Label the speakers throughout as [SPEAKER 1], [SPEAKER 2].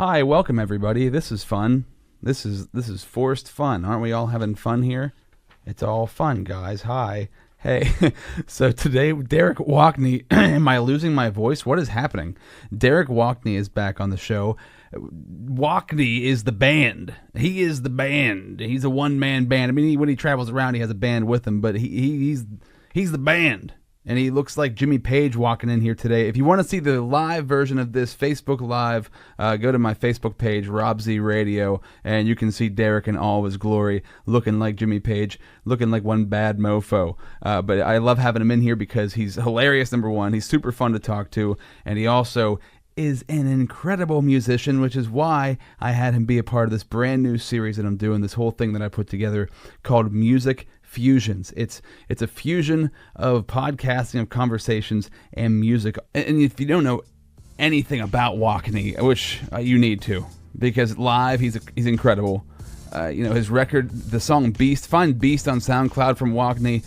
[SPEAKER 1] Hi, welcome everybody. This is fun. This is forced fun. Aren't we all having fun here? It's all fun, guys. Hi. Hey. So today, Derek Walkney. Am I losing my voice? What is happening? Derek Walkney is back on the show. Walkney is the band. He is the band. He's a one-man band. I mean, when he travels around, he has a band with him, but he's the band. And he looks like Jimmy Page walking in here today. If you want to see the live version of this, Facebook Live, go to my Facebook page, Rob Z Radio, and you can see Derek in all of his glory, looking like Jimmy Page, looking like one bad mofo. But I love having him in here because he's hilarious, number one. He's super fun to talk to, and he also is an incredible musician, which is why I had him be a part of this brand new series that I'm doing, this whole thing that I put together called Music Fusions. It's a fusion of podcasting, of conversations, and music. And if you don't know anything about Walkney, which you need to, because live he's incredible. His record, the song Beast, find Beast on SoundCloud from Walkney.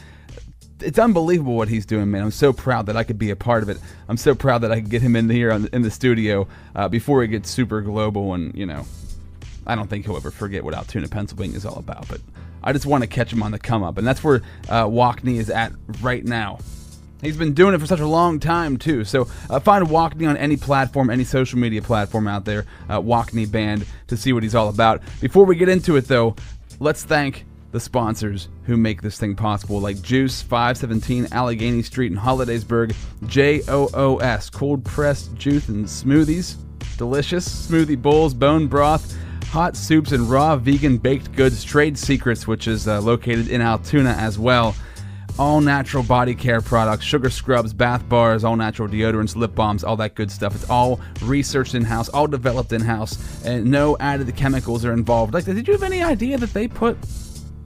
[SPEAKER 1] It's unbelievable what he's doing, man. I'm so proud that I could be a part of it. I'm so proud that I could get him in here in the studio before he gets super global. And, I don't think he'll ever forget what Altoona, Pennsylvania is all about. But I just want to catch him on the come up. And that's where Walkney is at right now. He's been doing it for such a long time, too. So find Walkney on any platform, any social media platform out there, Walkney Band, to see what he's all about. Before we get into it, though, let's thank the sponsors who make this thing possible, like Juice, 517 Allegheny Street in Hollidaysburg, JOOS, cold pressed juice and smoothies, delicious smoothie bowls, bone broth, hot soups, and raw vegan baked goods. Trade Secrets, which is located in Altoona as well. All natural body care products, sugar scrubs, bath bars, all natural deodorants, lip balms, all that good stuff. It's all researched in-house, all developed in-house, and no added chemicals are involved. Like, did you have any idea that they put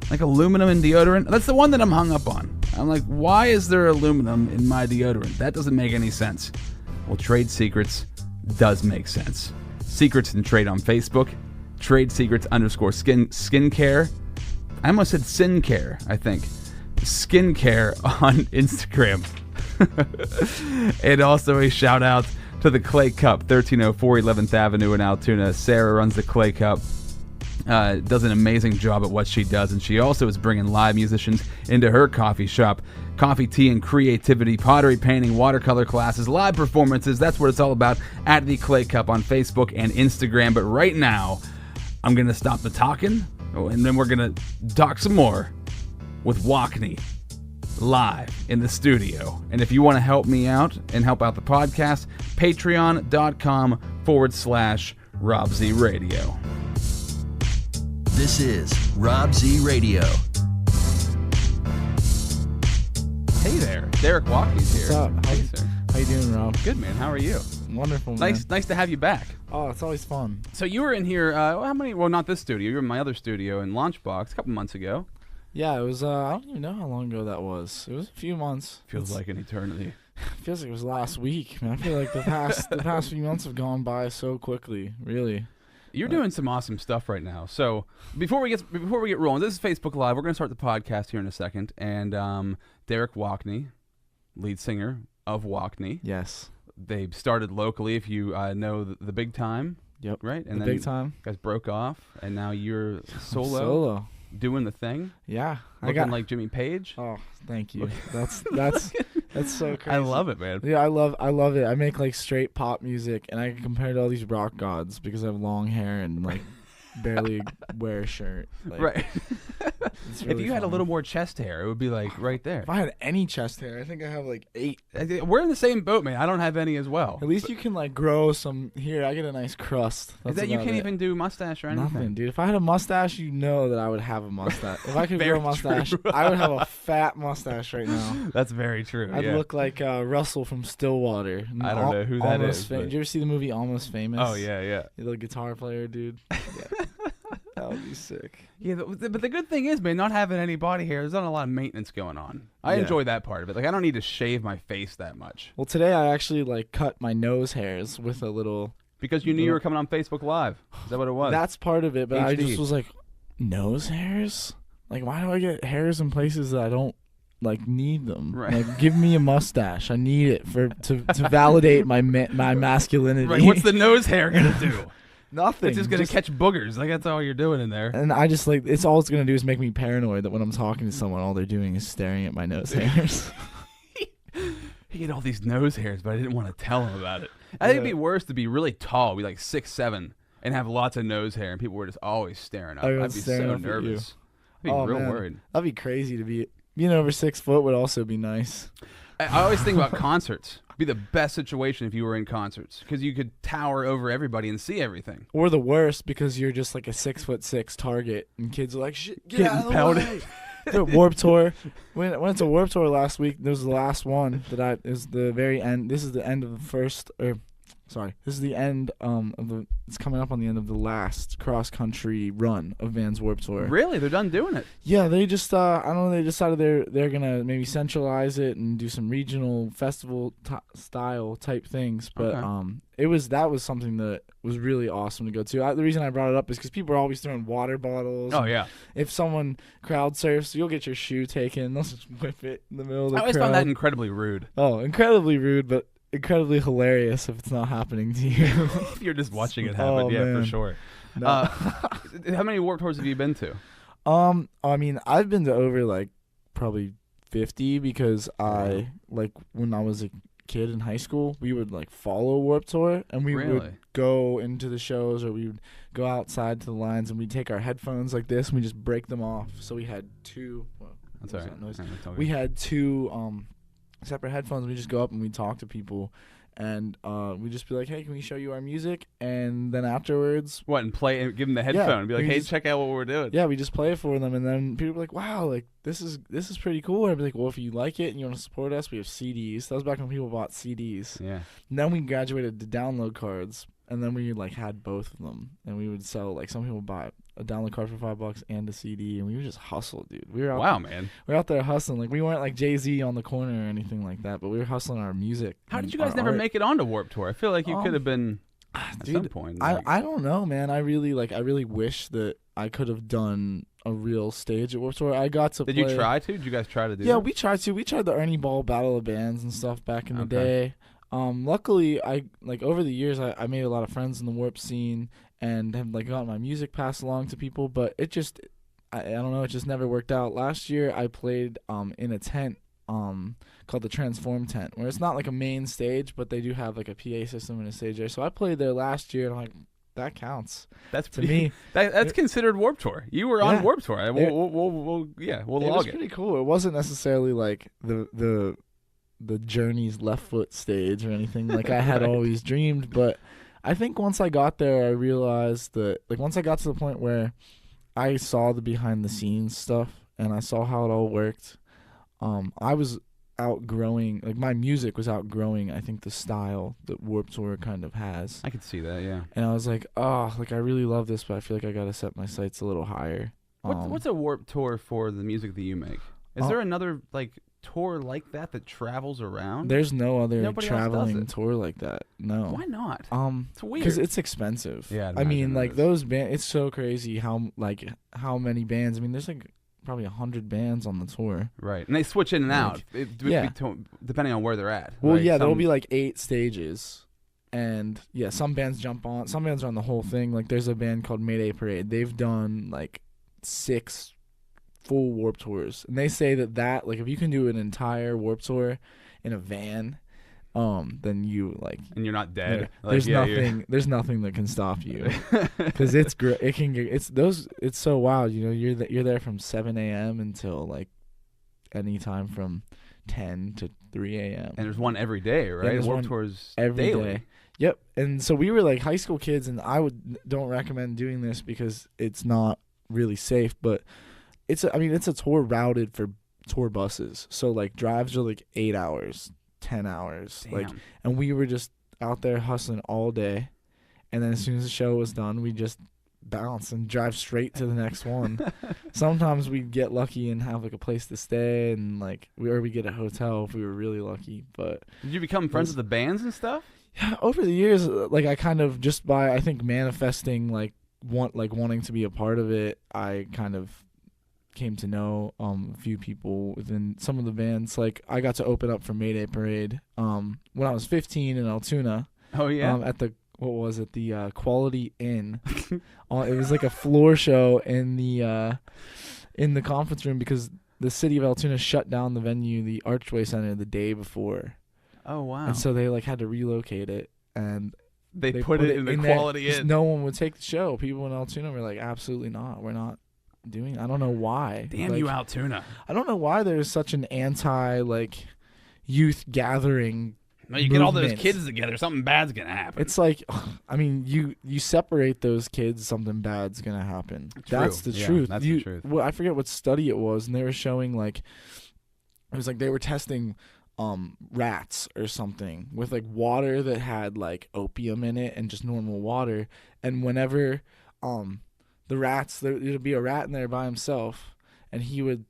[SPEAKER 1] like aluminum in deodorant? That's the one that I'm hung up on. I'm like, why is there aluminum in my deodorant? That doesn't make any sense. Well, Trade Secrets does make sense. Secrets and Trade on Facebook. Trade Secrets _skincare. I almost said sin care, I think. Skincare on Instagram. And also a shout out to the Clay Cup, 1304 11th Avenue in Altoona. Sarah runs the Clay Cup. Does an amazing job at what she does, and she also is bringing live musicians into her coffee shop. Coffee, tea, and creativity, pottery, painting, watercolor classes, live performances. That's what it's all about at the Clay Cup on Facebook and Instagram. But right now, I'm going to stop the talking, and then we're going to talk some more with Walkney live in the studio. And if you want to help me out and help out the podcast, patreon.com/Rob Z Radio.
[SPEAKER 2] This is Rob Z Radio.
[SPEAKER 1] Hey there, Derek Walkney's here.
[SPEAKER 3] What's up?
[SPEAKER 1] Hey, sir.
[SPEAKER 3] How you doing, Rob?
[SPEAKER 1] Good, man. How are you?
[SPEAKER 3] Wonderful, man.
[SPEAKER 1] Nice to have you back.
[SPEAKER 3] Oh, it's always fun.
[SPEAKER 1] So you were in here, how many, well, not this studio, you were in my other studio in Launchbox a couple months ago.
[SPEAKER 3] Yeah, it was, I don't even know how long ago that was. It was a few months.
[SPEAKER 1] Feels like an eternity.
[SPEAKER 3] Feels like it was last week, man. I feel like the past few months have gone by so quickly, really.
[SPEAKER 1] You're doing some awesome stuff right now. So before we get rolling, this is Facebook Live. We're going to start the podcast here in a second. And Derek Walkney, lead singer of Walkney.
[SPEAKER 3] Yes.
[SPEAKER 1] They started locally, if you know the Big Time.
[SPEAKER 3] Yep.
[SPEAKER 1] Right? And
[SPEAKER 3] the
[SPEAKER 1] then
[SPEAKER 3] Big Time.
[SPEAKER 1] You guys broke off, and now you're solo. Doing the thing.
[SPEAKER 3] Yeah.
[SPEAKER 1] Looking like Jimmy Page.
[SPEAKER 3] Oh, thank you. That's so crazy.
[SPEAKER 1] I love it, man.
[SPEAKER 3] Yeah, I love it. I make like straight pop music, and I can compare to all these rock gods because I have long hair and like barely wear a shirt. Like,
[SPEAKER 1] right.
[SPEAKER 3] Really
[SPEAKER 1] if you had a
[SPEAKER 3] fun.
[SPEAKER 1] little more chest hair, it would be like right there.
[SPEAKER 3] If I had any chest hair, I think I have like 8.
[SPEAKER 1] We're in the same boat, man. I don't have any as well.
[SPEAKER 3] At least you can like grow some here. I get a nice crust.
[SPEAKER 1] Is that you can't even do mustache or anything?
[SPEAKER 3] Nothing, dude. If I had a mustache, you know that I would have a mustache. If I could
[SPEAKER 1] Very
[SPEAKER 3] grow a mustache,
[SPEAKER 1] true.
[SPEAKER 3] I would have a fat mustache right now.
[SPEAKER 1] That's very true.
[SPEAKER 3] I'd
[SPEAKER 1] yeah.
[SPEAKER 3] look like Russell from Stillwater.
[SPEAKER 1] I don't know who that is.
[SPEAKER 3] Did you ever see the movie Almost Famous?
[SPEAKER 1] Oh yeah.
[SPEAKER 3] The little guitar player, dude. Yeah. That would be sick.
[SPEAKER 1] Yeah, but the good thing is, man, not having any body hair, there's not a lot of maintenance going on. I enjoy that part of it. Like, I don't need to shave my face that much.
[SPEAKER 3] Well, today I actually like cut my nose hairs with a little.
[SPEAKER 1] Because you knew you were coming on Facebook Live. Is that what it was?
[SPEAKER 3] That's part of it, but
[SPEAKER 1] HD.
[SPEAKER 3] I just was like, nose hairs? Like, why do I get hairs in places that I don't like need them?
[SPEAKER 1] Right.
[SPEAKER 3] Like, give me a mustache. I need it to validate my masculinity.
[SPEAKER 1] Right. What's the nose hair gonna do?
[SPEAKER 3] Nothing.
[SPEAKER 1] It's just gonna catch boogers. Like that's all you're doing in there.
[SPEAKER 3] And I just like it's all it's gonna do is make me paranoid that when I'm talking to someone, all they're doing is staring at my nose hairs.
[SPEAKER 1] He had all these nose hairs, but I didn't want to tell him about it. I think it'd be worse to be really tall, be like 6'7", and have lots of nose hair, and people were just always staring up. I'd be so nervous. I'd be real worried.
[SPEAKER 3] That'd be crazy to be. Being over 6 foot would also be nice.
[SPEAKER 1] I always think about concerts. It'd be the best situation if you were in concerts because you could tower over everybody and see everything.
[SPEAKER 3] Or the worst because you're just like a 6'6" target, and kids are like, "Shit, get out of the
[SPEAKER 1] pelted."
[SPEAKER 3] way." Warped Tour. When went to Warped Tour last week. This was the last one that is the very end. This is the end of the first. This is the end of the. It's coming up on the end of the last cross country run of Vans Warped Tour.
[SPEAKER 1] Really, they're done doing it.
[SPEAKER 3] Yeah, they just I don't know. They decided they're gonna maybe centralize it and do some regional festival style type things. But that was something that was really awesome to go to. The reason I brought it up is because people are always throwing water bottles.
[SPEAKER 1] Oh yeah.
[SPEAKER 3] If someone crowd surfs, you'll get your shoe taken. They'll just whip it in the middle of the crowd.
[SPEAKER 1] I always found that incredibly rude.
[SPEAKER 3] Oh, incredibly rude, but incredibly hilarious if it's not happening to you.
[SPEAKER 1] If you're just watching it happen,
[SPEAKER 3] man.
[SPEAKER 1] for sure.
[SPEAKER 3] No.
[SPEAKER 1] How many Warped Tours have you been to?
[SPEAKER 3] I mean, I've been to over like probably 50 because when I was a kid in high school, we would like follow Warped Tour and we would go into the shows or we would go outside to the lines and we'd take our headphones like this and we just break them off. So we had two.
[SPEAKER 1] That's all right.
[SPEAKER 3] We had two separate headphones. We just go up and we talk to people, and we just be like, "Hey, can we show you our music?" And then afterwards,
[SPEAKER 1] and play and give them the headphone and be like, "Hey, check out what we're doing."
[SPEAKER 3] Yeah, we just play it for them, and then people are like, "Wow, like this is pretty cool." And I'd be like, "Well, if you like it and you want to support us, we have CDs." That was back when people bought CDs.
[SPEAKER 1] Yeah.
[SPEAKER 3] And then we graduated to download cards, and then we like had both of them, and we would sell like some people bought a download card for $5 and a CD, and we would just hustle, dude. We were out
[SPEAKER 1] man.
[SPEAKER 3] We were out there hustling. Like we weren't like Jay-Z on the corner or anything like that, but we were hustling our music.
[SPEAKER 1] How did you guys never make it onto Warped Tour? I feel like you could have been at some point.
[SPEAKER 3] I don't know, man. I really wish that I could have done a real stage at Warped Tour. I got to.
[SPEAKER 1] Did you try to? Did you guys try to do?
[SPEAKER 3] Yeah, we tried to. We tried the Ernie Ball Battle of Bands and stuff back in the day. Luckily, over the years, I made a lot of friends in the Warp scene and have like gotten my music passed along to people, but it just, I don't know, it just never worked out. Last year, I played in a tent called the Transform Tent, where it's not like a main stage, but they do have like a PA system and a stage there. So I played there last year, and I'm like, that counts.
[SPEAKER 1] That's to me. That's considered Warped Tour. You were on Warped Tour. We'll log it.
[SPEAKER 3] It was pretty cool. It wasn't necessarily like the Journey's Left Foot stage or anything like I had always dreamed, but I think once I got there, I realized that like once I got to the point where I saw the behind the scenes stuff and I saw how it all worked, I was outgrowing, like my music was outgrowing, I think, the style that Warped Tour kind of has.
[SPEAKER 1] I could see that, yeah.
[SPEAKER 3] And I was like, oh, like I really love this, but I feel like I got to set my sights a little higher.
[SPEAKER 1] What's a Warped Tour for the music that you make? Is there another like tour like that travels around?
[SPEAKER 3] There's no other traveling tour like that. No.
[SPEAKER 1] Why not?
[SPEAKER 3] It's weird because it's expensive.
[SPEAKER 1] Yeah,
[SPEAKER 3] I mean, like those bands. It's so crazy how many bands. I mean, there's like probably 100 bands on the tour.
[SPEAKER 1] Right, and they switch in and out. Depending on where they're at.
[SPEAKER 3] Well,
[SPEAKER 1] right?
[SPEAKER 3] Yeah, there'll be like 8 stages, and yeah, some bands jump on. Some bands are on the whole thing. Like there's a band called Mayday Parade. They've done like 6 full Warped Tours, and they say that like if you can do an entire Warped Tour in a van, then you like,
[SPEAKER 1] and you're not dead.
[SPEAKER 3] There's nothing that can stop you because it's great. It's so wild. You know, you're there from 7 a.m. until like any time from 10 to 3 a.m.
[SPEAKER 1] And there's one every day, right?
[SPEAKER 3] Yeah,
[SPEAKER 1] Warped Tours
[SPEAKER 3] every
[SPEAKER 1] daily.
[SPEAKER 3] day. Yep. And so we were like high school kids, and I don't recommend doing this because it's not really safe, but it's a tour routed for tour buses. So like drives are like 8 hours, 10 hours.
[SPEAKER 1] Damn.
[SPEAKER 3] Like, and we were just out there hustling all day. And then as soon as the show was done, we just bounce and drive straight to the next one. Sometimes we'd get lucky and have like a place to stay, and like we get a hotel if we were really lucky. But
[SPEAKER 1] did you become friends with the bands and stuff?
[SPEAKER 3] Yeah, over the years, like I kind of just by I think manifesting wanting to be a part of it, I kind of came to know a few people within some of the bands. Like I got to open up for Mayday Parade when I was 15 in Altoona.
[SPEAKER 1] Oh yeah.
[SPEAKER 3] At the what was it? The Quality Inn. It was like a floor show in the conference room because the city of Altoona shut down the venue, the Archway Center, the day before.
[SPEAKER 1] Oh wow!
[SPEAKER 3] And so they like had to relocate it, and
[SPEAKER 1] they put it in the Quality Inn.
[SPEAKER 3] No one would take the show. People in Altoona were like, absolutely not. We're not doing. I don't know why.
[SPEAKER 1] Damn you, Altoona!
[SPEAKER 3] I don't know why there's such an anti youth gathering.
[SPEAKER 1] No, you get all those kids together, something bad's gonna happen.
[SPEAKER 3] It's like, I mean, you separate those kids, something bad's gonna happen.
[SPEAKER 1] True.
[SPEAKER 3] That's the truth.
[SPEAKER 1] That's the truth.
[SPEAKER 3] Well, I forget what study it was, and they were showing like, it was like they were testing rats or something with like water that had like opium in it and just normal water, and whenever the rats, there'd be a rat in there by himself, and he would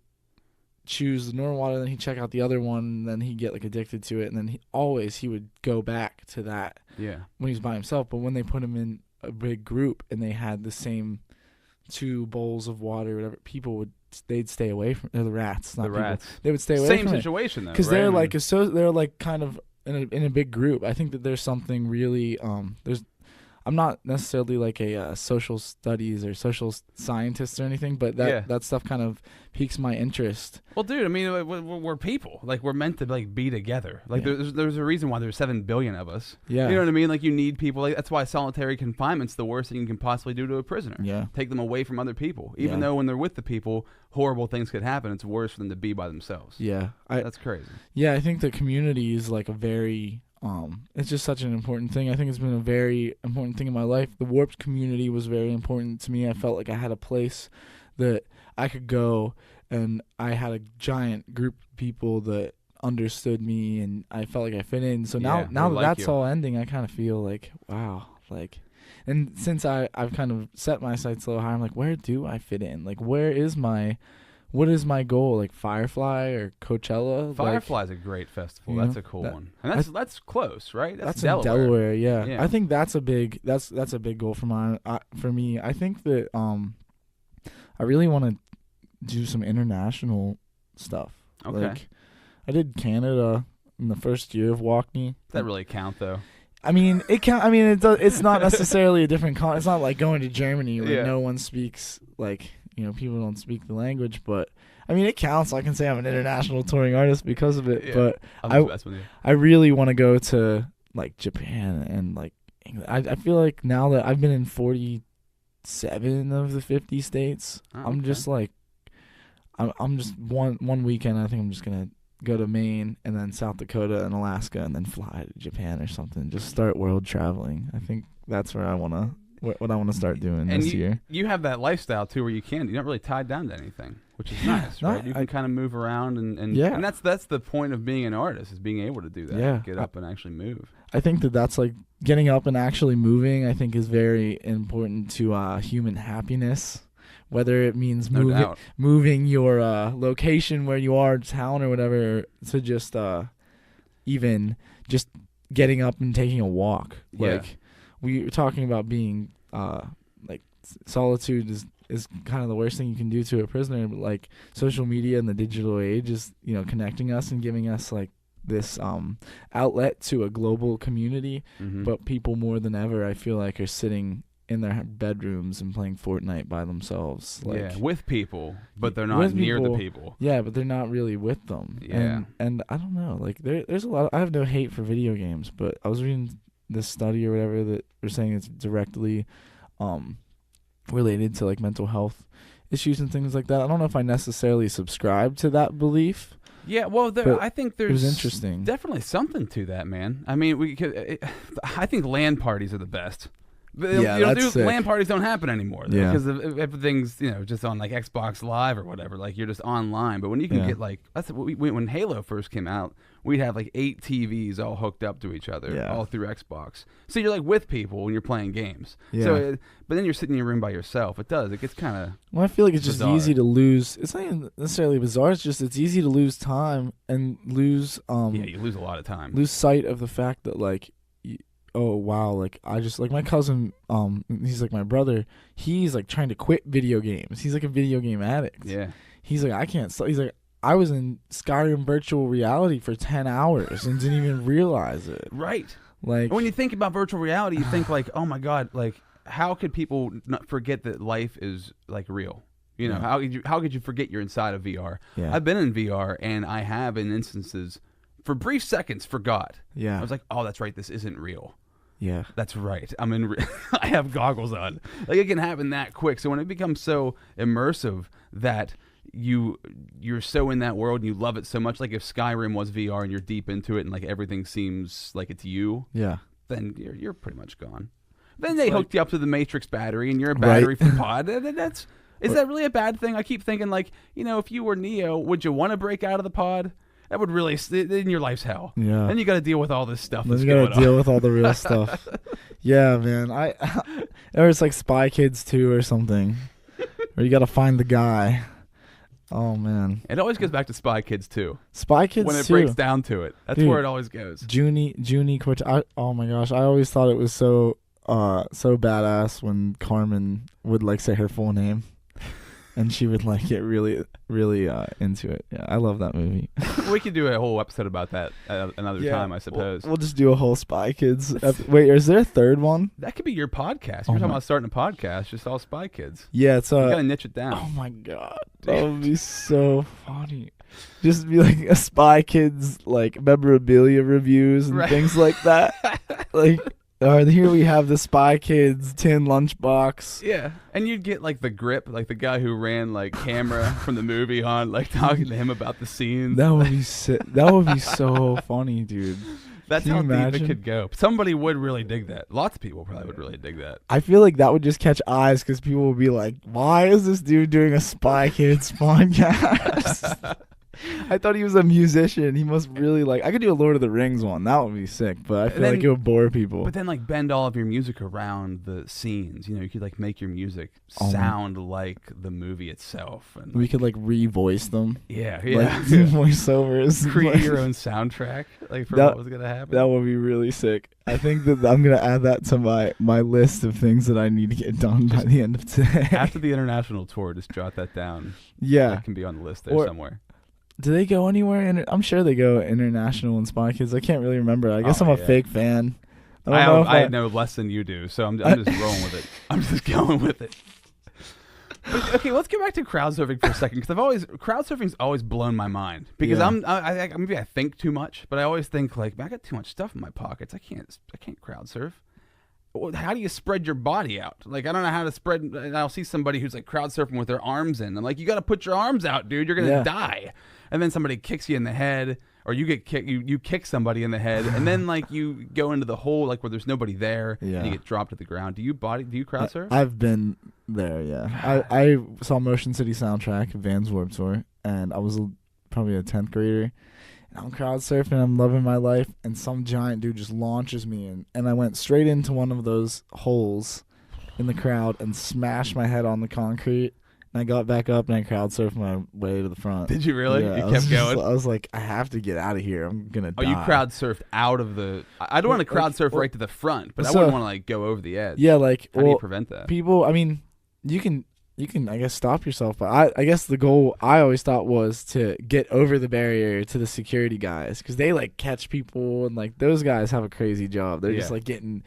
[SPEAKER 3] choose the normal water, then he'd check out the other one, and then he'd get like addicted to it, and then he would go back to that when he was by himself. But when they put him in a big group and they had the same 2 bowls of water or whatever, they'd stay away from the rats. Not
[SPEAKER 1] the rats.
[SPEAKER 3] They would stay away
[SPEAKER 1] Same
[SPEAKER 3] from
[SPEAKER 1] situation though,
[SPEAKER 3] because
[SPEAKER 1] right?
[SPEAKER 3] they're like kind of in a big group. I think that there's something really I'm not necessarily like a social studies or social scientist or anything, but that stuff kind of piques my interest.
[SPEAKER 1] Well, dude, I mean, we're people. Like, we're meant to like be together. Like, there's a reason why there's 7 billion of us.
[SPEAKER 3] Yeah,
[SPEAKER 1] you know what I mean. Like, you need people. Like, that's why solitary confinement's the worst thing you can possibly do to a prisoner.
[SPEAKER 3] Yeah,
[SPEAKER 1] take them away from other people. Even though when they're with the people, horrible things could happen. It's worse for them to be by themselves.
[SPEAKER 3] Yeah,
[SPEAKER 1] that's crazy.
[SPEAKER 3] Yeah, I think the community is like a very it's just such an important thing. I think it's been a very important thing in my life. The Warped community was very important to me. I felt like I had a place that I could go, and I had a giant group of people that understood me, and I felt like I fit in. So now that that's all ending, I kind of feel like, wow, like, and since I've kind of set my sights a little higher, I'm like, where do I fit in? Like, what is my goal? Like Firefly or Coachella?
[SPEAKER 1] Firefly's a great festival. That's a cool one, and that's close, right?
[SPEAKER 3] That's
[SPEAKER 1] Delaware.
[SPEAKER 3] in Delaware. Yeah. I think that's a big goal for me. I think that I really want to do some international stuff.
[SPEAKER 1] Okay.
[SPEAKER 3] Like, I did Canada in the first year of Walkney.
[SPEAKER 1] Does that really count though?
[SPEAKER 3] I mean, it count. I mean, it's not necessarily a different it's not like going to Germany where no one speaks like. People don't speak the language, but I mean, it counts. I can say I'm an international touring artist because of it. Yeah, but I really want to go to like Japan and like England. I feel like now that I've been in 47 of the 50 states, I'm just like, I'm just one weekend. I think I'm just gonna go to Maine and then South Dakota and Alaska and then fly to Japan or something. Just start world traveling. I think that's where I wanna. What I want to start doing this year. You
[SPEAKER 1] have that lifestyle too, where you're not really tied down to anything, which is nice, right? You can kind of move around and that's the point of being an artist, is being able to do that. Yeah, get up and actually move.
[SPEAKER 3] I think that's like getting up and actually moving. I think is very important to human happiness, whether it means moving your location where you are, town or whatever, to just even just getting up and taking a walk. Like, we were talking about being like solitude is kind of the worst thing you can do to a prisoner, but like social media and the digital age is connecting us and giving us like this outlet to a global community. Mm-hmm. But people more than ever, I feel like, are sitting in their bedrooms and playing Fortnite by themselves. Like,
[SPEAKER 1] with people, but they're not near the people.
[SPEAKER 3] Yeah, but they're not really with them. Yeah, and I don't know. Like there's a lot. I have no hate for video games, but I was reading this study or whatever that they're saying it's directly related to like mental health issues and things like that. I don't know if I necessarily subscribe to that belief.
[SPEAKER 1] Yeah, well, I think there's
[SPEAKER 3] interesting.
[SPEAKER 1] Definitely something to that, man. I mean, I think LAN parties are the best. LAN parties don't happen anymore because everything's just on like Xbox Live or whatever. Like, you're just online. But when you can get like when Halo first came out, we'd have like 8 TVs all hooked up to each other, all through Xbox. So you're like with people when you're playing games. Yeah. So, but then you're sitting in your room by yourself. It gets kind of.
[SPEAKER 3] Well, I feel like it's bizarre. Just easy to lose. It's not even necessarily bizarre. It's just it's easy to lose time and lose.
[SPEAKER 1] You lose a lot of time.
[SPEAKER 3] Lose sight of the fact that like. Oh wow, like I just like my cousin, he's like my brother, he's like trying to quit video games. He's like a video game addict.
[SPEAKER 1] Yeah.
[SPEAKER 3] He's like, I can't stop. He's like, I was in Skyrim virtual reality for 10 hours and didn't even realize it.
[SPEAKER 1] Right.
[SPEAKER 3] Like
[SPEAKER 1] when you think about virtual reality, you think like, oh my God, like how could people not forget that life is like real? You know, how could you forget you're inside of VR?
[SPEAKER 3] Yeah.
[SPEAKER 1] I've been in VR and I have in instances for brief seconds forgot.
[SPEAKER 3] Yeah.
[SPEAKER 1] I was like, oh, that's right, this isn't real.
[SPEAKER 3] Yeah.
[SPEAKER 1] That's right. I'm in. I have goggles on. Like it can happen that quick. So when it becomes so immersive that you're so in that world and you love it so much, like if Skyrim was VR and you're deep into it and like everything seems like it's you,
[SPEAKER 3] Yeah.
[SPEAKER 1] then you're pretty much gone. Then they hooked you up to the Matrix battery and you're a battery for pod. Is that really a bad thing? I keep thinking like, you know, if you were Neo, would you want to break out of the pod? That would really, then your life's hell.
[SPEAKER 3] Yeah.
[SPEAKER 1] Then you got to deal with all this stuff.
[SPEAKER 3] Then you got to deal with all the real stuff. Yeah, man. Or it's like Spy Kids 2 or something. Or you got to find the guy. Oh, man.
[SPEAKER 1] It always goes back to Spy Kids 2.
[SPEAKER 3] Spy Kids 2.
[SPEAKER 1] When it breaks down to it. That's where it always goes.
[SPEAKER 3] Junie Cortez. Oh, my gosh. I always thought it was so badass when Carmen would like say her full name. And she would like get really, really into it. Yeah, I love that movie.
[SPEAKER 1] We could do a whole episode about that another time, I suppose.
[SPEAKER 3] We'll just do a whole Spy Kids. Wait, is there a third one?
[SPEAKER 1] That could be your podcast. You're talking about starting a podcast, just all Spy Kids.
[SPEAKER 3] Yeah, it's
[SPEAKER 1] you gotta niche it down.
[SPEAKER 3] Oh my God, that would be so funny. Just be like a Spy Kids like memorabilia reviews and things like that. Like. Here we have the Spy Kids tin lunchbox.
[SPEAKER 1] Yeah, and you'd get like the grip, like the guy who ran like camera from the movie on, like talking to him about the scenes.
[SPEAKER 3] That would be that would be so funny, dude.
[SPEAKER 1] That's how deep it could go. Somebody would really dig that. Lots of people probably would really dig that.
[SPEAKER 3] I feel like that would just catch eyes because people would be like, "Why is this dude doing a Spy Kids podcast?" I thought he was a musician. He must really like. I could do a Lord of the Rings one. That would be sick. But I feel like it would bore people.
[SPEAKER 1] But then like bend all of your music around the scenes. You know, you could like make your music sound like the movie itself. And
[SPEAKER 3] we could like revoice them.
[SPEAKER 1] Yeah.
[SPEAKER 3] Like voiceovers.
[SPEAKER 1] Create your own soundtrack. Like for what was gonna happen.
[SPEAKER 3] That would be really sick. I think that I'm gonna add that to my list of things that I need to get done by the end of today.
[SPEAKER 1] After the international tour, just jot that down.
[SPEAKER 3] Yeah,
[SPEAKER 1] that can be on the list there somewhere.
[SPEAKER 3] Do they go anywhere? I'm sure they go international in Spy Kids. I can't really remember. I guess I'm a fake fan.
[SPEAKER 1] I know less than you do, so I'm just rolling with it. I'm just going with it. But, okay, let's get back to crowd surfing for a second, because crowd surfing's always blown my mind. Because maybe I think too much, but I always think like, man, I got too much stuff in my pockets. I can't crowd surf. How do you spread your body out? Like, I don't know how to spread. And I'll see somebody who's like crowd surfing with their arms in. I'm like, you got to put your arms out, dude. You're gonna die. And then somebody kicks you in the head, or you get kicked. You kick somebody in the head, and then like you go into the hole like where there's nobody there, and you get dropped to the ground. Do you crowd surf?
[SPEAKER 3] I've been there. Yeah, I saw Motion City Soundtrack, Vans Warped Tour, and I was probably a 10th grader. I'm crowd surfing, I'm loving my life, and some giant dude just launches me in, and I went straight into one of those holes in the crowd and smashed my head on the concrete. And I got back up and I crowd surfed my way to the front.
[SPEAKER 1] Did you really?
[SPEAKER 3] Yeah,
[SPEAKER 1] you kept going?
[SPEAKER 3] I was like, I have to get out of here. I'm gonna die.
[SPEAKER 1] Oh, you crowd surfed out of the? I don't want to crowd surf right to the front, but I wouldn't want to like go over the edge.
[SPEAKER 3] Yeah, like
[SPEAKER 1] how do you prevent that?
[SPEAKER 3] People, I mean, you can I guess stop yourself, but I guess the goal I always thought was to get over the barrier to the security guys, because they like catch people, and like those guys have a crazy job. They're just like getting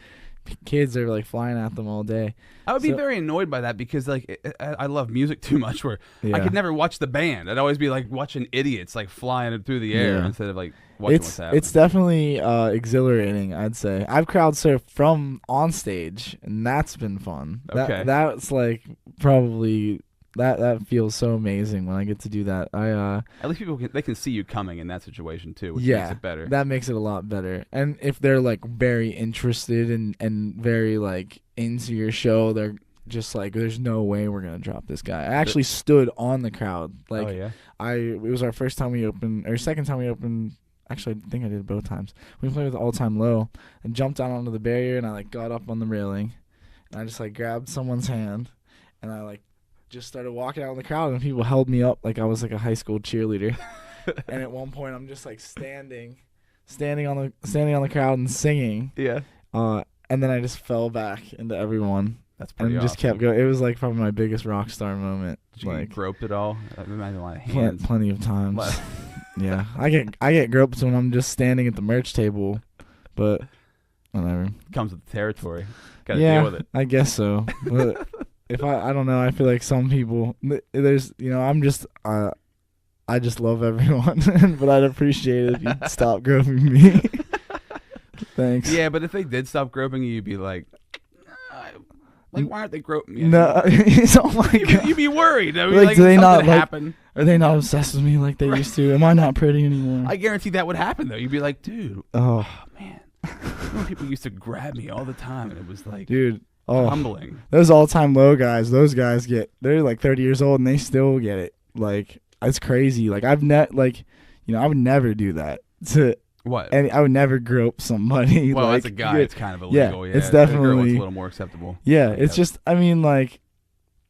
[SPEAKER 3] kids are like flying at them all day.
[SPEAKER 1] I would be very annoyed by that, because like I love music too much where I could never watch the band. I'd always be like watching idiots like flying through the air instead of like watching what's happening. It's
[SPEAKER 3] definitely exhilarating, I'd say. I've crowd surfed from on stage, and that's been fun.
[SPEAKER 1] Okay.
[SPEAKER 3] That's like probably that feels so amazing when I get to do that.
[SPEAKER 1] At least people can see you coming in that situation too, which makes it better.
[SPEAKER 3] That makes it a lot better. And if they're like very interested and very like into your show, they're just like, there's no way we're gonna drop this guy. I actually stood on the crowd. Like, it was our first time we opened, or second time we opened. Actually, I think I did it both times. We played with All Time Low and jumped down onto the barrier, and I like got up on the railing, and I just like grabbed someone's hand, and I like just started walking out in the crowd, and people held me up like I was like a high school cheerleader. And at one point, I'm just like standing on the crowd and singing.
[SPEAKER 1] Yeah.
[SPEAKER 3] And then I just fell back into everyone.
[SPEAKER 1] That's pretty awesome.
[SPEAKER 3] Just kept going. It was like probably my biggest rock star moment.
[SPEAKER 1] Did you get groped at all? I imagine a lot of
[SPEAKER 3] hands. Plenty of times. Yeah, I get groped when I'm just standing at the merch table, but whatever.
[SPEAKER 1] Comes with the territory. Got to
[SPEAKER 3] Yeah,
[SPEAKER 1] deal with it.
[SPEAKER 3] I guess so. But if I don't know, I feel like some people, there's, I just love everyone, but I'd appreciate it if you'd stop groping me. Thanks.
[SPEAKER 1] Yeah, but if they did stop groping you, you'd be like, why aren't they groping me?
[SPEAKER 3] No, oh my God.
[SPEAKER 1] You'd be worried. I mean,
[SPEAKER 3] Like, do they not, like,
[SPEAKER 1] happen?
[SPEAKER 3] Are they not obsessed with me like they used to? Am I not pretty anymore?
[SPEAKER 1] I guarantee that would happen, though. You'd be like, dude,
[SPEAKER 3] Oh,
[SPEAKER 1] man. Remember people used to grab me all the time, and it was like
[SPEAKER 3] dude. Oh,
[SPEAKER 1] humbling.
[SPEAKER 3] those all-time low guys. Those guys they're like 30 years old and they still get it. Like, it's crazy. Like, I would never do that to.
[SPEAKER 1] What?
[SPEAKER 3] And I would never grope somebody.
[SPEAKER 1] Well,
[SPEAKER 3] like,
[SPEAKER 1] as a guy, it's kind of illegal. Yeah,
[SPEAKER 3] it's
[SPEAKER 1] as a girl, it's
[SPEAKER 3] definitely
[SPEAKER 1] a little more acceptable.
[SPEAKER 3] Yeah, it's just. I mean, like,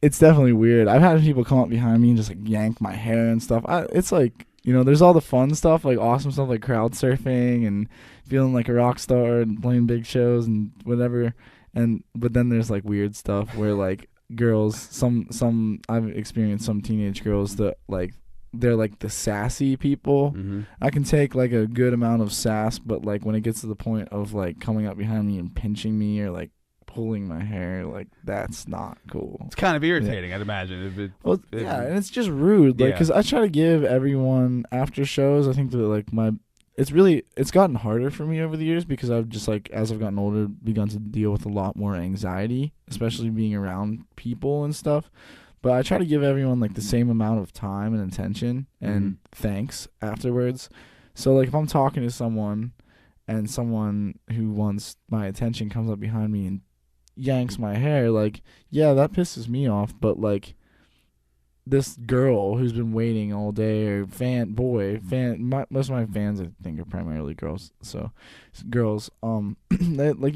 [SPEAKER 3] it's definitely weird. I've had people come up behind me and just like yank my hair and stuff. It's like, there's all the fun stuff, like awesome stuff, like crowd surfing and feeling like a rock star and playing big shows and whatever. But then there's like weird stuff where like girls, some I've experienced some teenage girls that like. They're like the sassy people.
[SPEAKER 1] Mm-hmm.
[SPEAKER 3] I can take like a good amount of sass, but like when it gets to the point of like coming up behind me and pinching me or like pulling my hair, like that's not cool.
[SPEAKER 1] It's kind of irritating, I'd imagine.
[SPEAKER 3] And it's just rude. Like, because I try to give everyone after shows. I think that like it's gotten harder for me over the years because I've just like as I've gotten older begun to deal with a lot more anxiety, especially being around people and stuff. But I try to give everyone like the same amount of time and attention and thanks afterwards. So like if I'm talking to someone and someone who wants my attention comes up behind me and yanks my hair, like, yeah, that pisses me off. But like this girl who's been waiting all day or most of my fans I think are primarily girls. So girls, they, like,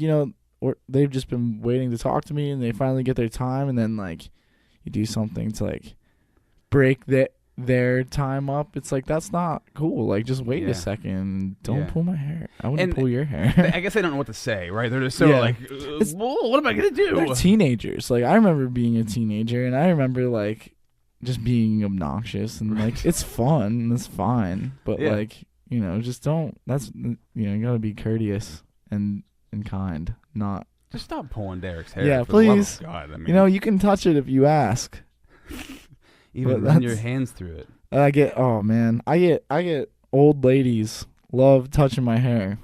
[SPEAKER 3] or they've just been waiting to talk to me and they finally get their time and then like you do something to like break their time up. It's like, that's not cool. Like, just wait a second. Don't pull my hair. I wouldn't pull your hair.
[SPEAKER 1] I guess they don't know what to say, right? They're just so like, what am I gonna do?
[SPEAKER 3] They're teenagers. Like, I remember being a teenager and I remember like just being obnoxious and like it's fun and it's fine. But like, just don't. That's you gotta be courteous and kind, not.
[SPEAKER 1] Just stop pulling Derek's hair.
[SPEAKER 3] Yeah,
[SPEAKER 1] for the love
[SPEAKER 3] please.
[SPEAKER 1] of God. I mean,
[SPEAKER 3] You can touch it if you ask.
[SPEAKER 1] Even run your hands through it.
[SPEAKER 3] I get old ladies love touching my hair.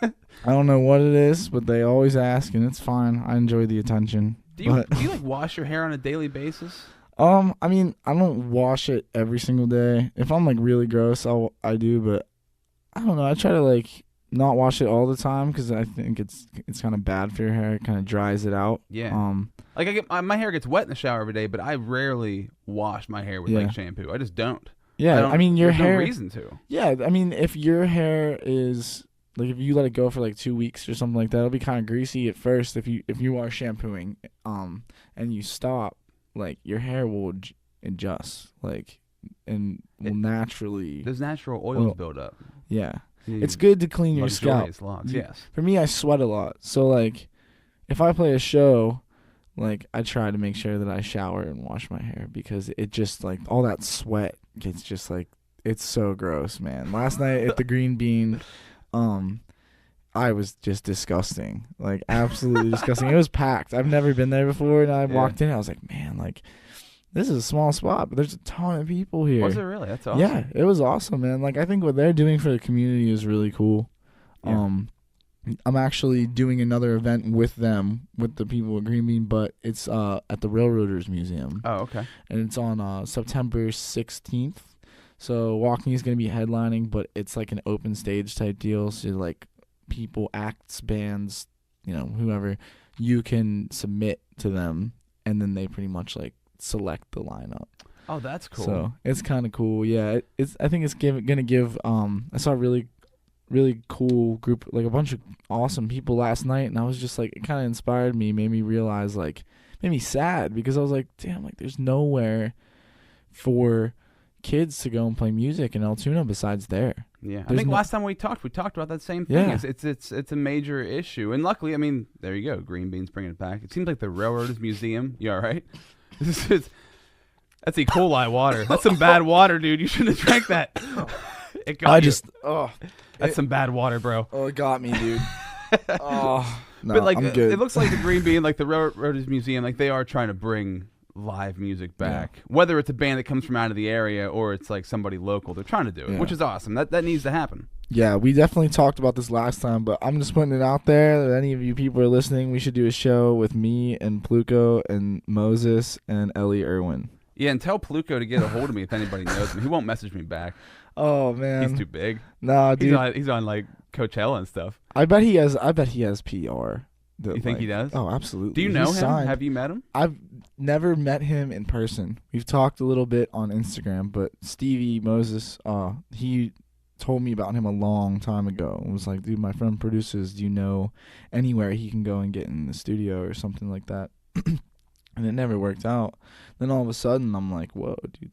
[SPEAKER 3] I don't know what it is, but they always ask, and it's fine. I enjoy the attention.
[SPEAKER 1] Do you like wash your hair on a daily basis?
[SPEAKER 3] I mean, I don't wash it every single day. If I'm like really gross, I do, but I don't know. I try to like not wash it all the time because I think it's kind of bad for your hair. It kind of dries it out.
[SPEAKER 1] Yeah. Like my hair gets wet in the shower every day, but I rarely wash my hair with like shampoo. I just don't.
[SPEAKER 3] Yeah, I mean your hair.
[SPEAKER 1] No reason to.
[SPEAKER 3] Yeah, I mean if your hair is like if you let it go for like 2 weeks or something like that, it'll be kind of greasy at first. If you are shampooing, and you stop, like your hair will adjust, like and will naturally.
[SPEAKER 1] Those natural oils build up.
[SPEAKER 3] Yeah. It's good to clean your scalp.
[SPEAKER 1] Locks, yes.
[SPEAKER 3] For me, I sweat a lot. So, like, if I play a show, like, I try to make sure that I shower and wash my hair because it just, like, all that sweat gets just, like, it's so gross, man. Last night at the Green Bean, I was just disgusting. Like, absolutely disgusting. It was packed. I've never been there before, and I walked in, I was like, man, like, this is a small spot, but there's a ton of people here.
[SPEAKER 1] Was it really? That's awesome.
[SPEAKER 3] Yeah, it was awesome, man. Like, I think what they're doing for the community is really cool. Yeah. I'm actually doing another event with them, with the people at Green Bean, but it's at the Railroaders Museum.
[SPEAKER 1] Oh, okay.
[SPEAKER 3] And it's on September 16th. So Walkney is going to be headlining, but it's like an open stage type deal. So, like, people, acts, bands, whoever, you can submit to them, and then they pretty much, like, select the lineup.
[SPEAKER 1] Oh, that's cool.
[SPEAKER 3] So it's kind of cool. Yeah, I think it's gonna give. I saw a really cool group, like a bunch of awesome people last night, and I was just like, it kind of inspired me, made me realize, like, made me sad because I was like, damn, like there's nowhere for kids to go and play music in Altoona besides there.
[SPEAKER 1] Yeah, I think last time we talked about that same thing. Yeah. It's a major issue, and luckily, I mean, there you go, Green Bean's bringing it back. It seems like the Railroaders Museum. You all right? That's E. coli water. That's some bad water, dude. You shouldn't have drank that. It got you.
[SPEAKER 3] That's
[SPEAKER 1] some bad water, bro.
[SPEAKER 3] Oh, it got me, dude. Oh, no,
[SPEAKER 1] But like,
[SPEAKER 3] I'm good.
[SPEAKER 1] it looks like the Green Bean, like the Roadies Museum, like they are trying to bring live music back. Whether it's a band that comes from out of the area or it's like somebody local, they're trying to do it, which is awesome. That needs to happen.
[SPEAKER 3] Yeah, we definitely talked about this last time, but I'm just putting it out there that any of you people are listening, we should do a show with me and Pluko and Moses and Ellie Irwin.
[SPEAKER 1] Yeah, and tell Pluko to get a hold of me if anybody knows me. He won't message me back.
[SPEAKER 3] Oh man,
[SPEAKER 1] He's too big.
[SPEAKER 3] Nah, dude.
[SPEAKER 1] He's on like Coachella and stuff.
[SPEAKER 3] I bet he has PR.
[SPEAKER 1] You think he does?
[SPEAKER 3] Oh, absolutely.
[SPEAKER 1] Do you know him? Signed. Have you met him?
[SPEAKER 3] I've never met him in person. We've talked a little bit on Instagram, but Stevie Moses, he told me about him a long time ago. It was like, dude, my friend produces. Do you know anywhere he can go and get in the studio or something like that? And it never worked out. Then all of a sudden, I'm like, whoa, dude,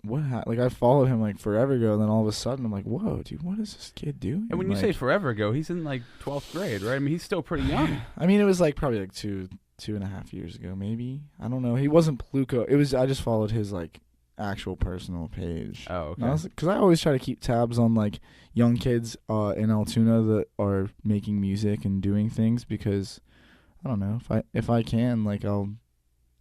[SPEAKER 3] like I followed him like forever ago, and then all of a sudden I'm like, whoa, dude, what is this kid doing?
[SPEAKER 1] And when you say forever ago, he's in like 12th grade, right? I mean, he's still pretty young.
[SPEAKER 3] I mean, it was like probably like 2.5 years ago, maybe. I don't know. He wasn't Pluko. I just followed his like actual personal page.
[SPEAKER 1] Oh, okay.
[SPEAKER 3] Because I always try to keep tabs on like young kids in Altoona that are making music and doing things, because I don't know, if I can, like I'll.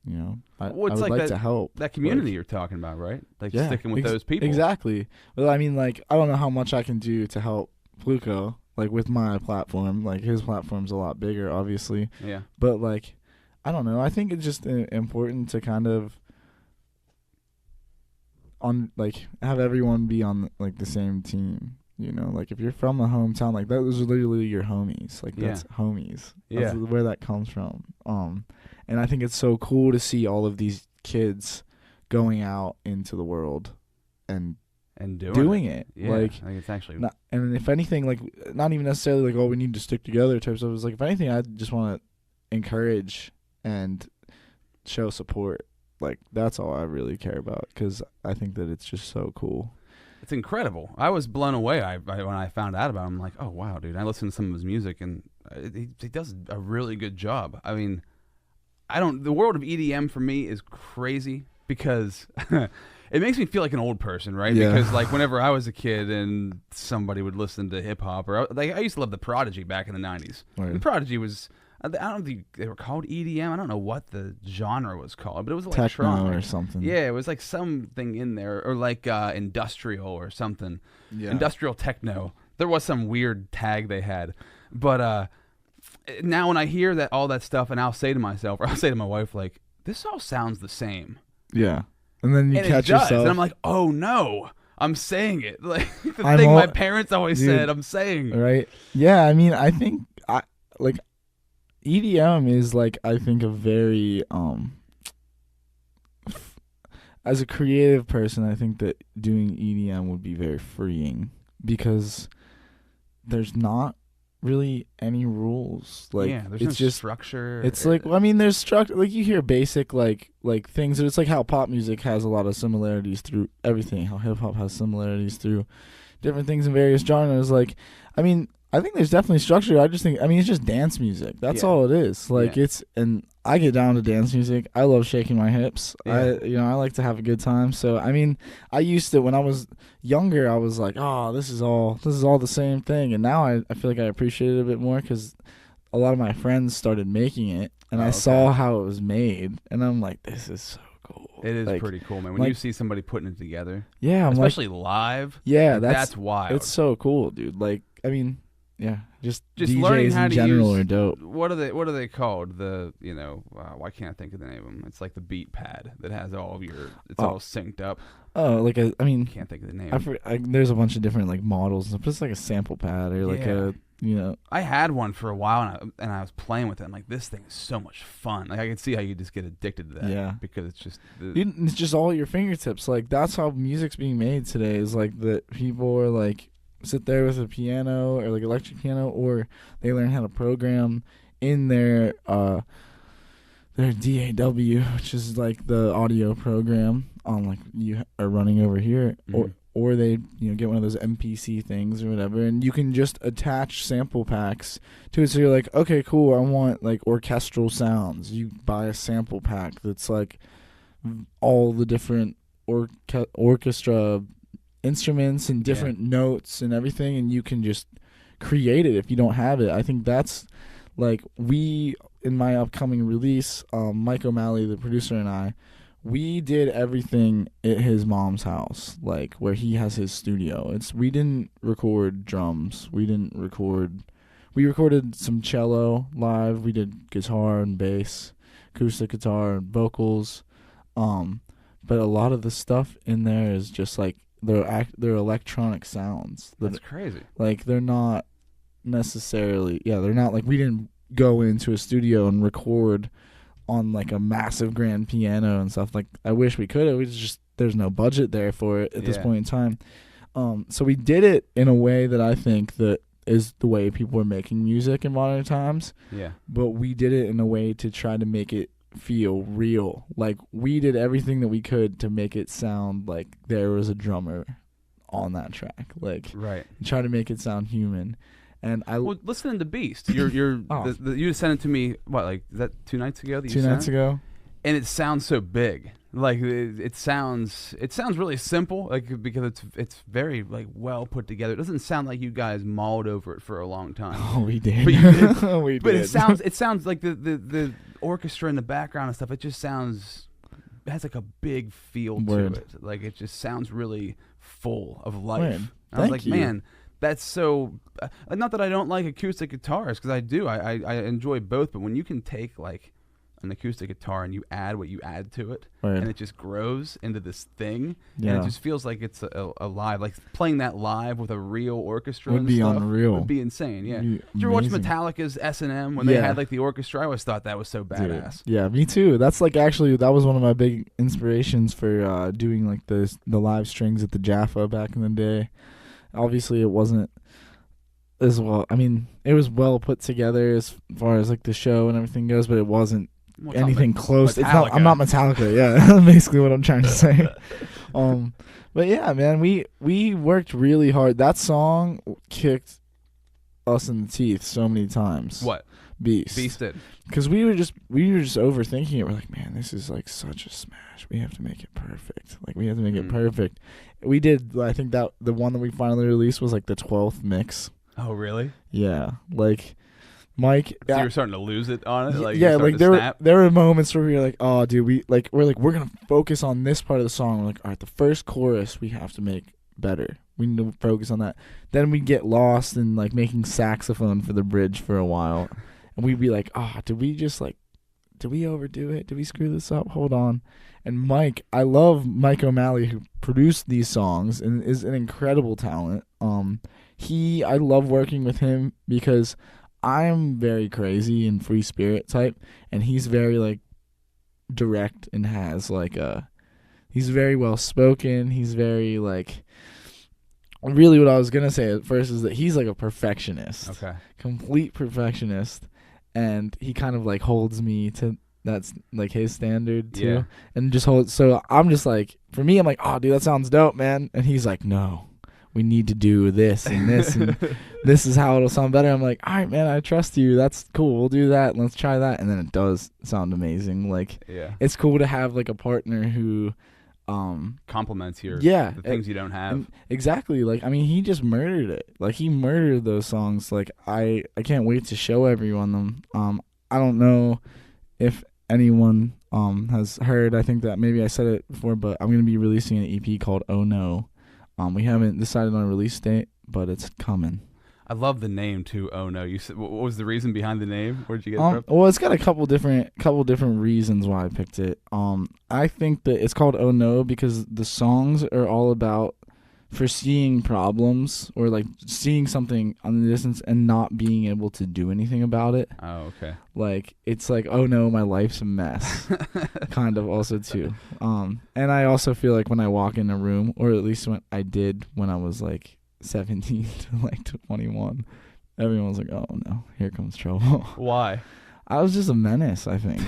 [SPEAKER 3] You know, I would like to help.
[SPEAKER 1] That community you're talking about, right? Like sticking with those people.
[SPEAKER 3] Exactly. Well, I mean, like, I don't know how much I can do to help Pluko, like, with my platform. Like, his platform's a lot bigger, obviously.
[SPEAKER 1] Yeah.
[SPEAKER 3] But, like, I don't know. I think it's just important to kind of, have everyone be on, like, the same team. You know, like, if you're from a hometown, like, those are literally your homies. Like, that's homies. That's where that comes from. And I think it's so cool to see all of these kids going out into the world and doing it.
[SPEAKER 1] Yeah,
[SPEAKER 3] like,
[SPEAKER 1] I think it's actually
[SPEAKER 3] and if anything, like, not even necessarily like, oh, we need to stick together type stuff. It's like, if anything, I just want to encourage and show support. Like, that's all I really care about, because I think that it's just so cool.
[SPEAKER 1] It's incredible. I was blown away when I found out about him. I'm like, oh wow, dude! I listened to some of his music, and he does a really good job. I mean, the world of EDM for me is crazy, because it makes me feel like an old person, right?
[SPEAKER 3] Yeah.
[SPEAKER 1] Because like whenever I was a kid and somebody would listen to hip hop, or like I used to love the Prodigy back in the 90s.
[SPEAKER 3] Right.
[SPEAKER 1] The Prodigy was, I don't think they were called EDM. I don't know what the genre was called, but it was electronic
[SPEAKER 3] techno or something.
[SPEAKER 1] Yeah, it was like something in there, or like industrial or something.
[SPEAKER 3] Yeah.
[SPEAKER 1] Industrial techno. There was some weird tag they had, but now when I hear that all that stuff, and I'll say to myself, or I'll say to my wife, like, this all sounds the same.
[SPEAKER 3] Yeah. And then you catch yourself.
[SPEAKER 1] And I'm like, oh no, I'm saying it. Like the thing my parents always said, I'm saying.
[SPEAKER 3] Right. Yeah, I mean, I think EDM is like, I think, a very as a creative person, I think that doing EDM would be very freeing, because there's not really any rules. Like,
[SPEAKER 1] there's
[SPEAKER 3] it's
[SPEAKER 1] no
[SPEAKER 3] just
[SPEAKER 1] structure.
[SPEAKER 3] It's like, well, I mean, there's structure. Like, you hear basic like things. It's like how pop music has a lot of similarities through everything. How hip hop has similarities through different things in various genres. Like, I mean, I think there's definitely structure. I just think, I mean, it's just dance music. That's all it is. Like, and I get down to dance music. I love shaking my hips.
[SPEAKER 1] Yeah.
[SPEAKER 3] I like to have a good time. So, I mean, I used to, when I was younger, I was like, oh, this is all the same thing. And now I feel like I appreciate it a bit more, because a lot of my friends started making it, and I saw how it was made, and I'm like, this is so cool.
[SPEAKER 1] It is
[SPEAKER 3] like,
[SPEAKER 1] pretty cool, man. When you see somebody putting it together,
[SPEAKER 3] especially
[SPEAKER 1] live,
[SPEAKER 3] that's
[SPEAKER 1] wild.
[SPEAKER 3] It's so cool, dude. Like, I mean, just DJs
[SPEAKER 1] learning how
[SPEAKER 3] in
[SPEAKER 1] to
[SPEAKER 3] general
[SPEAKER 1] use,
[SPEAKER 3] are dope.
[SPEAKER 1] What are they called? Why can't I think of the name of them? It's like the beat pad that has all of it's all synced up.
[SPEAKER 3] Oh,
[SPEAKER 1] Can't think of the name.
[SPEAKER 3] There's a bunch of different like models. It's like a sample pad or like I
[SPEAKER 1] had one for a while, and I was playing with it. I'm like, this thing is so much fun. Like, I can see how you just get addicted to that.
[SPEAKER 3] Yeah,
[SPEAKER 1] because it's just
[SPEAKER 3] it's just all at your fingertips. Like, that's how music's being made today. Is like that people are like, sit there with a piano or like electric piano, or they learn how to program in their DAW, which is like the audio program on like you are running over here, or they get one of those MPC things or whatever, and you can just attach sample packs to it. So you're like, okay, cool, I want like orchestral sounds. You buy a sample pack that's like all the different orchestra instruments and different notes and everything, and you can just create it if you don't have it. I think that's like in my upcoming release, Mike O'Malley, the producer, and I, we did everything at his mom's house, like where he has his studio. We didn't record drums. We recorded some cello live. We did guitar and bass, acoustic guitar and vocals. But a lot of the stuff in there is just like they're electronic sounds.
[SPEAKER 1] That's crazy.
[SPEAKER 3] Like they're not necessarily, they're not like, we didn't go into a studio and record on like a massive grand piano and stuff. Like I wish we could. It was just there's no budget there for it at this point in time. So we did it in a way that I think that is the way people are making music in modern times.
[SPEAKER 1] Yeah.
[SPEAKER 3] But we did it in a way to try to make it feel real. Like we did everything that we could to make it sound like there was a drummer on that track. Like
[SPEAKER 1] right.
[SPEAKER 3] Try to make it sound human. And
[SPEAKER 1] listening to Beast, you sent it to me. What, like is that 2 nights ago? That
[SPEAKER 3] 2 nights ago,
[SPEAKER 1] and it sounds so big. Like it sounds really simple. Like because it's very like well put together. It doesn't sound like you guys mulled over it for a long time.
[SPEAKER 3] Oh, we did.
[SPEAKER 1] But you did.
[SPEAKER 3] We did.
[SPEAKER 1] But it sounds like the orchestra in the background and stuff. It just sounds. It has like a big feel to it. Like it just sounds really full of life. I was like, man. That's so not that I don't like acoustic guitars, because I do. I enjoy both, but when you can take like an acoustic guitar and you add what you add to it, and it just grows into this thing, and it just feels like it's alive. Like playing that live with a real orchestra
[SPEAKER 3] would be unreal.
[SPEAKER 1] Would be insane. Yeah. Did you ever watch Metallica's S&M when they had like the orchestra? I always thought that was so badass.
[SPEAKER 3] Dude. Yeah, me too. That's like actually that was one of my big inspirations for doing like the live strings at the Jaffa back in the day. Obviously, it wasn't as well. I mean, it was well put together as far as like the show and everything goes, but it wasn't anything close. It's not. I'm not Metallica. Yeah, that's basically what I'm trying to say. But yeah, man, we worked really hard. That song kicked us in the teeth so many times.
[SPEAKER 1] What?
[SPEAKER 3] Beast
[SPEAKER 1] did.
[SPEAKER 3] Because we were just overthinking it. We're like, man, this is like such a smash. We have to make it perfect. Like we have to make it perfect. We did. I think that the one that we finally released was like the 12th mix.
[SPEAKER 1] Oh, really?
[SPEAKER 3] Yeah. Like Mike.
[SPEAKER 1] So you were starting to lose it on it. Like
[SPEAKER 3] yeah. Like there were moments where we were like, oh, dude, we're gonna focus on this part of the song. We're like, all right, the first chorus we have to make better. We need to focus on that. Then we get lost in like making saxophone for the bridge for a while. And we'd be like, did we overdo it? Did we screw this up? Hold on. And Mike, I love Mike O'Malley, who produced these songs and is an incredible talent. I love working with him because I'm very crazy and free spirit type, and he's very like direct and has like he's very well spoken. He's very like, really what I was going to say at first is that he's like a perfectionist.
[SPEAKER 1] Okay.
[SPEAKER 3] Complete perfectionist. And he kind of like holds me to that's like his standard too.
[SPEAKER 1] Yeah.
[SPEAKER 3] And just holds. So I'm just like, for me, I'm like, oh, dude, that sounds dope, man. And he's like, no, we need to do this and this and this is how it'll sound better. I'm like, all right, man, I trust you. That's cool. We'll do that. Let's try that. And then it does sound amazing. Like, it's cool to have like a partner who
[SPEAKER 1] compliments the things you don't have.
[SPEAKER 3] Exactly. Like, I mean, he just murdered it. Like, he murdered those songs. Like, I can't wait to show everyone them. I don't know if anyone has heard. I think that maybe I said it before, but I'm going to be releasing an EP called Oh No. We haven't decided on a release date, but it's coming.
[SPEAKER 1] I love the name too. Oh No! You said, what was the reason behind the name? Where'd you get it from?
[SPEAKER 3] Well, it's got a couple different reasons why I picked it. I think that it's called Oh No because the songs are all about foreseeing problems or like seeing something on the distance and not being able to do anything about it.
[SPEAKER 1] Oh, okay.
[SPEAKER 3] Like it's like, oh no, my life's a mess. Kind of also too. And I also feel like when I walk in a room, or at least when I did when I was like 17 to like 21, everyone was like, oh no, here comes trouble.
[SPEAKER 1] Why?
[SPEAKER 3] I was just a menace, I think.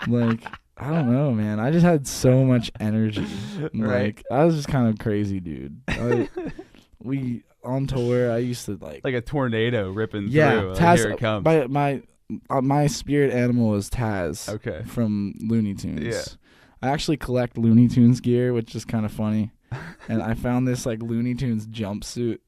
[SPEAKER 3] Like, I don't know, man. I just had so much energy.
[SPEAKER 1] Right.
[SPEAKER 3] Like, I was just kind of crazy, dude. We on tour, I used to like
[SPEAKER 1] a tornado ripping through.
[SPEAKER 3] Taz,
[SPEAKER 1] like, here it comes.
[SPEAKER 3] My spirit animal is Taz.
[SPEAKER 1] Okay.
[SPEAKER 3] From Looney Tunes.
[SPEAKER 1] Yeah.
[SPEAKER 3] I actually collect Looney Tunes gear, which is kind of funny. And I found this like Looney Tunes jumpsuit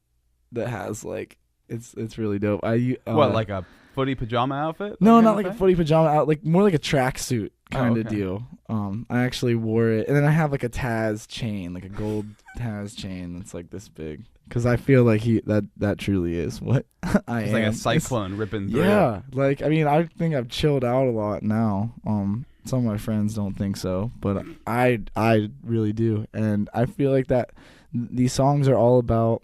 [SPEAKER 3] that has like It's really dope.
[SPEAKER 1] What, like a footy pajama outfit?
[SPEAKER 3] No, not like a footy pajama out, like more like a tracksuit kind of
[SPEAKER 1] okay.
[SPEAKER 3] deal. I actually wore it, and then I have like a Taz chain, like a gold Taz chain that's like this big, because I feel like that truly is what I
[SPEAKER 1] It's
[SPEAKER 3] am.
[SPEAKER 1] like a cyclone ripping through.
[SPEAKER 3] Yeah, like I mean, I think I've chilled out a lot now. Some of my friends don't think so, but I really do, and I feel like that these songs are all about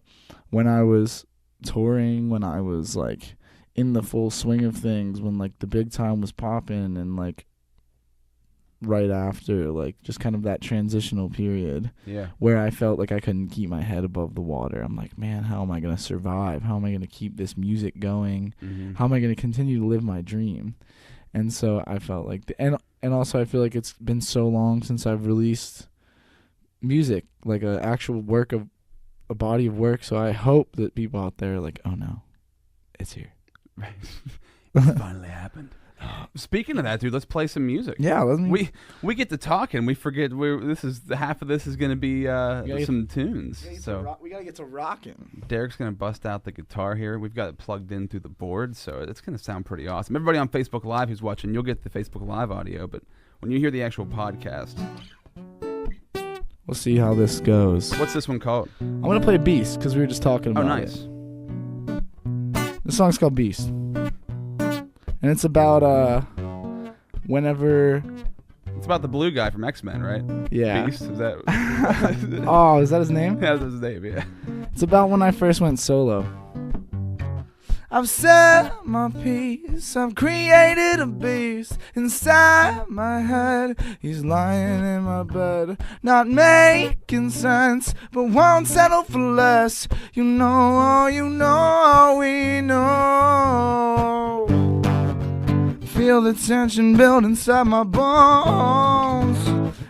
[SPEAKER 3] when I was touring, when I was like in the full swing of things, when like the big time was popping, and like right after, like just kind of that transitional period where I felt like I couldn't keep my head above the water. I'm like, man, how am I going to survive? How am I going to keep this music going? How am I going to continue to live my dream? And so I felt like, and also I feel like it's been so long since I've released music, like an actual work of a body of work. So I hope that people out there are like, oh no, it's here.
[SPEAKER 1] It finally happened. Speaking of that, dude, let's play some music.
[SPEAKER 3] Yeah,
[SPEAKER 1] we get to talking. We forget half of this is going to be some tunes. So
[SPEAKER 3] we gotta get to rocking.
[SPEAKER 1] Derek's going to bust out the guitar here. We've got it plugged in through the board, so it's going to sound pretty awesome. Everybody on Facebook Live who's watching, you'll get the Facebook Live audio, but when you hear the actual podcast,
[SPEAKER 3] we'll see how this goes.
[SPEAKER 1] What's this one called?
[SPEAKER 3] I'm gonna play Beast because we were just talking about
[SPEAKER 1] nice.
[SPEAKER 3] it. This song's called Beast. And it's about whenever.
[SPEAKER 1] It's about the blue guy from X-Men, right?
[SPEAKER 3] Yeah.
[SPEAKER 1] Beast, is that?
[SPEAKER 3] Oh, is that his name?
[SPEAKER 1] Yeah, that's his name. Yeah.
[SPEAKER 3] It's about when I first went solo. I've said my piece, I've created a beast inside my head. He's lying in my bed, not making sense, but won't settle for less. You know, we know. Feel the tension build inside my bones.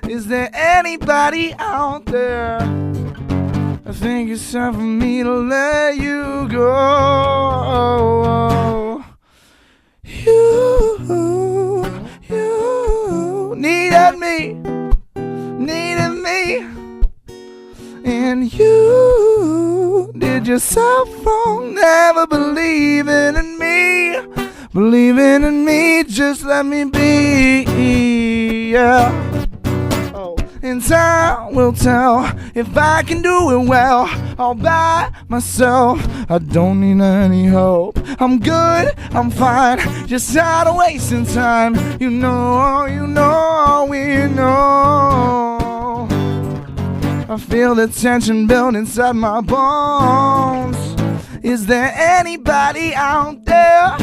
[SPEAKER 3] Is there anybody out there? I think it's time for me to let you go. You needed me, and you did yourself wrong, never believing in me. Believing in me, just let me be, yeah. And time will tell if I can do it well, all by myself. I don't need any help. I'm good, I'm fine, just tired of wasting time. You know, we know. I feel the tension build inside my bones. Is there anybody out there?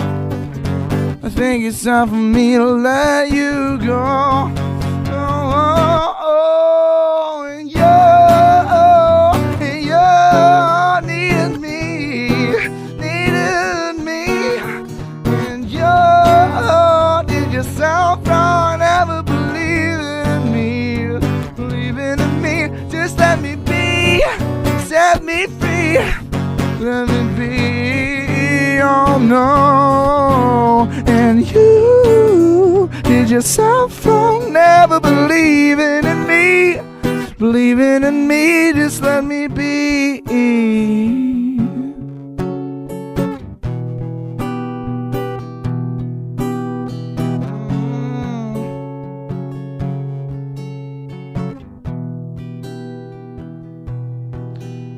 [SPEAKER 3] I think it's time for me to let you go. And you needed me, and you did yourself wrong, never believing in me, just let me be, set me free, let me be, oh no, and you did yourself wrong, never believing in me, just let me be.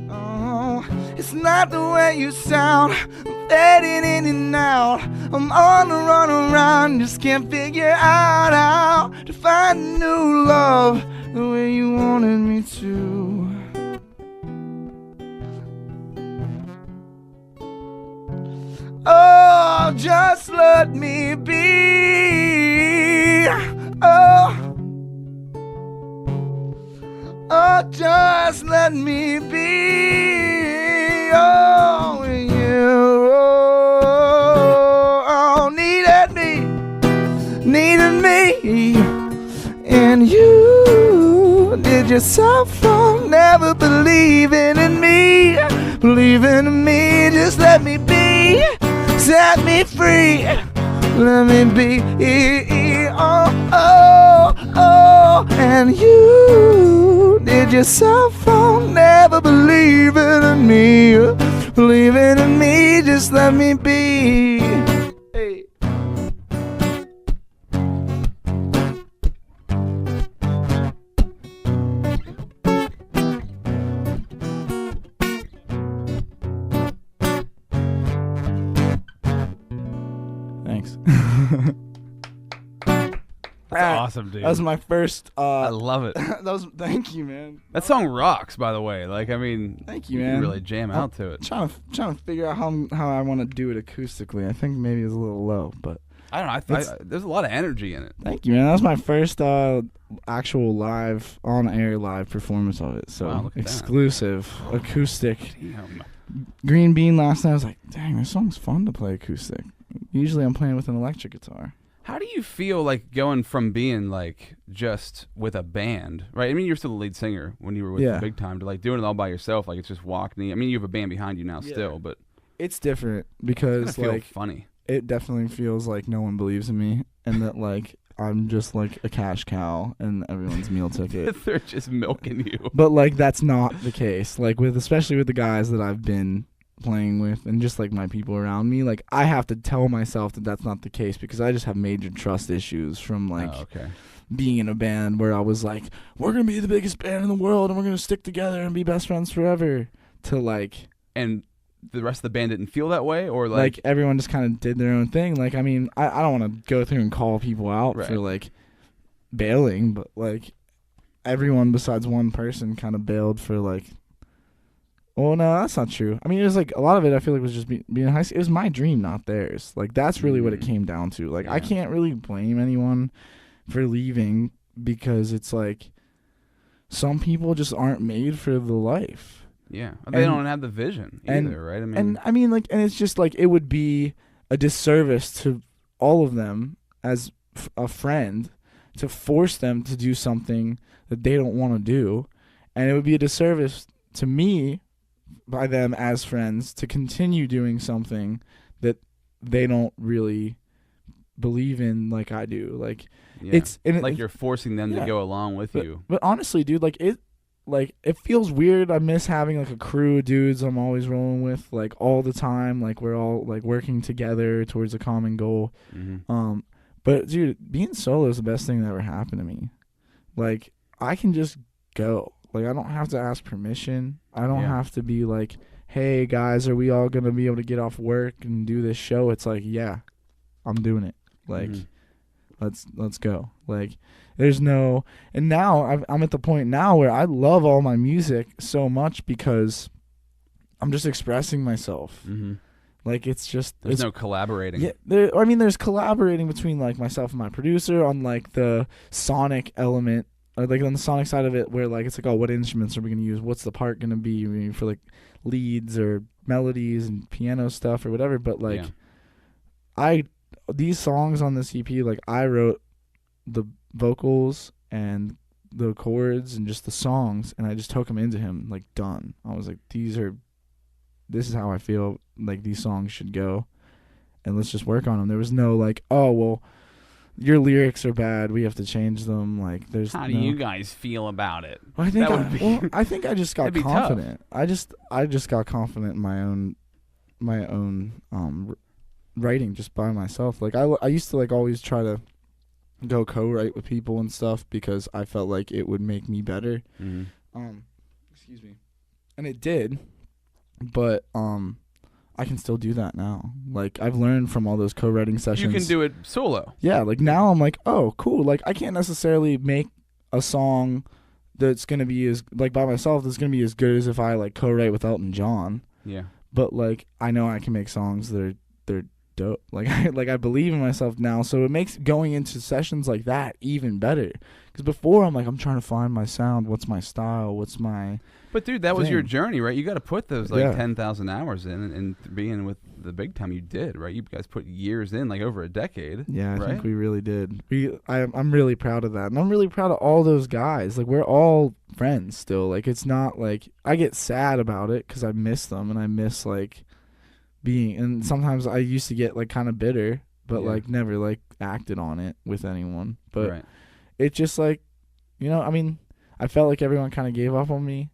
[SPEAKER 3] Oh, it's not the way you sound, I'm fading in and out, I'm on the run around, just can't figure out how to find a new love the way you wanted me to. Oh, just let me be. Oh, just let me be. Oh, you needed me, and you did yourself wrong, never believing in me, just let me be, set me free, let me be, oh, and you did yourself wrong, never believing in me, believing in me, just let me be. Hey. Thanks.
[SPEAKER 1] That's awesome, dude.
[SPEAKER 3] That was my first.
[SPEAKER 1] I love it.
[SPEAKER 3] Thank you, man.
[SPEAKER 1] That song rocks, by the way. Like, I mean,
[SPEAKER 3] Thank you,
[SPEAKER 1] can
[SPEAKER 3] man.
[SPEAKER 1] really jam out to it.
[SPEAKER 3] Trying to figure out how I want to do it acoustically. I think maybe it's a little low, but
[SPEAKER 1] I don't know. There's a lot of energy in it.
[SPEAKER 3] thank you, man. That was my first actual live on air live performance of it. So
[SPEAKER 1] Wow, look at that.
[SPEAKER 3] exclusive acoustic.
[SPEAKER 1] Damn.
[SPEAKER 3] Green Bean last night. I was like, dang, this song's fun to play acoustic. Usually I'm playing with an electric guitar.
[SPEAKER 1] How do you feel like going from being like just with a band, right? I mean, you're still the lead singer when you were with the Big Time, to like doing it all by yourself, like it's just Walkney. I mean, you have a band behind you now still, but
[SPEAKER 3] It's different
[SPEAKER 1] it's
[SPEAKER 3] because
[SPEAKER 1] gonna feel
[SPEAKER 3] like
[SPEAKER 1] funny.
[SPEAKER 3] it definitely feels like no one believes in me and that like I'm just like a cash cow and everyone's meal ticket.
[SPEAKER 1] They're just milking you.
[SPEAKER 3] But like that's not the case. Like especially with the guys that I've been playing with and just like my people around me, like I have to tell myself that that's not the case because I just have major trust issues from like being in a band where I was like, we're gonna be the biggest band in the world and we're gonna stick together and be best friends forever, to like,
[SPEAKER 1] and the rest of the band didn't feel that way, or
[SPEAKER 3] like everyone just kind of did their own thing. Like, I mean, I don't want to go through and call people out for like bailing, but like everyone besides one person kind of bailed for like, well, no, that's not true. I mean, it was like a lot of it I feel like was just being in high school. It was my dream, not theirs. Like that's really what it came down to. Like I can't really blame anyone for leaving because it's like some people just aren't made for the life.
[SPEAKER 1] Yeah, they don't have the vision either, right?
[SPEAKER 3] I mean, like, and it's just like it would be a disservice to all of them as a friend to force them to do something that they don't want to do, and it would be a disservice to me by them as friends to continue doing something that they don't really believe in like I do. Like it's
[SPEAKER 1] like you're forcing them to go along with you.
[SPEAKER 3] But honestly, dude, it feels weird. I miss having like a crew of dudes I'm always rolling with like all the time. Like we're all like working together towards a common goal.
[SPEAKER 1] Mm-hmm.
[SPEAKER 3] But dude, being solo is the best thing that ever happened to me. Like I can just go. Like I don't have to ask permission. I don't have to be like, hey guys, are we all gonna be able to get off work and do this show? It's like, yeah, I'm doing it. Like let's go. Like there's no, and now I'm at the point now where I love all my music so much because I'm just expressing myself.
[SPEAKER 1] Mm-hmm.
[SPEAKER 3] Like there's
[SPEAKER 1] no collaborating.
[SPEAKER 3] Yeah, there's collaborating between like myself and my producer on like the sonic element, or like on the sonic side of it, where like it's like, oh, what instruments are we gonna use? What's the part gonna be for like leads or melodies and piano stuff or whatever? But like, these songs on this EP, like I wrote the vocals and the chords and just the songs, and I just took them into him like done. I was like, this is how I feel like these songs should go, and let's just work on them. There was no like, oh well, your lyrics are bad, we have to change them. Like there's
[SPEAKER 1] how do you guys feel about it?
[SPEAKER 3] Well, I think I just got confident. I just got confident in my own writing just by myself. Like I used to like always try to go co-write with people and stuff because I felt like it would make me better. Mm-hmm. Excuse me. And it did, but I can still do that now. Like I've learned from all those co-writing sessions.
[SPEAKER 1] You can do it solo.
[SPEAKER 3] Yeah, like now I'm like, oh, cool. Like I can't necessarily make a song that's gonna be as like by myself that's gonna be as good as if I like co-write with Elton John.
[SPEAKER 1] Yeah.
[SPEAKER 3] But like I know I can make songs that are dope. Like I believe in myself now, so it makes going into sessions like that even better. Because before I'm like, I'm trying to find my sound. What's my style? What's my
[SPEAKER 1] But dude, that was your journey, right? You got to put those like 10,000 hours in, and being with the Big Time, you did, right? You guys put years in, like over a decade.
[SPEAKER 3] Yeah, I
[SPEAKER 1] right?
[SPEAKER 3] think we really did. I'm really proud of that, and I'm really proud of all those guys. Like we're all friends still. Like it's not like I get sad about it because I miss them and I miss like being. And sometimes I used to get like kind of bitter, but like never like acted on it with anyone. But it just like, I mean, I felt like everyone kind of gave up on me.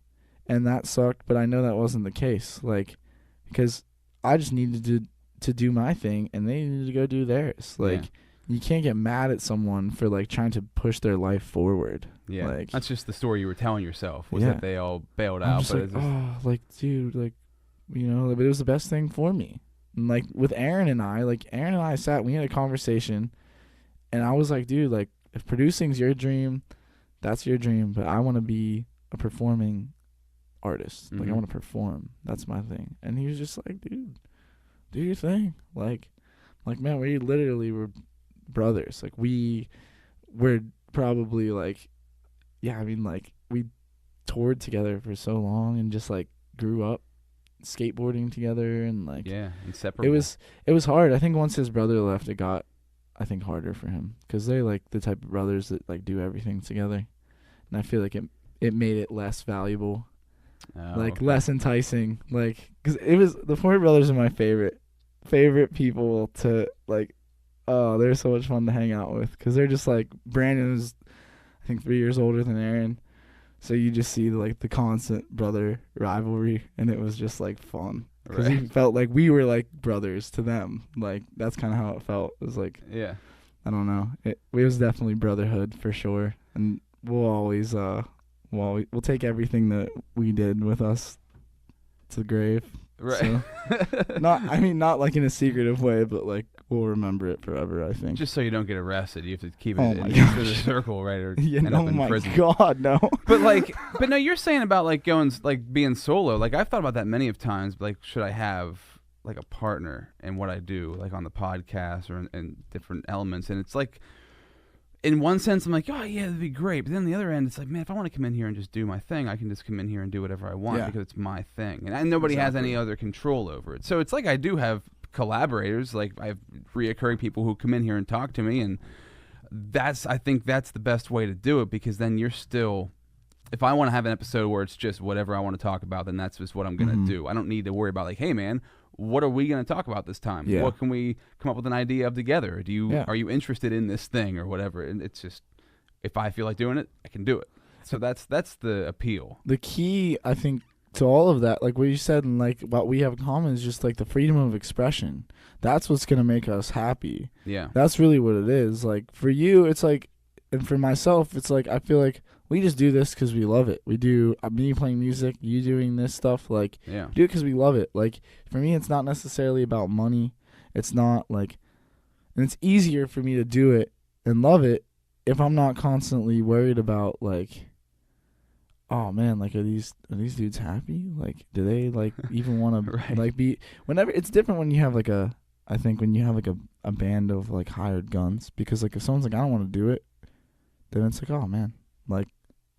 [SPEAKER 3] And that sucked, but I know that wasn't the case. Like, because I just needed to do my thing and they needed to go do theirs. Like, you can't get mad at someone for like trying to push their life forward.
[SPEAKER 1] Yeah,
[SPEAKER 3] like,
[SPEAKER 1] that's just the story you were telling yourself, was that they all bailed out.
[SPEAKER 3] But like, like, dude, like, you know, but it was the best thing for me. And like with Aaron and I sat, we had a conversation, and I was like, dude, like, if producing's your dream, that's your dream, but I want to be a performing artist. Like, I want to perform. That's my thing. And he was just like, dude, do your thing. Like, man, we literally were brothers. Like, we were probably like, I mean, like, we toured together for so long and just like grew up skateboarding together, and like,
[SPEAKER 1] inseparable.
[SPEAKER 3] It was hard. I think once his brother left, it got, I think, harder for him, because they're like the type of brothers that like do everything together, and I feel like it made it less valuable, less enticing, like, because it was, the four brothers are my favorite people to like. Oh, they're so much fun to hang out with, because they're just like, Brandon is, I think, 3 years older than Aaron. So you just see like the constant brother rivalry, and it was just like fun, because he felt like we were like brothers to them. Like, that's kind of how it felt. It was like, I don't know. It was definitely brotherhood for sure, and we'll always we'll take everything that we did with us to the grave. Right. So, not like in a secretive way, but like, we'll remember it forever, I think.
[SPEAKER 1] Just so you don't get arrested, you have to keep it in the circle, right? Or end up in prison.
[SPEAKER 3] Oh my God, no.
[SPEAKER 1] But no, you're saying about like going, like being solo. Like, I've thought about that many of times. Like, should I have like a partner in what I do, like on the podcast or in different elements? And it's like, in one sense, I'm like, oh yeah, that'd be great. But then on the other end, it's like, man, if I want to come in here and just do my thing, I can just come in here and do whatever I want, because it's my thing, and nobody has any other control over it. So it's like, I do have collaborators. Like, I have reoccurring people who come in here and talk to me, and I think that's the best way to do it, because then you're still, if I want to have an episode where it's just whatever I want to talk about, then that's just what I'm going to do. I don't need to worry about like, hey man, what are we going to talk about this time? What can we come up with an idea of together? Are you interested in this thing or whatever? And it's just, if I feel like doing it, I can do it. So that's the appeal.
[SPEAKER 3] The key, I think, to all of that, like what you said, and like what we have in common, is just like the freedom of expression. That's what's going to make us happy. Yeah. That's really what it is. Like, for you, it's like, and for myself, it's like, I feel like we just do this because we love it. We do, me playing music, you doing this stuff, like, we do it because we love it. Like, for me, it's not necessarily about money. It's not like, and it's easier for me to do it and love it if I'm not constantly worried about like, oh man, like, are these dudes happy? Like, do they like even want to like be? Whenever it's different when you have like I think when you have like a band of like hired guns, because like if someone's like, I don't want to do it, then it's like, oh man, like,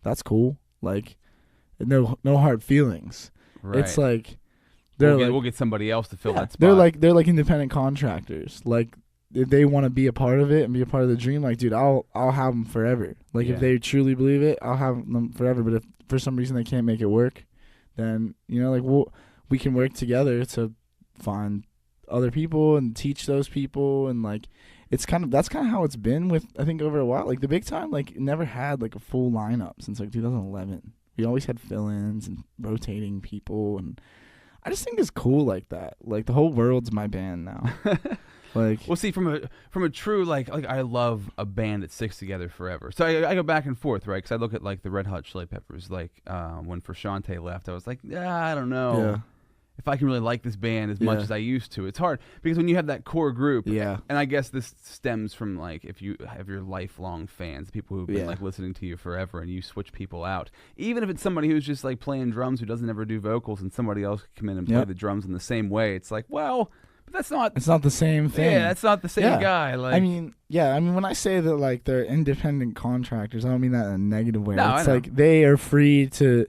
[SPEAKER 3] that's cool. Like, no hard feelings. Right. It's like
[SPEAKER 1] we'll get somebody else to fill that spot.
[SPEAKER 3] They're like independent contractors. Like, if they want to be a part of it and be a part of the dream, like, dude, I'll have them forever. Like, if they truly believe it, I'll have them forever. But if for some reason they can't make it work, then, you know, like, we can work together to find other people and teach those people, and like, that's kind of how it's been with, I think, over a while. Like, the Big Time, like, never had like a full lineup since like 2011. We always had fill-ins and rotating people, and I just think it's cool like that. Like, the whole world's my band now. Like,
[SPEAKER 1] well, see, from a true like I love a band that sticks together forever. So I go back and forth, right? Because I look at like the Red Hot Chili Peppers. Like, when Frusciante left, I was like, I don't know if I can really like this band as much as I used to. It's hard because when you have that core group, and I guess this stems from like, if you have your lifelong fans, people who've been like listening to you forever, and you switch people out, even if it's somebody who's just like playing drums who doesn't ever do vocals, and somebody else can come in and play the drums in the same way. It's like, well, it's not the same thing. Yeah, that's not the same guy. Like,
[SPEAKER 3] I mean, when I say that like they're independent contractors, I don't mean that in a negative way.
[SPEAKER 1] No,
[SPEAKER 3] it's like they are free to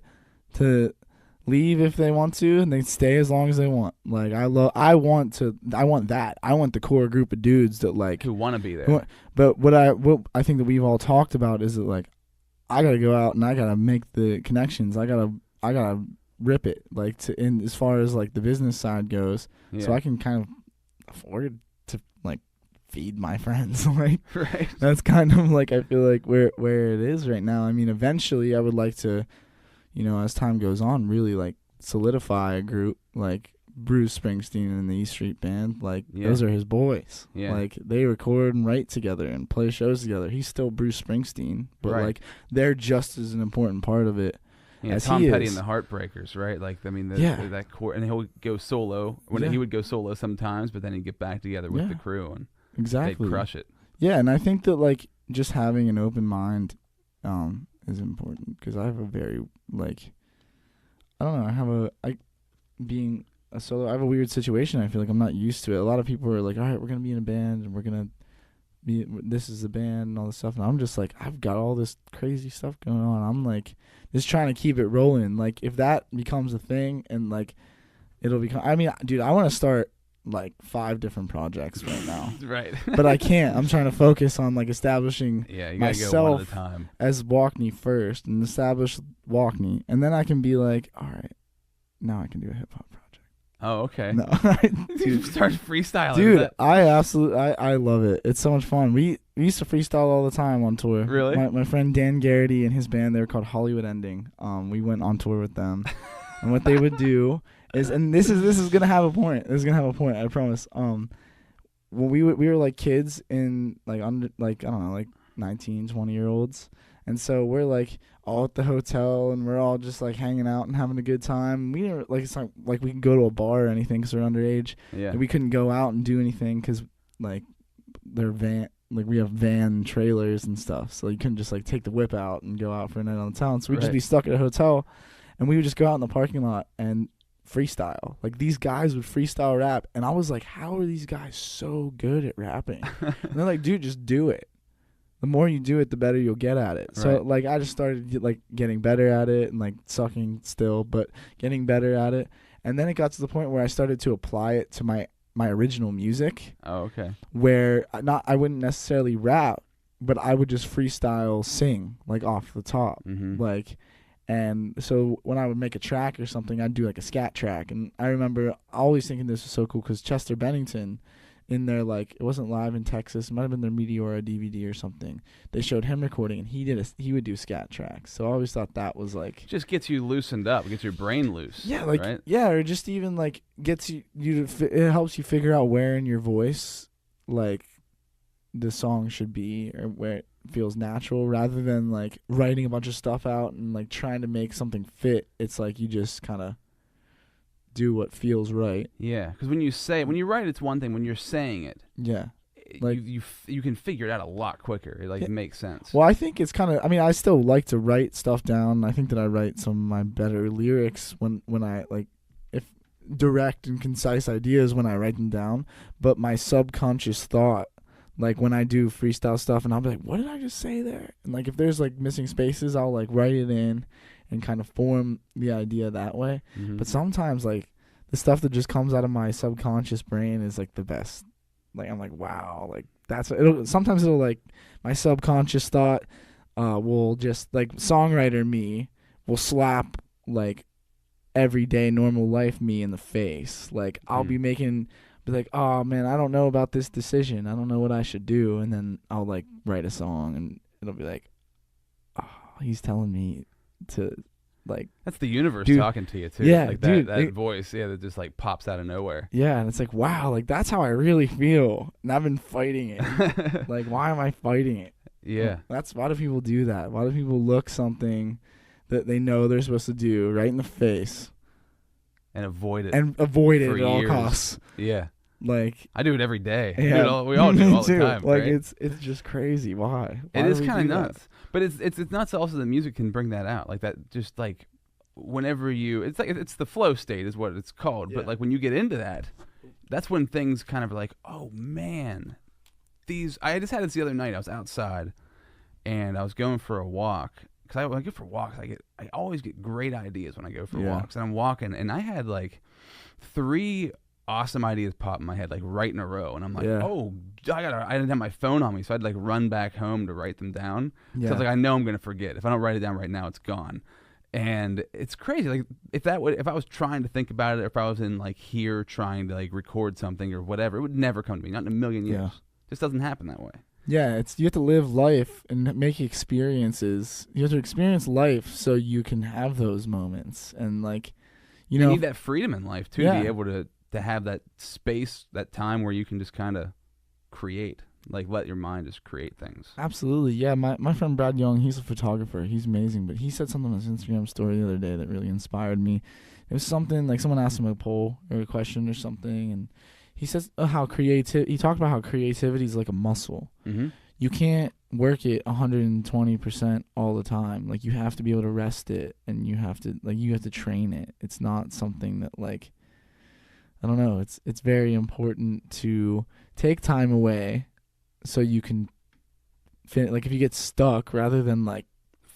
[SPEAKER 3] leave if they want to, and they stay as long as they want. Like, I want that. I want the core group of dudes that like
[SPEAKER 1] who want to be there.
[SPEAKER 3] But what I think that we've all talked about is that like, I gotta go out and I gotta make the connections. I gotta rip it, like, in as far as like the business side goes, so I can kind of afford to like feed my friends. Like,
[SPEAKER 1] right.
[SPEAKER 3] That's kind of like, I feel like where it is right now. I mean, eventually I would like to, you know, as time goes on, really like solidify a group, like Bruce Springsteen and the E Street Band, like
[SPEAKER 1] Yeah.
[SPEAKER 3] those are his boys.
[SPEAKER 1] Yeah.
[SPEAKER 3] Like they record and write together and play shows together. He's still Bruce Springsteen, but
[SPEAKER 1] Right.
[SPEAKER 3] like they're just as an important part of it.
[SPEAKER 1] Yeah,
[SPEAKER 3] as
[SPEAKER 1] Tom
[SPEAKER 3] he
[SPEAKER 1] Petty
[SPEAKER 3] is.
[SPEAKER 1] and the Heartbreakers, right? Like, I mean,
[SPEAKER 3] Yeah.
[SPEAKER 1] that chord, and he'll go solo. When
[SPEAKER 3] Yeah.
[SPEAKER 1] he would go solo sometimes, but then he'd get back together with
[SPEAKER 3] Yeah.
[SPEAKER 1] the crew and
[SPEAKER 3] Exactly.
[SPEAKER 1] they'd crush it.
[SPEAKER 3] Yeah, and I think that like just having an open mind is important because I have a very like I don't know, being a solo, I have a weird situation. I feel like I'm not used to it. A lot of people are like, all right, we're going to be in a band and we're going to this is the band and all this stuff. And I'm just like, I've got all this crazy stuff going on. I'm like just trying to keep it rolling. Like if that becomes a thing and like it'll become, I mean, dude, I want to start like 5 different projects right now,
[SPEAKER 1] Right.
[SPEAKER 3] but I can't. I'm trying to focus on like establishing
[SPEAKER 1] Yeah, you gotta go one at a
[SPEAKER 3] myself
[SPEAKER 1] time.
[SPEAKER 3] as Walkney first and establish Walkney. And then I can be like, all right, now I can do a hip hop project.
[SPEAKER 1] Oh, okay.
[SPEAKER 3] No,
[SPEAKER 1] Dude, start freestyling.
[SPEAKER 3] dude, I love it. It's so much fun. We used to freestyle all the time on tour.
[SPEAKER 1] Really?
[SPEAKER 3] My friend Dan Garrity and his band, they were called Hollywood Ending. We went on tour with them, and what they would do is, and this is gonna have a point. This is gonna have a point. I promise. When we were like kids in like under like I don't know like 19, 20-year-olds, and so we're like all at the hotel and we're all just like hanging out and having a good time. We didn't like it's not like we can go to a bar or anything because we're underage.
[SPEAKER 1] Yeah.
[SPEAKER 3] And we couldn't go out and do anything because like we have van trailers and stuff, so you couldn't just like take the whip out and go out for a night on the town. So we'd just
[SPEAKER 1] Right.
[SPEAKER 3] be stuck at a hotel, and we would just go out in the parking lot and freestyle. Like these guys would freestyle rap, and I was like, how are these guys so good at rapping? And they're like, dude, just do it. The more you do it, the better you'll get at it. So
[SPEAKER 1] Right.
[SPEAKER 3] like I just started like getting better at it and like sucking still, but getting better at it. And then it got to the point where I started to apply it to my original music,
[SPEAKER 1] Oh, okay.
[SPEAKER 3] where I wouldn't necessarily rap, but I would just freestyle sing like off the top.
[SPEAKER 1] Mm-hmm.
[SPEAKER 3] Like, and so when I would make a track or something, I'd do like a scat track. And I remember always thinking this was so cool because Chester Bennington, in their like, it wasn't live in Texas, it might have been their Meteora DVD or something. They showed him recording, and he would do scat tracks. So I always thought that was like,
[SPEAKER 1] Just gets you loosened up, gets your brain loose.
[SPEAKER 3] yeah, like
[SPEAKER 1] right?
[SPEAKER 3] yeah, or just even like gets you to it helps you figure out where in your voice like the song should be or where it feels natural, rather than like writing a bunch of stuff out and like trying to make something fit. It's like you just kind of do what feels right.
[SPEAKER 1] Yeah, because when you write, it's one thing. When you're saying it,
[SPEAKER 3] Yeah. Like-
[SPEAKER 1] you can figure it out a lot quicker. It
[SPEAKER 3] Yeah.
[SPEAKER 1] makes sense.
[SPEAKER 3] Well, I think it's kind of. I mean, I still like to write stuff down. I think that I write some of my better lyrics when I like, if direct and concise ideas when I write them down. But my subconscious thought, like when I do freestyle stuff, and I'll be like, "What did I just say there?" And like if there's like missing spaces, I'll like write it in and kind of form the idea that way.
[SPEAKER 1] Mhm.
[SPEAKER 3] But sometimes like the stuff that just comes out of my subconscious brain is like the best. Like I'm like, wow, like sometimes it'll like my subconscious thought will just like songwriter me will slap like everyday normal life me in the face. Like I'll be like, oh man, I don't know about this decision. I don't know what I should do. And then I'll like write a song and it'll be like, oh, he's telling me to like,
[SPEAKER 1] That's the universe
[SPEAKER 3] Dude,
[SPEAKER 1] talking to you too.
[SPEAKER 3] yeah,
[SPEAKER 1] like
[SPEAKER 3] dude,
[SPEAKER 1] that voice, that just like pops out of nowhere.
[SPEAKER 3] yeah. And it's like, wow, like that's how I really feel. And I've been fighting it. Like, why am I fighting it?
[SPEAKER 1] Yeah.
[SPEAKER 3] Why do people do that? Why do people look something that they know they're supposed to do right in the face
[SPEAKER 1] And avoid it.
[SPEAKER 3] and avoid it
[SPEAKER 1] for
[SPEAKER 3] at all
[SPEAKER 1] years.
[SPEAKER 3] costs?
[SPEAKER 1] Yeah.
[SPEAKER 3] Like,
[SPEAKER 1] I do it every day.
[SPEAKER 3] yeah,
[SPEAKER 1] We all do
[SPEAKER 3] me
[SPEAKER 1] it all the
[SPEAKER 3] too.
[SPEAKER 1] time.
[SPEAKER 3] Like,
[SPEAKER 1] right?
[SPEAKER 3] it's just crazy. Why?
[SPEAKER 1] It
[SPEAKER 3] Why
[SPEAKER 1] is
[SPEAKER 3] do we
[SPEAKER 1] kind of
[SPEAKER 3] do that?
[SPEAKER 1] nuts, but it's nuts also that music can bring that out, like that. Just like whenever it's like it's the flow state is what it's called. But
[SPEAKER 3] Yeah.
[SPEAKER 1] like when you get into that, that's when things kind of are like, oh man, I just had this the other night. I was outside and I was going for a walk because when I go for walks, I always get great ideas when I go for
[SPEAKER 3] Yeah.
[SPEAKER 1] walks, and I'm walking and I had like 3 awesome ideas pop in my head like right in a row, and I'm like,
[SPEAKER 3] Yeah.
[SPEAKER 1] oh, I didn't have my phone on me, so I'd like run back home to write them down.
[SPEAKER 3] Yeah.
[SPEAKER 1] So I was like, I know I'm gonna forget. If I don't write it down right now, it's gone. And it's crazy. Like if I was trying to think about it, or if I was in like here trying to like record something or whatever, it would never come to me. Not in a million years.
[SPEAKER 3] Yeah.
[SPEAKER 1] Just doesn't happen that way.
[SPEAKER 3] Yeah, you have to live life and make experiences. You have to experience life so you can have those moments. And like, You know,
[SPEAKER 1] need that freedom in life too, to
[SPEAKER 3] Yeah.
[SPEAKER 1] be able to have that space, that time where you can just kind of create, like let your mind just create things.
[SPEAKER 3] Absolutely, yeah. My friend Brad Young, he's a photographer. He's amazing, but he said something on his Instagram story the other day that really inspired me. It was something like someone asked him a poll or a question or something, and he says he talked about how creativity is like a muscle.
[SPEAKER 1] Mm-hmm.
[SPEAKER 3] You can't work it 120% all the time. Like, you have to be able to rest it, and you have to train it. It's not something that, like, I don't know. It's very important to take time away so you can like, if you get stuck, rather than like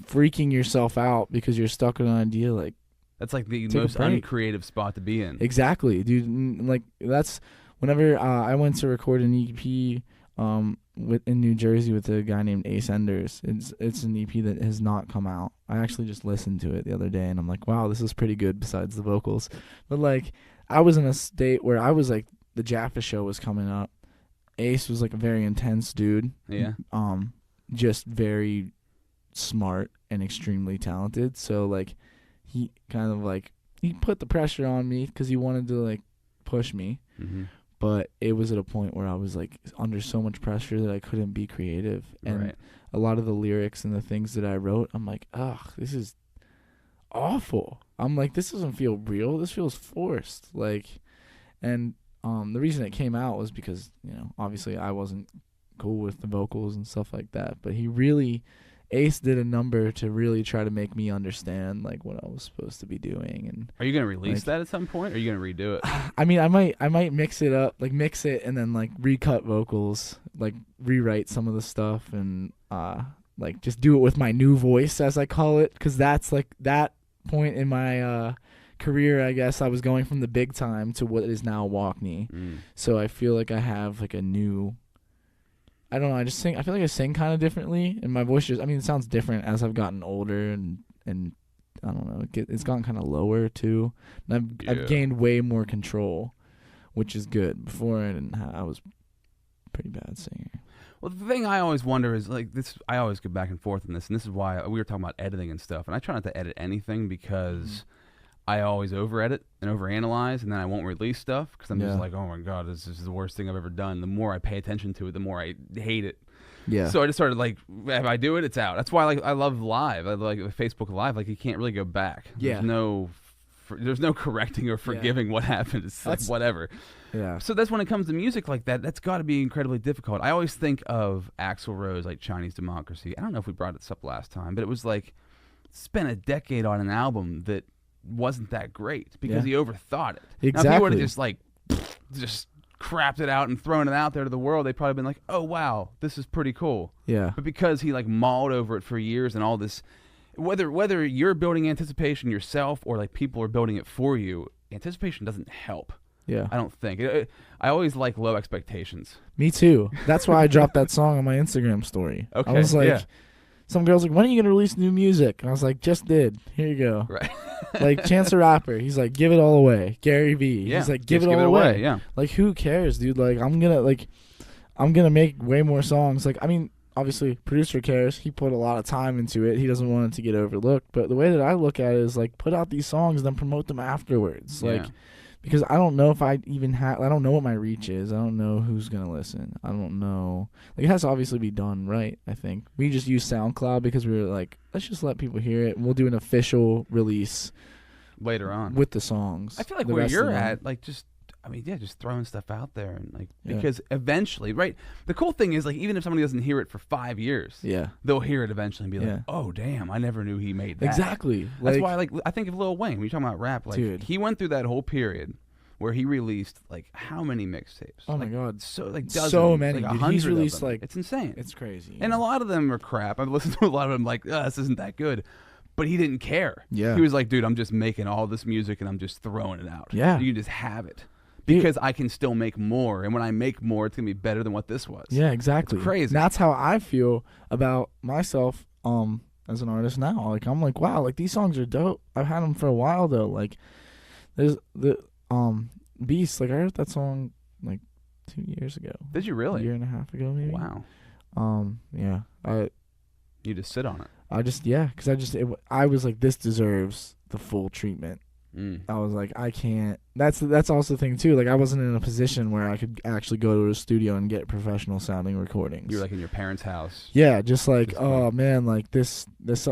[SPEAKER 3] freaking yourself out because you're stuck on an idea, like,
[SPEAKER 1] That's like the
[SPEAKER 3] take a
[SPEAKER 1] most
[SPEAKER 3] break.
[SPEAKER 1] uncreative spot to be in.
[SPEAKER 3] Exactly, dude. Like, that's whenever I went to record an EP in New Jersey with a guy named Ace Enders. It's an EP that has not come out. I actually just listened to it the other day, and I'm like, wow, this is pretty good besides the vocals. But like, I was in a state where I was like, the Jaffa show was coming up. Ace was like a very intense dude.
[SPEAKER 1] Yeah.
[SPEAKER 3] Just very smart and extremely talented. So like, he kind of like, he put the pressure on me because he wanted to like push me.
[SPEAKER 1] Mm-hmm.
[SPEAKER 3] But it was at a point where I was like under so much pressure that I couldn't be creative. And
[SPEAKER 1] Right.
[SPEAKER 3] a lot of the lyrics and the things that I wrote, I'm like, ugh, this is awful. I'm like, this doesn't feel real. This feels forced. Like, and the reason it came out was because, you know, obviously I wasn't cool with the vocals and stuff like that. But Ace did a number to really try to make me understand like what I was supposed to be doing. And
[SPEAKER 1] Are you gonna release
[SPEAKER 3] like,
[SPEAKER 1] that at some point? Or are you gonna redo it?
[SPEAKER 3] I mean, I might mix it up, like mix it and then like recut vocals, like rewrite some of the stuff, and like just do it with my new voice, as I call it, because that's like that point in my career. I guess I was going from the big time to what is now Walkney. So I feel like I have like a new. I don't know. I feel like I sing kind of differently, and my voice it sounds different as I've gotten older, and I don't know. It's gotten kind of lower too, and I've gained way more control, which is good. Before I was a pretty bad singer.
[SPEAKER 1] Well, the thing I always wonder is like this. I always go back and forth on this, and this is why we were talking about editing and stuff. And I try not to edit anything because I always over-edit and overanalyze, and then I won't release stuff because I'm just like, oh my god, this is the worst thing I've ever done. The more I pay attention to it, the more I hate it. Yeah. So I just started like, if I do it, it's out. That's why I love live. I like Facebook Live. Like, you can't really go back.
[SPEAKER 3] Yeah.
[SPEAKER 1] There's no correcting or forgiving what happened. It's like whatever. Yeah. So that's when it comes to music like that. That's got to be incredibly difficult. I always think of Axl Rose, like Chinese Democracy. I don't know if we brought this up last time, but it was like spent a decade on an album that wasn't that great because he overthought it.
[SPEAKER 3] Exactly.
[SPEAKER 1] Now, if he would have just crapped it out and thrown it out there to the world, they'd probably been like, oh wow, this is pretty cool. Yeah. But because he like mauled over it for years and all this, whether you're building anticipation yourself or like people are building it for you, anticipation doesn't help. Yeah. I don't think. I always like low expectations.
[SPEAKER 3] Me too. That's why I dropped that song on my Instagram story. Okay. I was like, some girl's like, when are you going to release new music? And I was like, just did. Here you go. Right. Like, Chance the Rapper, he's like, give it all away. Gary Vee, he's like, give it all away. Yeah. Like, who cares, dude? Like, I'm going to make way more songs. Like, I mean, obviously, producer cares. He put a lot of time into it. He doesn't want it to get overlooked. But the way that I look at it is, like, put out these songs and then promote them afterwards. Like, because I don't know if I even have, I don't know what my reach is. I don't know who's going to listen. I don't know. Like, it has to obviously be done right, I think. We just use SoundCloud because we were like, let's just let people hear it. And we'll do an official release
[SPEAKER 1] later on
[SPEAKER 3] with the songs.
[SPEAKER 1] I feel like where you're at, like, just throwing stuff out there. And like, because eventually, right? The cool thing is, like, even if somebody doesn't hear it for 5 years, they'll hear it eventually and be like, oh, damn, I never knew he made that.
[SPEAKER 3] Exactly.
[SPEAKER 1] That's why, like, I think of Lil Wayne, when you're talking about rap, like, dude, he went through that whole period where he released like how many mixtapes?
[SPEAKER 3] Oh my god,
[SPEAKER 1] so like dozens,
[SPEAKER 3] so many.
[SPEAKER 1] Like
[SPEAKER 3] dude, he's released like,
[SPEAKER 1] it's insane.
[SPEAKER 3] It's crazy.
[SPEAKER 1] And a lot of them are crap. I've listened to a lot of them like, this isn't that good. But he didn't care.
[SPEAKER 3] Yeah.
[SPEAKER 1] He was like, dude, I'm just making all this music and I'm just throwing it out.
[SPEAKER 3] Yeah.
[SPEAKER 1] You can just have it. Because I can still make more, and when I make more, it's gonna be better than what this was.
[SPEAKER 3] Yeah, exactly.
[SPEAKER 1] It's crazy.
[SPEAKER 3] That's how I feel about myself as an artist now. Like, I'm like, wow, like, these songs are dope. I've had them for a while though. Like, there's the Beast, like, I heard that song like 2 years ago.
[SPEAKER 1] Did you really?
[SPEAKER 3] A year and a half ago, maybe.
[SPEAKER 1] Wow.
[SPEAKER 3] Yeah.
[SPEAKER 1] You just sit on it.
[SPEAKER 3] Because I was like, this deserves the full treatment. I was like, I can't. That's also the thing too. Like, I wasn't in a position where I could actually go to a studio and get professional sounding recordings.
[SPEAKER 1] You were like in your parents' house.
[SPEAKER 3] Yeah, just like, oh man, like this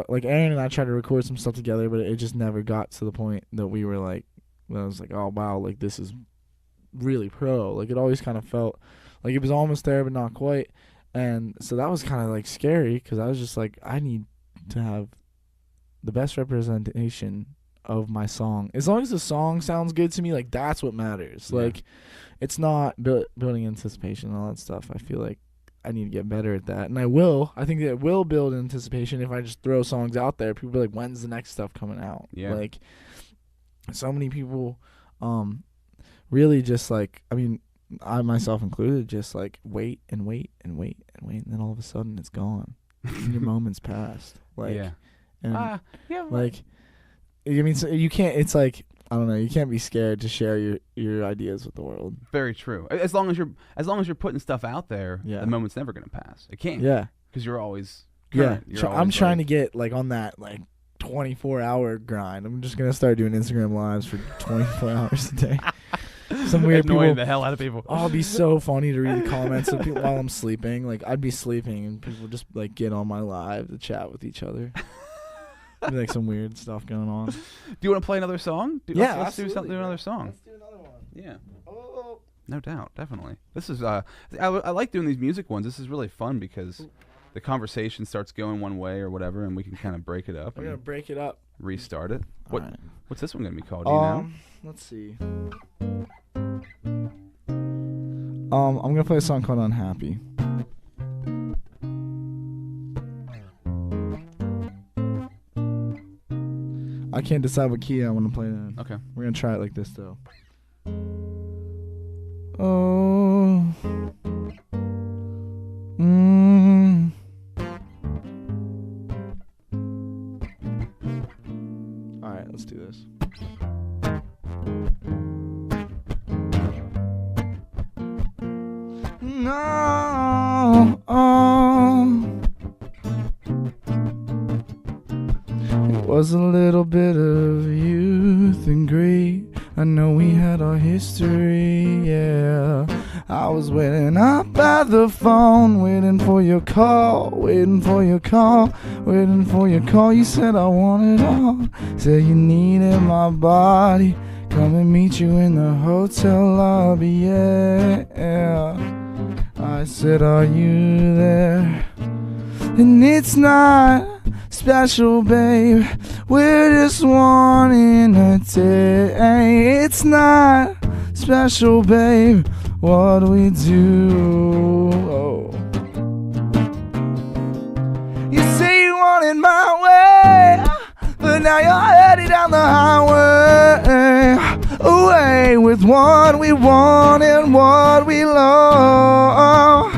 [SPEAKER 3] like Aaron and I tried to record some stuff together, but it just never got to the point that we were like, I was like, oh wow, like this is really pro. Like, it always kind of felt like it was almost there, but not quite. And so that was kind of like scary, because I was just like, I need to have the best representation of my song. As long as the song sounds good to me, like, that's what matters.
[SPEAKER 1] Yeah.
[SPEAKER 3] Like, it's not building anticipation and all that stuff. I feel like I need to get better at that, and I will. I think that it will build anticipation if I just throw songs out there. People be like, when's the next stuff coming out?
[SPEAKER 1] Yeah.
[SPEAKER 3] Like, so many people really just like, I mean, I myself included, just like wait and wait and wait and wait, and then all of a sudden it's gone. And your moment's passed. Like,
[SPEAKER 1] Yeah.
[SPEAKER 3] and
[SPEAKER 1] Yeah.
[SPEAKER 3] like, I mean, so you can't. It's like, I don't know. You can't be scared to share your ideas with the world.
[SPEAKER 1] Very true. As long as you're putting stuff out there,
[SPEAKER 3] Yeah.
[SPEAKER 1] the moment's never gonna pass. It can't.
[SPEAKER 3] Yeah.
[SPEAKER 1] Because you're always.
[SPEAKER 3] Yeah.
[SPEAKER 1] Current. You're
[SPEAKER 3] I'm
[SPEAKER 1] always,
[SPEAKER 3] trying
[SPEAKER 1] like,
[SPEAKER 3] to get like on that like 24-hour grind. I'm just gonna start doing Instagram lives for 24 hours a day. Some weird
[SPEAKER 1] annoying
[SPEAKER 3] people.
[SPEAKER 1] the hell out of people.
[SPEAKER 3] Oh, it'd be so funny to read the comments of people while I'm sleeping. Like, I'd be sleeping and people just like get on my live to chat with each other. Be like some weird stuff going on.
[SPEAKER 1] Do you want to play another song?
[SPEAKER 3] Yeah,
[SPEAKER 1] let's do
[SPEAKER 3] absolutely,
[SPEAKER 1] another song.
[SPEAKER 3] Let's do another one.
[SPEAKER 1] Yeah.
[SPEAKER 3] Oh.
[SPEAKER 1] No doubt, definitely. This is I like doing these music ones. This is really fun because the conversation starts going one way or whatever, and we can kind of break it up
[SPEAKER 3] We're gonna
[SPEAKER 1] and
[SPEAKER 3] break it up.
[SPEAKER 1] restart it.
[SPEAKER 3] All right.
[SPEAKER 1] What's this one gonna be called? Do you know?
[SPEAKER 3] Let's see. I'm gonna play a song called "Unhappy." I can't decide what key I want to play it in.
[SPEAKER 1] Okay.
[SPEAKER 3] We're gonna try it like this though. Oh. All right, let's do this. No. It was a little bit of youth and greed. I know we had our history, yeah. I was waiting up at the phone, waiting for your call, waiting for your call, waiting for your call. You said I want it all, said you needed my body. Come and meet you in the hotel lobby, yeah. I said, are you there? And it's not special, babe. We're just wanting a day. It's not special, babe. What we do. Oh. You say you want it my way, but now you're headed down the highway, away with what we want and what we love.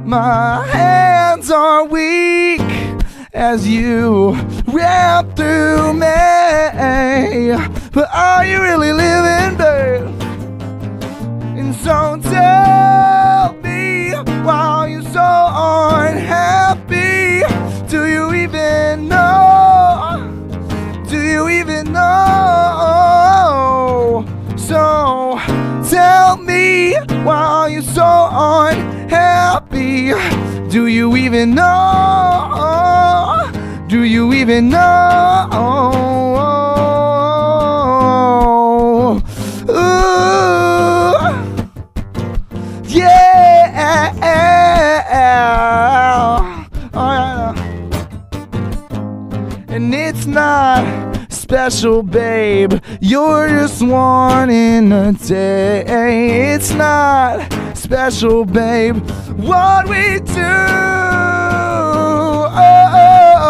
[SPEAKER 3] My hands are weak as you ran through me, but are you really living, babe? And so tell me, why are you so unhappy? Do you even know? Do you even know? So tell me, why are you so unhappy? Do you even know? Do you even know? Ooh, yeah. Oh, yeah. And it's not special, babe. You're just wanting a day. It's not special, babe. What we do.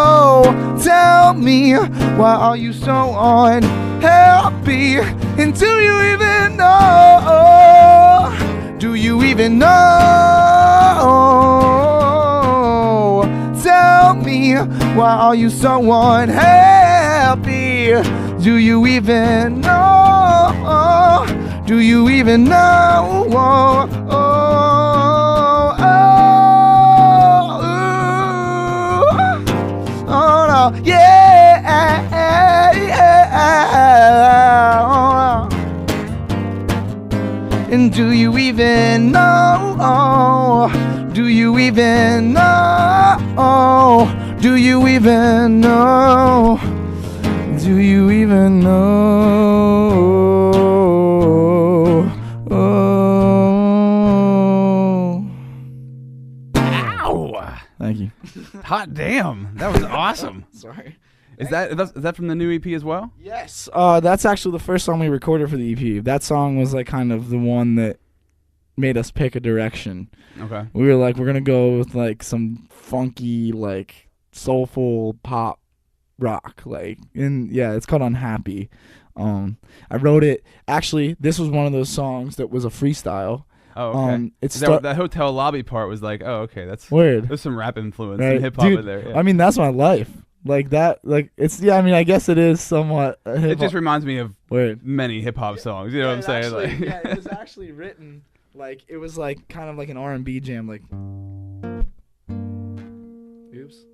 [SPEAKER 3] Oh, tell me, why are you so unhappy? And do you even know? Do you even know? Tell me, why are you so unhappy? Do you even know? Do you even know? Oh, no, yeah. And do you even know? Do you even know? Do you even know? Do you even know? Oh.
[SPEAKER 1] Ow!
[SPEAKER 3] Thank you.
[SPEAKER 1] Hot damn. That was awesome.
[SPEAKER 3] Sorry.
[SPEAKER 1] Is that from the new EP as well?
[SPEAKER 3] Yes. That's actually the first song we recorded for the EP. That song was like kind of the one that made us pick a direction.
[SPEAKER 1] Okay.
[SPEAKER 3] We were like, we're gonna go with like some funky, like soulful pop rock, like, and yeah, it's called Unhappy. I wrote it. Actually, this was one of those songs that was a freestyle.
[SPEAKER 1] Oh, okay. That hotel lobby part was like, oh, okay, that's
[SPEAKER 3] weird.
[SPEAKER 1] There's some rap influence
[SPEAKER 3] Right?
[SPEAKER 1] and hip hop in there. Yeah.
[SPEAKER 3] I mean, that's my life. Like that, like it's I mean, I guess it is somewhat.
[SPEAKER 1] It just reminds me of
[SPEAKER 3] weird
[SPEAKER 1] many hip hop songs. You know what I'm saying?
[SPEAKER 3] Actually,
[SPEAKER 1] like,
[SPEAKER 3] yeah, it was actually written like it was like kind of like an R&B jam. Like, oops.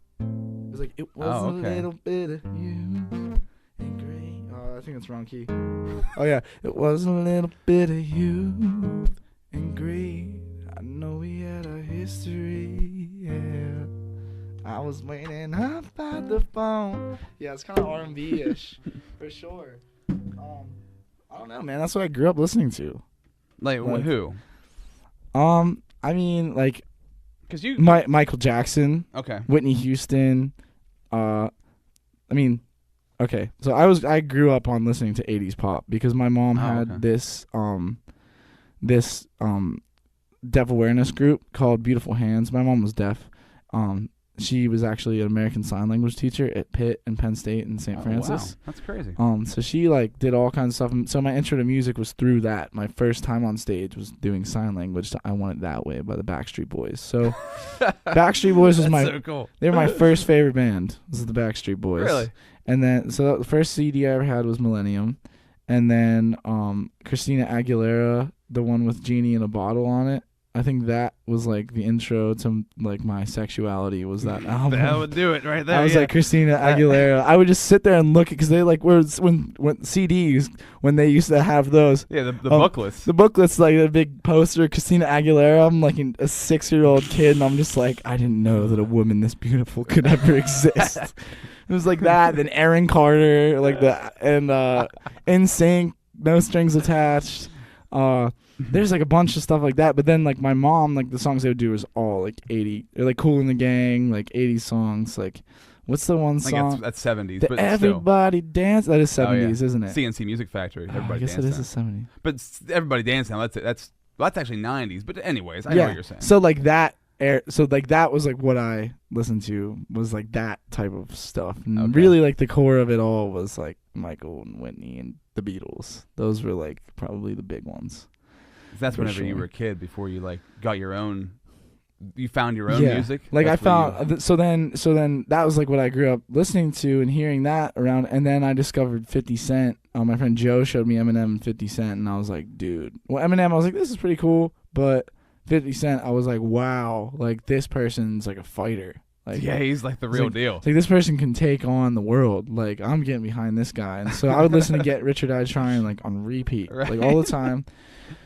[SPEAKER 3] It was like it was a little bit of you and gray. Oh, I think it's wrong key. Oh yeah, it was a little bit of you and gray. I know we had a history. Yeah. I was waiting up by the phone. Yeah, it's kind of R&B-ish for sure. I don't know, man. That's what I grew up listening to.
[SPEAKER 1] like who?
[SPEAKER 3] I mean, like,
[SPEAKER 1] Because you
[SPEAKER 3] Michael Jackson,
[SPEAKER 1] okay,
[SPEAKER 3] Whitney Houston. I mean, okay. So I grew up on listening to 80s pop because my mom had this deaf awareness group called Beautiful Hands. My mom was deaf. She was actually an American Sign Language teacher at Pitt and Penn State and St. Francis.
[SPEAKER 1] Wow, that's crazy.
[SPEAKER 3] So she like did all kinds of stuff. And so my intro to music was through that. My first time on stage was doing sign language to "I Want It That Way" by the Backstreet Boys. So Backstreet Boys was
[SPEAKER 1] so cool.
[SPEAKER 3] They were my first favorite band. Was the Backstreet Boys.
[SPEAKER 1] Really?
[SPEAKER 3] And then so the first CD I ever had was Millennium, and then Christina Aguilera, the one with Genie in a Bottle on it. I think that was like the intro to like my sexuality was that album.
[SPEAKER 1] That would do it right there.
[SPEAKER 3] I was like Christina Aguilera. I would just sit there and look because they like were when CDs when they used to have those.
[SPEAKER 1] Yeah, the booklets.
[SPEAKER 3] The booklets like a big poster. Christina Aguilera. I'm like a 6-year-old kid and I'm just like I didn't know that a woman this beautiful could ever exist. It was like that. Then Aaron Carter like and NSYNC, No Strings Attached. There's like a bunch of stuff like that, but then like my mom, like the songs they would do was all like 80 or like Kool and the Gang, like 80s songs. Like what's the one song?
[SPEAKER 1] That's 70s, but
[SPEAKER 3] Everybody Dance. That is 70s, isn't it?
[SPEAKER 1] CNC Music Factory. Everybody
[SPEAKER 3] I guess
[SPEAKER 1] Dance
[SPEAKER 3] it is
[SPEAKER 1] Now.
[SPEAKER 3] the 70s.
[SPEAKER 1] But Everybody Dance Now. That's actually 90s. But anyways, I know what you're saying.
[SPEAKER 3] So like that. So like that was like what I listened to was like that type of stuff. And really like the core of it all was like Michael and Whitney and the Beatles. Those were like probably the big ones.
[SPEAKER 1] That's whenever you were a kid before you like got your own. You found your own music.
[SPEAKER 3] Like I found so then that was like what I grew up listening to and hearing that around, and then I discovered 50 Cent. My friend Joe showed me Eminem and 50 Cent, and I was like, dude. Well, Eminem, I was like, this is pretty cool, but 50 Cent, I was like, wow, like this person's like a fighter. Like,
[SPEAKER 1] yeah, he's like the real deal.
[SPEAKER 3] Like this person can take on the world. Like I'm getting behind this guy, and so I would listen to Get Rich or Die Trying like on repeat, like all the time.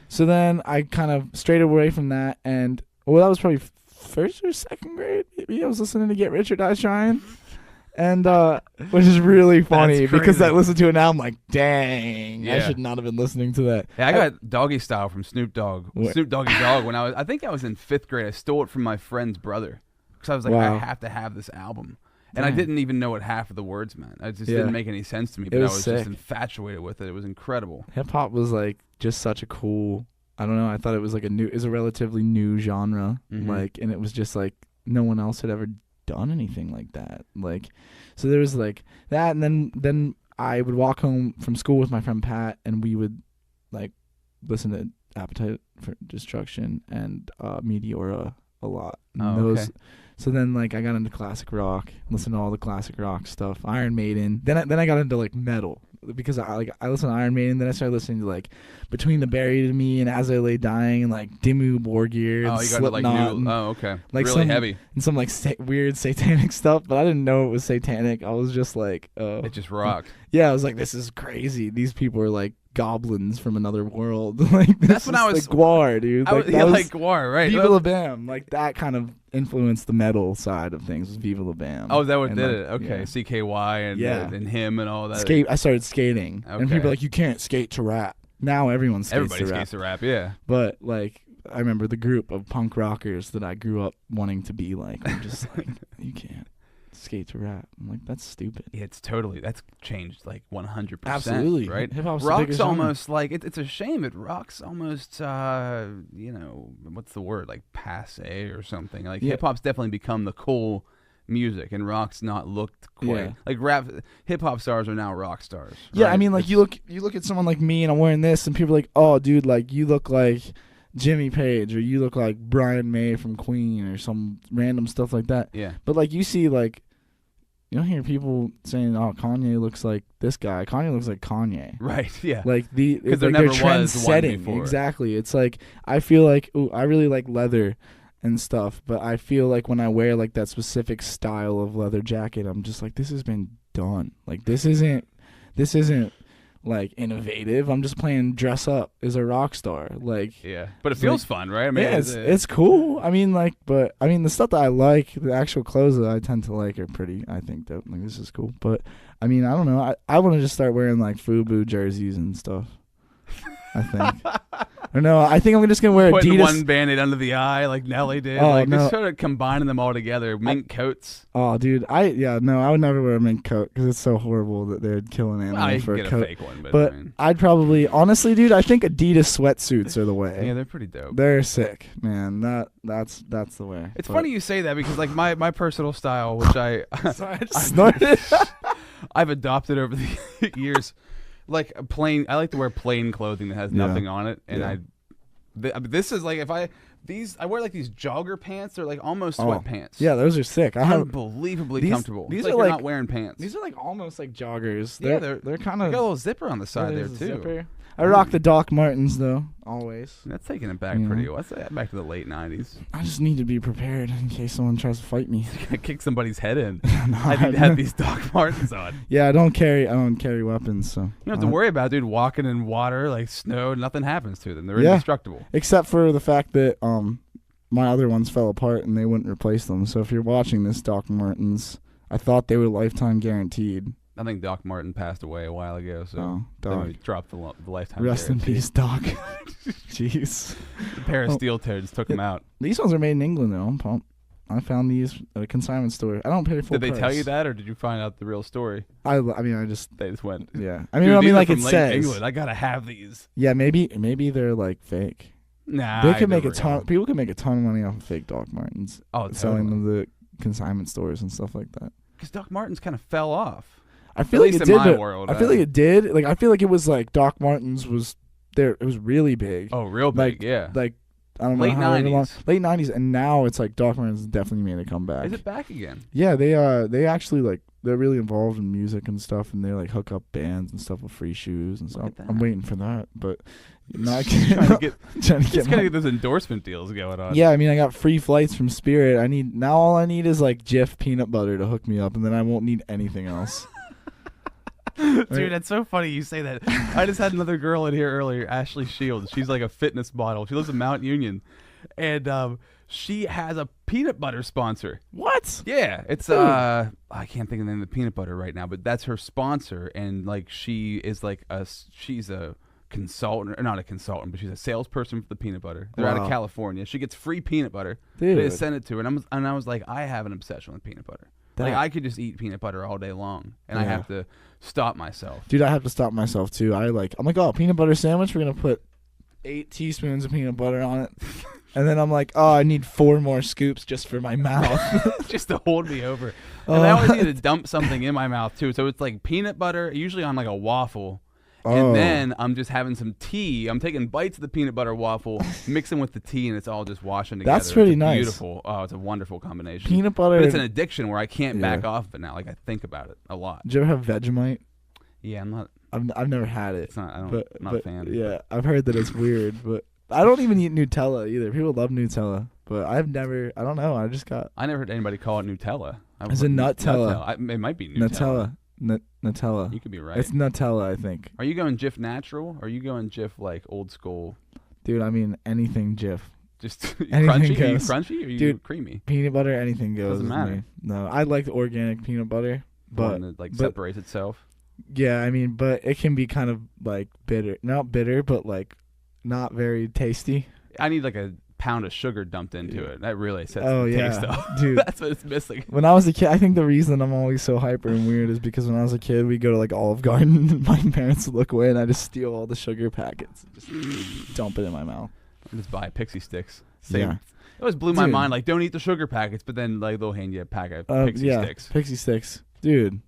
[SPEAKER 3] So then I kind of strayed away from that, and that was probably first or second grade. Maybe I was listening to Get Rich or Die Trying, and which is really funny because I listen to it now. I'm like, dang, I should not have been listening to that.
[SPEAKER 1] Yeah, I got Doggy Style from Snoop Dogg. Snoop Doggy Dogg when I think I was in 5th grade. I stole it from my friend's brother because I was like, I have to have this album. And I didn't even know what half of the words meant. It just didn't make any sense to me. But I was just infatuated with it. It was incredible.
[SPEAKER 3] Hip hop was like just such a cool. I don't know. I thought it was like a relatively new genre. Like, and it was just like no one else had ever done anything like that. Like, so there was like that, and then I would walk home from school with my friend Pat, and we would like listen to Appetite for Destruction and Meteora a lot. And so then like I got into classic rock, listened to all the classic rock stuff, Iron Maiden. Then I got into like metal. because I listen to Iron Maiden, then I started listening to like Between the Buried and Me and As I Lay Dying and like Dimmu Borgir and
[SPEAKER 1] Oh, you got to like
[SPEAKER 3] Slipknot
[SPEAKER 1] new. Oh, okay.
[SPEAKER 3] like
[SPEAKER 1] really
[SPEAKER 3] some,
[SPEAKER 1] heavy.
[SPEAKER 3] and some like weird satanic stuff, but I didn't know it was satanic. I was just like, oh,
[SPEAKER 1] It just rocked.
[SPEAKER 3] yeah. I was like, this is crazy. These people are like goblins from another world. Like
[SPEAKER 1] That's when I was
[SPEAKER 3] like Gwar, dude. Like,
[SPEAKER 1] yeah, like Gwar, right?
[SPEAKER 3] Viva La Bam, like that kind of influenced the metal side of things. Was Viva La Bam.
[SPEAKER 1] Oh, that what
[SPEAKER 3] And,
[SPEAKER 1] did
[SPEAKER 3] like,
[SPEAKER 1] it? Okay,
[SPEAKER 3] yeah.
[SPEAKER 1] CKY and and him and all that.
[SPEAKER 3] I started skating, and
[SPEAKER 1] Okay.
[SPEAKER 3] people are like, you can't skate to rap. Now everyone skates
[SPEAKER 1] Everybody
[SPEAKER 3] to rap.
[SPEAKER 1] skates to rap, yeah.
[SPEAKER 3] But like, I remember the group of punk rockers that I grew up wanting to be like. I'm just like, you can't skate to rap. I'm like, that's stupid.
[SPEAKER 1] Yeah, that's changed like 100%.
[SPEAKER 3] Absolutely,
[SPEAKER 1] right?
[SPEAKER 3] Hip hop's the
[SPEAKER 1] Rock's
[SPEAKER 3] biggest genre.
[SPEAKER 1] almost like it's a shame. It rock's almost what's the word, like passe or something. Like
[SPEAKER 3] Yeah.
[SPEAKER 1] hip hop's definitely become the cool music, and rock's not looked quite
[SPEAKER 3] Yeah.
[SPEAKER 1] like rap. Hip hop stars are now rock stars.
[SPEAKER 3] Yeah,
[SPEAKER 1] right?
[SPEAKER 3] I mean, like you look at someone like me, and I'm wearing this, and people are like, oh, dude, like you look like Jimmy Page, or you look like Brian May from Queen, or some random stuff like that.
[SPEAKER 1] Yeah.
[SPEAKER 3] But like you see, like you don't hear people saying, "Oh, Kanye looks like this guy." Kanye looks like Kanye.
[SPEAKER 1] Right. Yeah.
[SPEAKER 3] Like
[SPEAKER 1] because there
[SPEAKER 3] like
[SPEAKER 1] never
[SPEAKER 3] they're trend
[SPEAKER 1] was one
[SPEAKER 3] setting.
[SPEAKER 1] before.
[SPEAKER 3] Exactly. It's like I feel like I really like leather and stuff, but I feel like when I wear like that specific style of leather jacket, I'm just like, this has been done. Like this isn't like innovative. I'm just playing dress up as a rock star. Like
[SPEAKER 1] Yeah, but it
[SPEAKER 3] It's
[SPEAKER 1] feels
[SPEAKER 3] like-
[SPEAKER 1] fun, right? I mean,
[SPEAKER 3] yeah, it's cool. I mean, like, but I mean, the stuff that I like, the actual clothes that I tend to like are pretty. I think dope. Like this is cool. But I mean, I don't know. I want to just start wearing like FUBU jerseys and stuff. I think. Or no, I think I'm just gonna wear
[SPEAKER 1] putting
[SPEAKER 3] Adidas.
[SPEAKER 1] one Band-Aid under the eye like Nelly did.
[SPEAKER 3] Oh,
[SPEAKER 1] like
[SPEAKER 3] no.
[SPEAKER 1] just sort of combining them all together. Mink coats.
[SPEAKER 3] Oh, dude, I would never wear a mink coat because it's so horrible that they'd kill an animal
[SPEAKER 1] Well, you
[SPEAKER 3] for
[SPEAKER 1] can
[SPEAKER 3] a
[SPEAKER 1] get
[SPEAKER 3] coat.
[SPEAKER 1] a fake one,
[SPEAKER 3] But
[SPEAKER 1] I mean,
[SPEAKER 3] I'd probably, honestly, dude, I think Adidas sweatsuits are the way.
[SPEAKER 1] yeah, they're pretty dope.
[SPEAKER 3] They're sick, man. That's the way.
[SPEAKER 1] It's
[SPEAKER 3] But-
[SPEAKER 1] funny you say that because like my personal style, which
[SPEAKER 3] Sorry, I just snorted.
[SPEAKER 1] I've adopted over the years, like I like to wear plain clothing that has
[SPEAKER 3] Yeah.
[SPEAKER 1] nothing on it, and
[SPEAKER 3] Yeah.
[SPEAKER 1] I mean, this is like I wear like these jogger pants. They're like almost sweatpants.
[SPEAKER 3] Yeah, those are sick. I have
[SPEAKER 1] unbelievably
[SPEAKER 3] these-
[SPEAKER 1] comfortable.
[SPEAKER 3] these
[SPEAKER 1] It's
[SPEAKER 3] are
[SPEAKER 1] like you're
[SPEAKER 3] like-
[SPEAKER 1] not wearing pants.
[SPEAKER 3] these are like almost like joggers.
[SPEAKER 1] Yeah,
[SPEAKER 3] They're kind
[SPEAKER 1] They
[SPEAKER 3] of
[SPEAKER 1] got a little zipper on the side there too.
[SPEAKER 3] Zipper. I rock the Doc Martens though, always.
[SPEAKER 1] That's taking it back
[SPEAKER 3] Yeah.
[SPEAKER 1] pretty. What's that? Back to the late '90s.
[SPEAKER 3] I just need to be prepared in case someone tries to fight me.
[SPEAKER 1] Kick somebody's head in.
[SPEAKER 3] No,
[SPEAKER 1] I need to have these Doc Martens on.
[SPEAKER 3] Yeah, I don't carry weapons, so
[SPEAKER 1] You don't have to worry about, dude, walking in water, like snow, nothing happens to them. They're
[SPEAKER 3] Yeah.
[SPEAKER 1] indestructible.
[SPEAKER 3] except for the fact that my other ones fell apart and they wouldn't replace them. So if you're watching this, Doc Martens, I thought they were lifetime guaranteed.
[SPEAKER 1] I think Doc Martin passed away a while ago, so
[SPEAKER 3] Oh,
[SPEAKER 1] they
[SPEAKER 3] Doc.
[SPEAKER 1] dropped the lifetime
[SPEAKER 3] Rest in
[SPEAKER 1] guarantee.
[SPEAKER 3] peace, Doc. Jeez.
[SPEAKER 1] A pair of
[SPEAKER 3] Oh.
[SPEAKER 1] steel toes took him out.
[SPEAKER 3] These ones are made in England, though. I'm pumped. I found these at a consignment store. I don't pay full
[SPEAKER 1] Did they
[SPEAKER 3] price.
[SPEAKER 1] tell you that, or did you find out the real story?
[SPEAKER 3] I mean, I just,
[SPEAKER 1] They just went.
[SPEAKER 3] yeah.
[SPEAKER 1] Dude, these are
[SPEAKER 3] like
[SPEAKER 1] from
[SPEAKER 3] it
[SPEAKER 1] late
[SPEAKER 3] says.
[SPEAKER 1] England. I gotta have these.
[SPEAKER 3] Yeah, maybe they're like fake.
[SPEAKER 1] Nah,
[SPEAKER 3] They
[SPEAKER 1] I
[SPEAKER 3] could make a
[SPEAKER 1] never
[SPEAKER 3] ton.
[SPEAKER 1] know.
[SPEAKER 3] People can make a ton of money off of fake Doc Martens.
[SPEAKER 1] Oh,
[SPEAKER 3] selling
[SPEAKER 1] totally.
[SPEAKER 3] them to consignment stores and stuff like that.
[SPEAKER 1] Because Doc Martens kind of fell off.
[SPEAKER 3] I feel
[SPEAKER 1] At
[SPEAKER 3] like
[SPEAKER 1] least
[SPEAKER 3] it
[SPEAKER 1] in
[SPEAKER 3] did.
[SPEAKER 1] my
[SPEAKER 3] But
[SPEAKER 1] world,
[SPEAKER 3] I feel like it did. Like I feel like it was like Doc Martens was there. It was really big.
[SPEAKER 1] Oh, real big, yeah.
[SPEAKER 3] Like I don't
[SPEAKER 1] Late
[SPEAKER 3] know how long.
[SPEAKER 1] 90s.
[SPEAKER 3] Late 90s, and now it's like Doc Martens definitely made a comeback.
[SPEAKER 1] Is it back again?
[SPEAKER 3] Yeah, they actually like they're really involved in music and stuff, and they like hook up bands and stuff with free shoes and stuff.
[SPEAKER 1] at that.
[SPEAKER 3] I'm waiting for that, but not
[SPEAKER 1] Trying to get,
[SPEAKER 3] trying to
[SPEAKER 1] just
[SPEAKER 3] get
[SPEAKER 1] gotta get those endorsement deals going on.
[SPEAKER 3] Yeah, I mean, I got free flights from Spirit. All I need is like Jif peanut butter to hook me up, and then I won't need anything else.
[SPEAKER 1] Dude, that's so funny you say that. I just had another girl in here earlier, Ashley Shields. She's like a fitness model. She lives in Mount Union, and she has a peanut butter sponsor.
[SPEAKER 3] What?
[SPEAKER 1] Yeah, it's I can't think of the name of the peanut butter right now, but that's her sponsor, and like she is like she's a consultant, or not a consultant, but she's a salesperson for the peanut butter. They're out of
[SPEAKER 3] Wow.
[SPEAKER 1] California. She gets free peanut butter.
[SPEAKER 3] Dude.
[SPEAKER 1] They just send it to her, and I was like, I have an obsession with peanut butter. Like I could just eat peanut butter all day long, and I
[SPEAKER 3] Yeah.
[SPEAKER 1] have to stop myself.
[SPEAKER 3] Dude, I have to stop myself too. I'm like, oh, peanut butter sandwich. We're gonna put 8 teaspoons of peanut butter on it, and then I'm like, oh, I need 4 more scoops just for my mouth.
[SPEAKER 1] Just to hold me over. And I always need to dump something in my mouth too. So it's like peanut butter, usually on like a waffle.
[SPEAKER 3] Oh.
[SPEAKER 1] And then I'm just having some tea. I'm taking bites of the peanut butter waffle, mixing with the tea, and it's all just washing together.
[SPEAKER 3] That's pretty
[SPEAKER 1] It's
[SPEAKER 3] nice.
[SPEAKER 1] Beautiful. Oh, it's a wonderful combination.
[SPEAKER 3] Peanut butter.
[SPEAKER 1] But it's an addiction where I can't back
[SPEAKER 3] Yeah.
[SPEAKER 1] off of it now. Like I think about it a lot.
[SPEAKER 3] Did you ever have Vegemite?
[SPEAKER 1] Yeah, I'm not.
[SPEAKER 3] I've never had it.
[SPEAKER 1] It's not. I'm
[SPEAKER 3] but
[SPEAKER 1] not a fan.
[SPEAKER 3] Yeah, I've heard that it's weird, but I don't even eat Nutella either. People love Nutella, but I've never. I don't know.
[SPEAKER 1] I never heard anybody call it Nutella.
[SPEAKER 3] It's a Nutella.
[SPEAKER 1] It might be Nutella.
[SPEAKER 3] Nutella.
[SPEAKER 1] You could be right.
[SPEAKER 3] It's Nutella, I think.
[SPEAKER 1] Are you going Jif natural? Or are you going Jif like old school?
[SPEAKER 3] Dude, I mean anything Jif.
[SPEAKER 1] Just
[SPEAKER 3] Anything
[SPEAKER 1] crunchy? Are you
[SPEAKER 3] goes.
[SPEAKER 1] crunchy or are you
[SPEAKER 3] Dude,
[SPEAKER 1] creamy?
[SPEAKER 3] Peanut butter, anything goes.
[SPEAKER 1] Doesn't
[SPEAKER 3] with
[SPEAKER 1] matter.
[SPEAKER 3] me. No, I like the organic peanut butter, but
[SPEAKER 1] One that separates itself.
[SPEAKER 3] yeah, I mean, but it can be kind of like bitter. Not bitter, but like not very tasty.
[SPEAKER 1] I need like a pound of sugar dumped into it. That really sets
[SPEAKER 3] Oh,
[SPEAKER 1] the
[SPEAKER 3] yeah.
[SPEAKER 1] taste up.
[SPEAKER 3] Dude.
[SPEAKER 1] That's what it's missing.
[SPEAKER 3] When I was a kid, I think the reason I'm always so hyper and weird is because when I was a kid, we'd go to like Olive Garden and my parents would look away and I just steal all the sugar packets and just dump it in my mouth.
[SPEAKER 1] Just buy Pixie Sticks. Same.
[SPEAKER 3] Yeah.
[SPEAKER 1] It always blew my
[SPEAKER 3] Dude.
[SPEAKER 1] mind. Like, don't eat the sugar packets, but then like they'll hand you a pack of Pixie Sticks.
[SPEAKER 3] Pixie Sticks. Dude.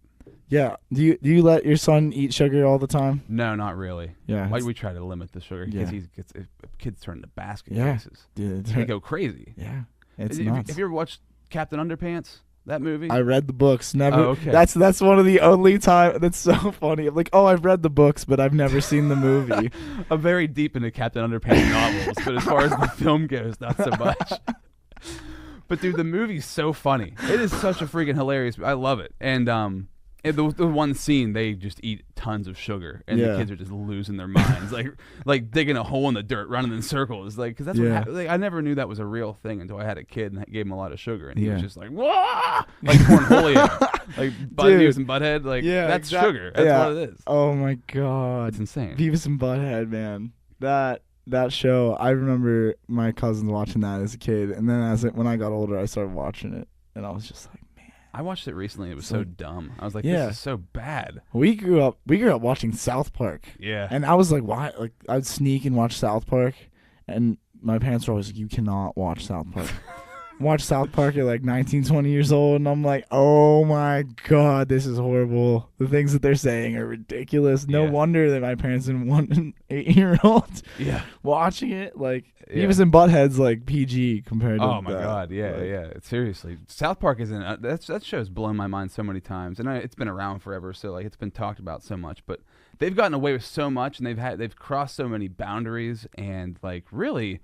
[SPEAKER 3] Yeah. Do you let your son eat sugar all the time?
[SPEAKER 1] No, not really.
[SPEAKER 3] Yeah.
[SPEAKER 1] Why do we try to limit the sugar? Because
[SPEAKER 3] Yeah.
[SPEAKER 1] if kids turn into basket
[SPEAKER 3] Yeah.
[SPEAKER 1] cases.
[SPEAKER 3] Dude,
[SPEAKER 1] They go crazy.
[SPEAKER 3] yeah. It's
[SPEAKER 1] Have
[SPEAKER 3] nuts.
[SPEAKER 1] you ever watched Captain Underpants? That movie?
[SPEAKER 3] I read the books. Never.
[SPEAKER 1] Oh, okay.
[SPEAKER 3] That's one of the only time. That's so funny. I'm like, oh, I've read the books, but I've never seen the movie.
[SPEAKER 1] I'm very deep into Captain Underpants novels, but as far as the film goes, not so much. But dude, the movie's so funny. It is such a freaking hilarious. I love it. And the one scene, they just eat tons of sugar, and
[SPEAKER 3] Yeah.
[SPEAKER 1] the kids are just losing their minds, like digging a hole in the dirt, running in circles, like because that's
[SPEAKER 3] Yeah.
[SPEAKER 1] what I never knew that was a real thing until I had a kid and gave him a lot of sugar, and he was
[SPEAKER 3] Yeah.
[SPEAKER 1] just like, whoa, like Cornholio, like Beavis and Butthead, like that's sugar. That's what it is.
[SPEAKER 3] Oh my god.
[SPEAKER 1] It's insane.
[SPEAKER 3] Beavis and Butthead, man. That show, I remember my cousins watching that as a kid, and then when I got older, I started watching it, and I was just like, man.
[SPEAKER 1] I watched it recently. It was
[SPEAKER 3] So-
[SPEAKER 1] so dumb. I was like,
[SPEAKER 3] Yeah.
[SPEAKER 1] this is so bad.
[SPEAKER 3] We grew up watching South Park,
[SPEAKER 1] Yeah.
[SPEAKER 3] and I was like, why? Like, I'd sneak and watch South Park, and my parents were always like, you cannot watch South Park. Watch South Park at like 19, 20 years old, and I'm like, oh my god, this is horrible. The things that they're saying are ridiculous. No
[SPEAKER 1] Yeah.
[SPEAKER 3] wonder that my parents didn't want an 8-year-old
[SPEAKER 1] Yeah.
[SPEAKER 3] watching it. Like,
[SPEAKER 1] Yeah.
[SPEAKER 3] Beavis and Butthead's like PG compared to
[SPEAKER 1] Oh my
[SPEAKER 3] that.
[SPEAKER 1] god, yeah,
[SPEAKER 3] Like,
[SPEAKER 1] yeah. Seriously, South Park isn't. That show's blown my mind so many times, and it's been around forever, so like it's been talked about so much. But they've gotten away with so much, and they've crossed so many boundaries, and like really,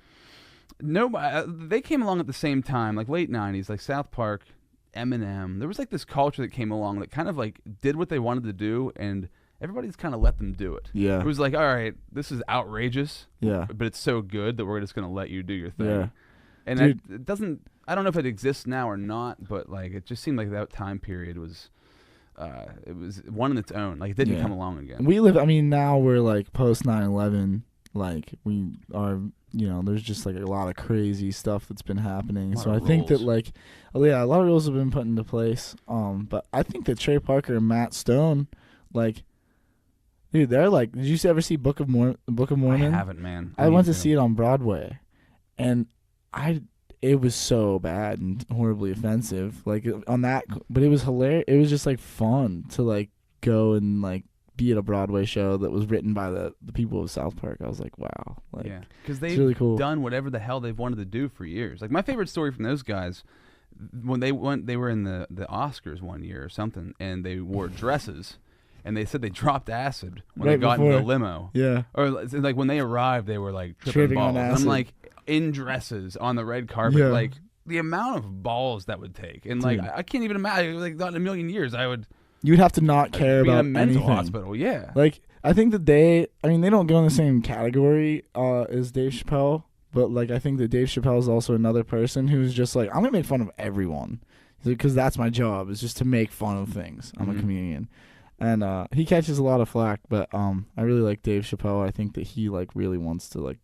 [SPEAKER 1] they came along at the same time, like late '90s, like South Park, Eminem. There was like this culture that came along that kind of like did what they wanted to do, and everybody's kind of let them do it.
[SPEAKER 3] Yeah.
[SPEAKER 1] It was like, all right, this is outrageous,
[SPEAKER 3] Yeah.
[SPEAKER 1] but it's so good that we're just gonna let you do your thing.
[SPEAKER 3] Yeah.
[SPEAKER 1] And
[SPEAKER 3] Dude.
[SPEAKER 1] it doesn't. I don't know if it exists now or not, but like it just seemed like that time period was, it was one in its own. Like it didn't
[SPEAKER 3] Yeah.
[SPEAKER 1] come along again.
[SPEAKER 3] We live, I mean, now we're like post 9/11, like we are, there's just like a lot of crazy stuff that's been happening.
[SPEAKER 1] A lot
[SPEAKER 3] So I
[SPEAKER 1] of
[SPEAKER 3] think that
[SPEAKER 1] rules.
[SPEAKER 3] like, a lot of rules have been put into place. But I think that Trey Parker and Matt Stone, like, dude, they're like, did you ever see Book of Mormon?
[SPEAKER 1] I haven't, man.
[SPEAKER 3] I went to see it on Broadway, and it was so bad and horribly offensive. Like on that, but it was hilarious. It was just like fun to like go and like be at a Broadway show that was written by the people of South Park. I was like, wow, like
[SPEAKER 1] Yeah, because
[SPEAKER 3] it's
[SPEAKER 1] they've
[SPEAKER 3] really cool.
[SPEAKER 1] done whatever the hell they've wanted to do for years. Like my favorite story from those guys, when they were in the Oscars one year or something, and they wore dresses, and they said they dropped acid when
[SPEAKER 3] Right
[SPEAKER 1] they got into
[SPEAKER 3] before.
[SPEAKER 1] the limo.
[SPEAKER 3] Yeah,
[SPEAKER 1] Or like when they arrived, they were like
[SPEAKER 3] Tripping on
[SPEAKER 1] balls. And
[SPEAKER 3] acid.
[SPEAKER 1] I'm like in dresses on the red carpet.
[SPEAKER 3] Yeah.
[SPEAKER 1] Like the amount of balls that would take, and like
[SPEAKER 3] Dude.
[SPEAKER 1] I can't even imagine. Like not in a million years, I would
[SPEAKER 3] you'd have to not care
[SPEAKER 1] be in
[SPEAKER 3] about
[SPEAKER 1] a mental
[SPEAKER 3] anything.
[SPEAKER 1] hospital. Yeah,
[SPEAKER 3] Like I think that they don't go in the same category as Dave Chappelle, but like I think that Dave Chappelle is also another person who's just like, I'm gonna make fun of everyone because that's my job, is just to make fun of things. I'm a
[SPEAKER 1] Mhm.
[SPEAKER 3] comedian, and he catches a lot of flack, but I really like Dave Chappelle. I think that he like really wants to like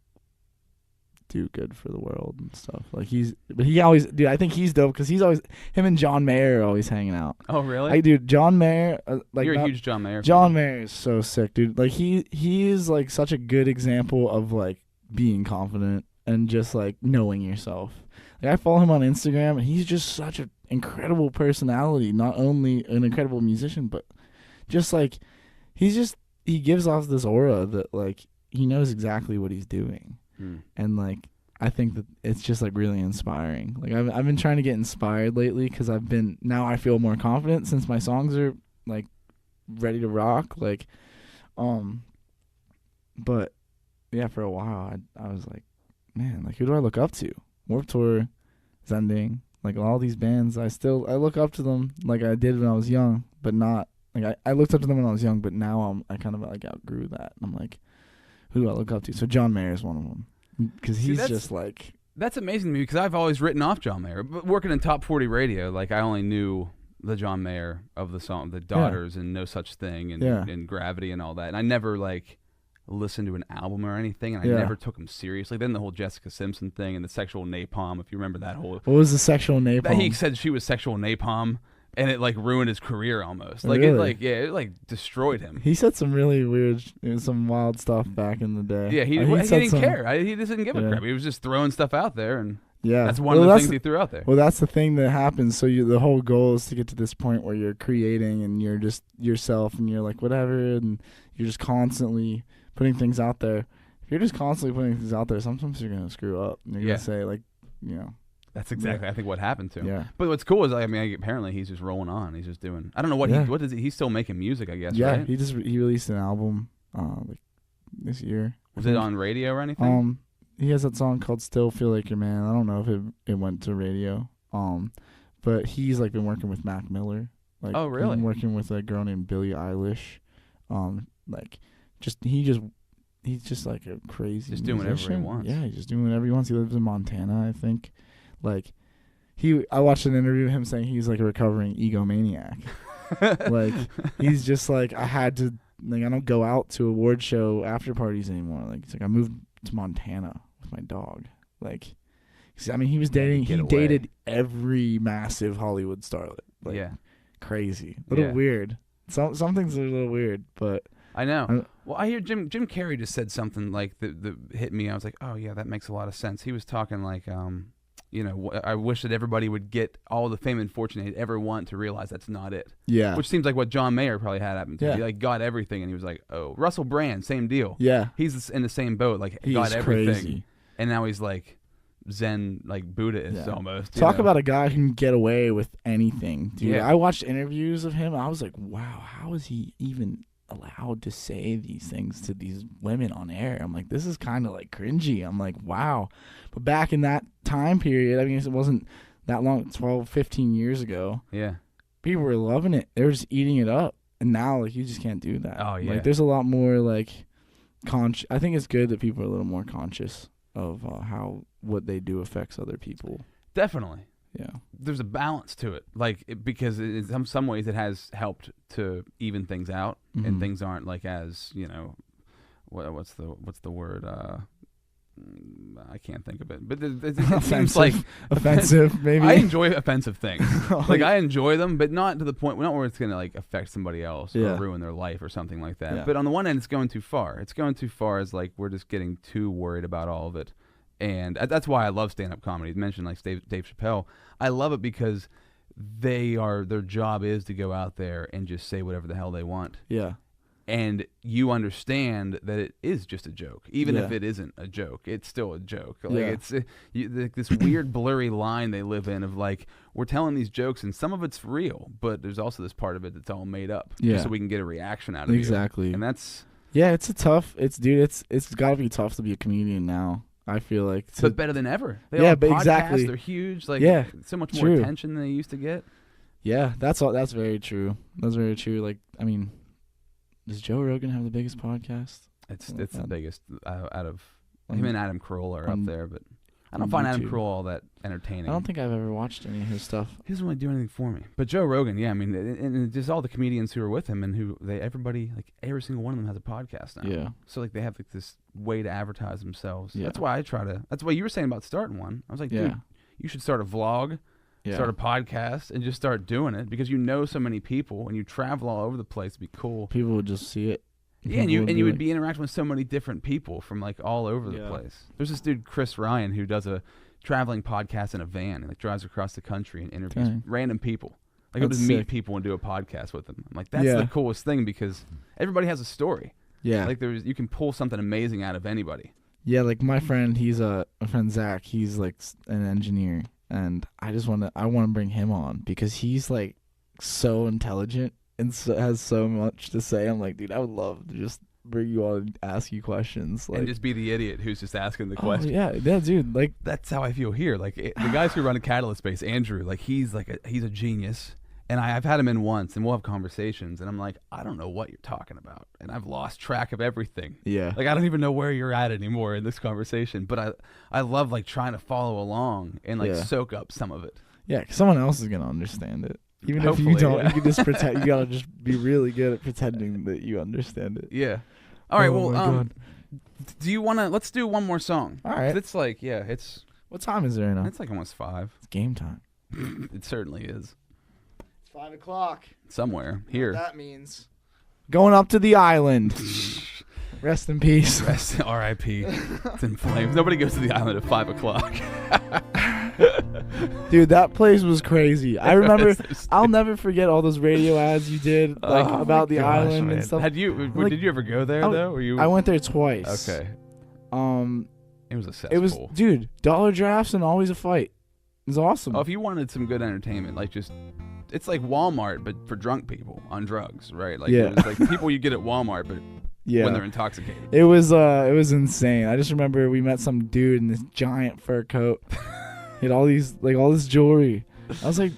[SPEAKER 3] do good for the world and stuff. Like he always, dude, I think he's dope because he's always, him and John Mayer are always hanging out.
[SPEAKER 1] Oh really?
[SPEAKER 3] Like, dude, John Mayer, like
[SPEAKER 1] You're a
[SPEAKER 3] not-
[SPEAKER 1] huge John Mayer fan.
[SPEAKER 3] John Mayer is so sick, dude. Like he is like such a good example of like being confident and just like knowing yourself. Like I follow him on Instagram, and he's just such an incredible personality. Not only an incredible musician, but just like he gives off this aura that like he knows exactly what he's doing. And like I think that it's just like really inspiring. Like I've been trying to get inspired lately because now I feel more confident since my songs are like ready to rock. Like But yeah, for a while I was like, man, like who do I look up to? Warped Tour is ending. Like all these bands, I look up to them like I did when I was young, but not like I looked up to them when I was young, but now I kind of like outgrew that. And I'm like, who do I look up to? So John Mayer is one of them because he's just like.
[SPEAKER 1] That's amazing to me because I've always written off John Mayer. But working in Top 40 radio, like I only knew the John Mayer of the song, The Daughters and No Such Thing and Gravity and all that. And I never like listened to an album or anything, and I never took him seriously. Then the whole Jessica Simpson thing and the sexual napalm, if you remember that whole...
[SPEAKER 3] What was the sexual napalm?
[SPEAKER 1] He said she was sexual napalm, and it like ruined his career almost. Like
[SPEAKER 3] really?
[SPEAKER 1] It like destroyed him.
[SPEAKER 3] He said some really weird, some wild stuff back in the day.
[SPEAKER 1] Yeah, he didn't care. He just didn't give a crap. He was just throwing stuff out there, and that's one of the things he threw out there.
[SPEAKER 3] Well, that's the thing that happens. So the whole goal is to get to this point where you're creating and you're just yourself and you're like whatever, and you're just constantly putting things out there. If you're just constantly putting things out there, sometimes you're gonna screw up. And you're gonna say like,
[SPEAKER 1] That's exactly I think what happened to him.
[SPEAKER 3] Yeah.
[SPEAKER 1] But what's cool is apparently he's just rolling on. He's just doing. I don't know what he's still making music. I guess.
[SPEAKER 3] Yeah.
[SPEAKER 1] Right?
[SPEAKER 3] He released an album like this year.
[SPEAKER 1] Was it on radio or anything?
[SPEAKER 3] He has that song called "Still Feel Like Your Man." I don't know if it went to radio. But he's like been working with Mac Miller. Like,
[SPEAKER 1] oh really?
[SPEAKER 3] Been working with a girl named Billie Eilish. He's just like a crazy
[SPEAKER 1] just doing
[SPEAKER 3] musician.
[SPEAKER 1] whatever he wants.
[SPEAKER 3] Yeah, he's just doing whatever he wants. He lives in Montana, I think. Like I watched an interview of him saying he's like a recovering egomaniac. Like he's just like I don't go out to award show after parties anymore. Like it's like I moved to Montana with my dog. Like he was dating dated every massive Hollywood starlet. Like, crazy. A little weird. Some things are a little weird, but
[SPEAKER 1] I know. Well, I hear Jim Carrey just said something like that hit me. I was like, oh yeah, that makes a lot of sense. He was talking like, I wish that everybody would get all the fame and fortune they'd ever want to realize that's not it. Yeah. Which seems like what John Mayer probably had happen to him. He like got everything, and he was like, oh, Russell Brand, same deal. Yeah. He's in the same boat. Like he got everything, crazy. And now he's like Zen, like Buddhist almost.
[SPEAKER 3] Talk about a guy who can get away with anything, dude. I watched interviews of him. I was like, wow, how is he even allowed to say these things to these women on air? I'm like, this is kind of like cringy. I'm like, wow. But back in that time period, I mean, it wasn't that long, 12, 15 years ago. Yeah. People were loving it. They were just eating it up. And now, like, you just can't do that. Oh, yeah. Like, there's a lot more, like, I think it's good that people are a little more conscious of how what they do affects other people. Definitely. Yeah. There's a balance to it, like because in some ways it has helped to even things out, and things aren't like as what's the word? I can't think of it, but it seems like offensive. Maybe I enjoy offensive things. Like I enjoy them, but not to the point, not where it's gonna like affect somebody else or ruin their life or something like that. Yeah. But on the one end, it's going too far. It's going too far as like we're just getting too worried about all of it. And that's why I love stand-up comedy. You mentioned like Dave Chappelle. I love it because their job is to go out there and just say whatever the hell they want. Yeah. And you understand that it is just a joke. Even if it isn't a joke, it's still a joke. Like it's this weird blurry line they live in of like, we're telling these jokes and some of it's real, but there's also this part of it that's all made up. Yeah. Just so we can get a reaction out of you. Exactly. And that's... Yeah, it's got to be tough to be a comedian now. I feel like, but better than ever. They all podcasts, exactly. They're huge. Like, so much more attention than they used to get. Yeah, that's very true. That's very true. Like, I mean, does Joe Rogan have the biggest podcast? It's the biggest out of him and Adam Carolla are up there, but I don't find Adam Carolla all that entertaining. I don't think I've ever watched any of his stuff. He doesn't really do anything for me. But Joe Rogan, yeah, I mean, and just all the comedians who are with him and everybody, like every single one of them has a podcast now. Yeah. So like they have like this way to advertise themselves. Yeah. That's why that's why you were saying about starting one. I was like, dude, you should start a vlog, start a podcast, and just start doing it because you know so many people and you travel all over the place. It'd be cool. People would just see it. Yeah, and you would be interacting with so many different people from like all over the place. There's this dude Chris Ryan who does a traveling podcast in a van and like drives across the country and interviews random people. Like he'll just meet people and do a podcast with them. I'm like, that's the coolest thing because everybody has a story. Yeah, like you can pull something amazing out of anybody. Yeah, like my friend, my friend Zach. He's like an engineer, and I want to bring him on because he's like so intelligent and has so much to say. I'm like, dude, I would love to just bring you on and ask you questions. Like,
[SPEAKER 1] and just be the idiot who's just asking the
[SPEAKER 3] oh,
[SPEAKER 1] question.
[SPEAKER 3] yeah, dude. Like,
[SPEAKER 1] That's how I feel here. Like the guys who run a Catalyst Space, Andrew, like he's a genius. And I've had him in once, and we'll have conversations, and I'm like, I don't know what you're talking about, and I've lost track of everything.
[SPEAKER 3] yeah,
[SPEAKER 1] Like I don't even know where you're at anymore in this conversation. But I love like trying to follow along and like
[SPEAKER 3] Yeah.
[SPEAKER 1] soak up some of it.
[SPEAKER 3] yeah. 'Cause someone else is gonna understand it. Even if you
[SPEAKER 1] Hopefully,
[SPEAKER 3] don't,
[SPEAKER 1] yeah.
[SPEAKER 3] you can just pretend. You gotta just be really good at pretending that you understand it.
[SPEAKER 1] Yeah. All right.
[SPEAKER 3] Oh my
[SPEAKER 1] Well,
[SPEAKER 3] God.
[SPEAKER 1] do you want to? Let's do one more song.
[SPEAKER 3] All right.
[SPEAKER 1] It's like it's
[SPEAKER 3] What time is it right now?
[SPEAKER 1] it's like almost 5.
[SPEAKER 3] It's game time.
[SPEAKER 1] It certainly is.
[SPEAKER 3] It's 5 o'clock.
[SPEAKER 1] Somewhere here.
[SPEAKER 3] That means going up to the island. Rest in peace.
[SPEAKER 1] Rest, R.I.P. It's in flames. Nobody goes to the island at 5 o'clock.
[SPEAKER 3] Dude, that place was crazy. I remember.
[SPEAKER 1] So stupid.
[SPEAKER 3] I'll never forget all those radio ads you did, like
[SPEAKER 1] Oh
[SPEAKER 3] about
[SPEAKER 1] my
[SPEAKER 3] the
[SPEAKER 1] gosh,
[SPEAKER 3] island
[SPEAKER 1] man.
[SPEAKER 3] and stuff.
[SPEAKER 1] Had you?
[SPEAKER 3] Like,
[SPEAKER 1] did you ever go there though? Were you?
[SPEAKER 3] I went there twice.
[SPEAKER 1] Okay. It was a cesspool.
[SPEAKER 3] It was, dude, dollar drafts and always a fight. It was awesome.
[SPEAKER 1] Oh, if you wanted some good entertainment, like just, it's like Walmart, but for drunk people on drugs, right? Like,
[SPEAKER 3] Yeah.
[SPEAKER 1] it was like people you get at Walmart, but
[SPEAKER 3] yeah.
[SPEAKER 1] when they're intoxicated.
[SPEAKER 3] It was insane. I just remember we met some dude in this giant fur coat. He had all this jewelry. I was like,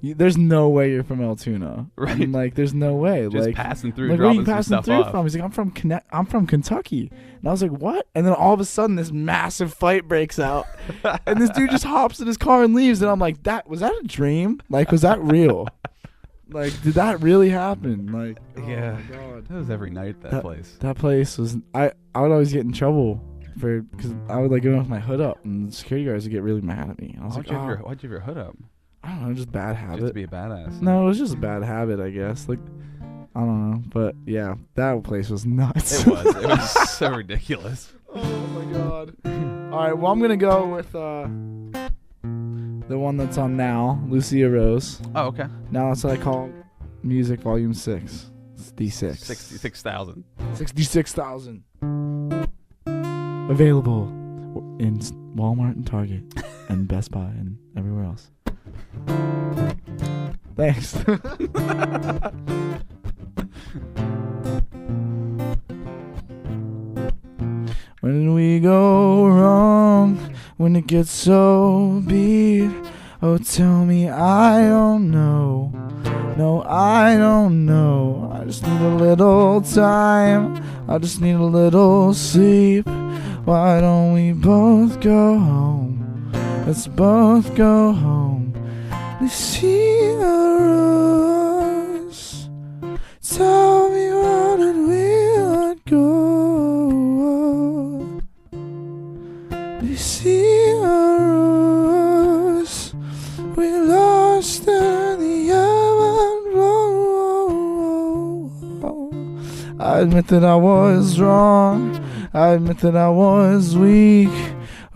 [SPEAKER 3] there's no way you're from Altoona.
[SPEAKER 1] Right.
[SPEAKER 3] I'm like, there's no way.
[SPEAKER 1] Just
[SPEAKER 3] like,
[SPEAKER 1] passing through,
[SPEAKER 3] like, where are you
[SPEAKER 1] dropping some
[SPEAKER 3] passing
[SPEAKER 1] stuff
[SPEAKER 3] through
[SPEAKER 1] off.
[SPEAKER 3] from? He's like, I'm from Kentucky. And I was like, what? And then all of a sudden, this massive fight breaks out, and this dude just hops in his car and leaves. And I'm like, was that a dream? Like, was that real? Like, did that really happen? Like, oh
[SPEAKER 1] Yeah.
[SPEAKER 3] my God.
[SPEAKER 1] That was every night at that place.
[SPEAKER 3] That place was. I would always get in trouble because I would like go with my hood up, and the security guards would get really mad at me. I was
[SPEAKER 1] Why'd
[SPEAKER 3] like,
[SPEAKER 1] you have
[SPEAKER 3] oh,
[SPEAKER 1] why'd you have your hood up?
[SPEAKER 3] I don't know, just bad
[SPEAKER 1] Just to
[SPEAKER 3] habit.
[SPEAKER 1] be a badass.
[SPEAKER 3] No, it was just a bad habit, I guess. Like, I don't know, but yeah, that place was nuts.
[SPEAKER 1] It was. It was so ridiculous.
[SPEAKER 3] Oh my God. All right, well, I'm gonna go with the one that's on now, Lucia Rose.
[SPEAKER 1] Oh, okay.
[SPEAKER 3] Now that's what I call music volume 6. It's D6.
[SPEAKER 1] 66,000.
[SPEAKER 3] 66,000. Available in Walmart and Target and Best Buy and everywhere else. Thanks. When we go wrong, when it gets so beat, oh tell me I don't know. No, I don't know. I just need a little time. I just need a little sleep. Why don't we both go home? Let's both go home. Lucia Rose, tell me why did we let go? Lucia Rose, we lost in the avant. I admit that I was wrong. I admit that I was weak.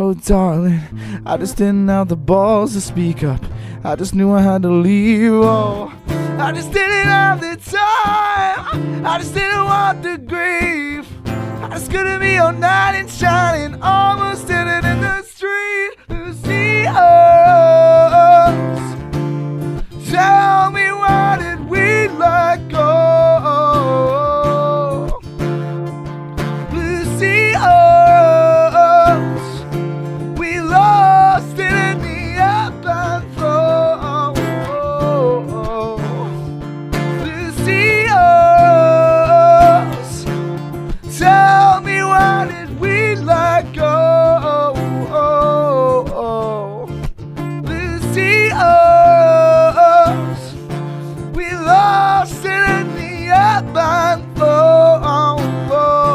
[SPEAKER 3] Oh darling, I just didn't have the balls to speak up. I just knew I had to leave. Oh, I just didn't have the time. I just didn't want the grief. I just couldn't be all night and shining. Almost did it in the street. Lucia, tell me why did we let go? We lost it in the ebb and flow. Lucia's, tell me why did we let go? Lucia's, we lost it in the ebb and flow.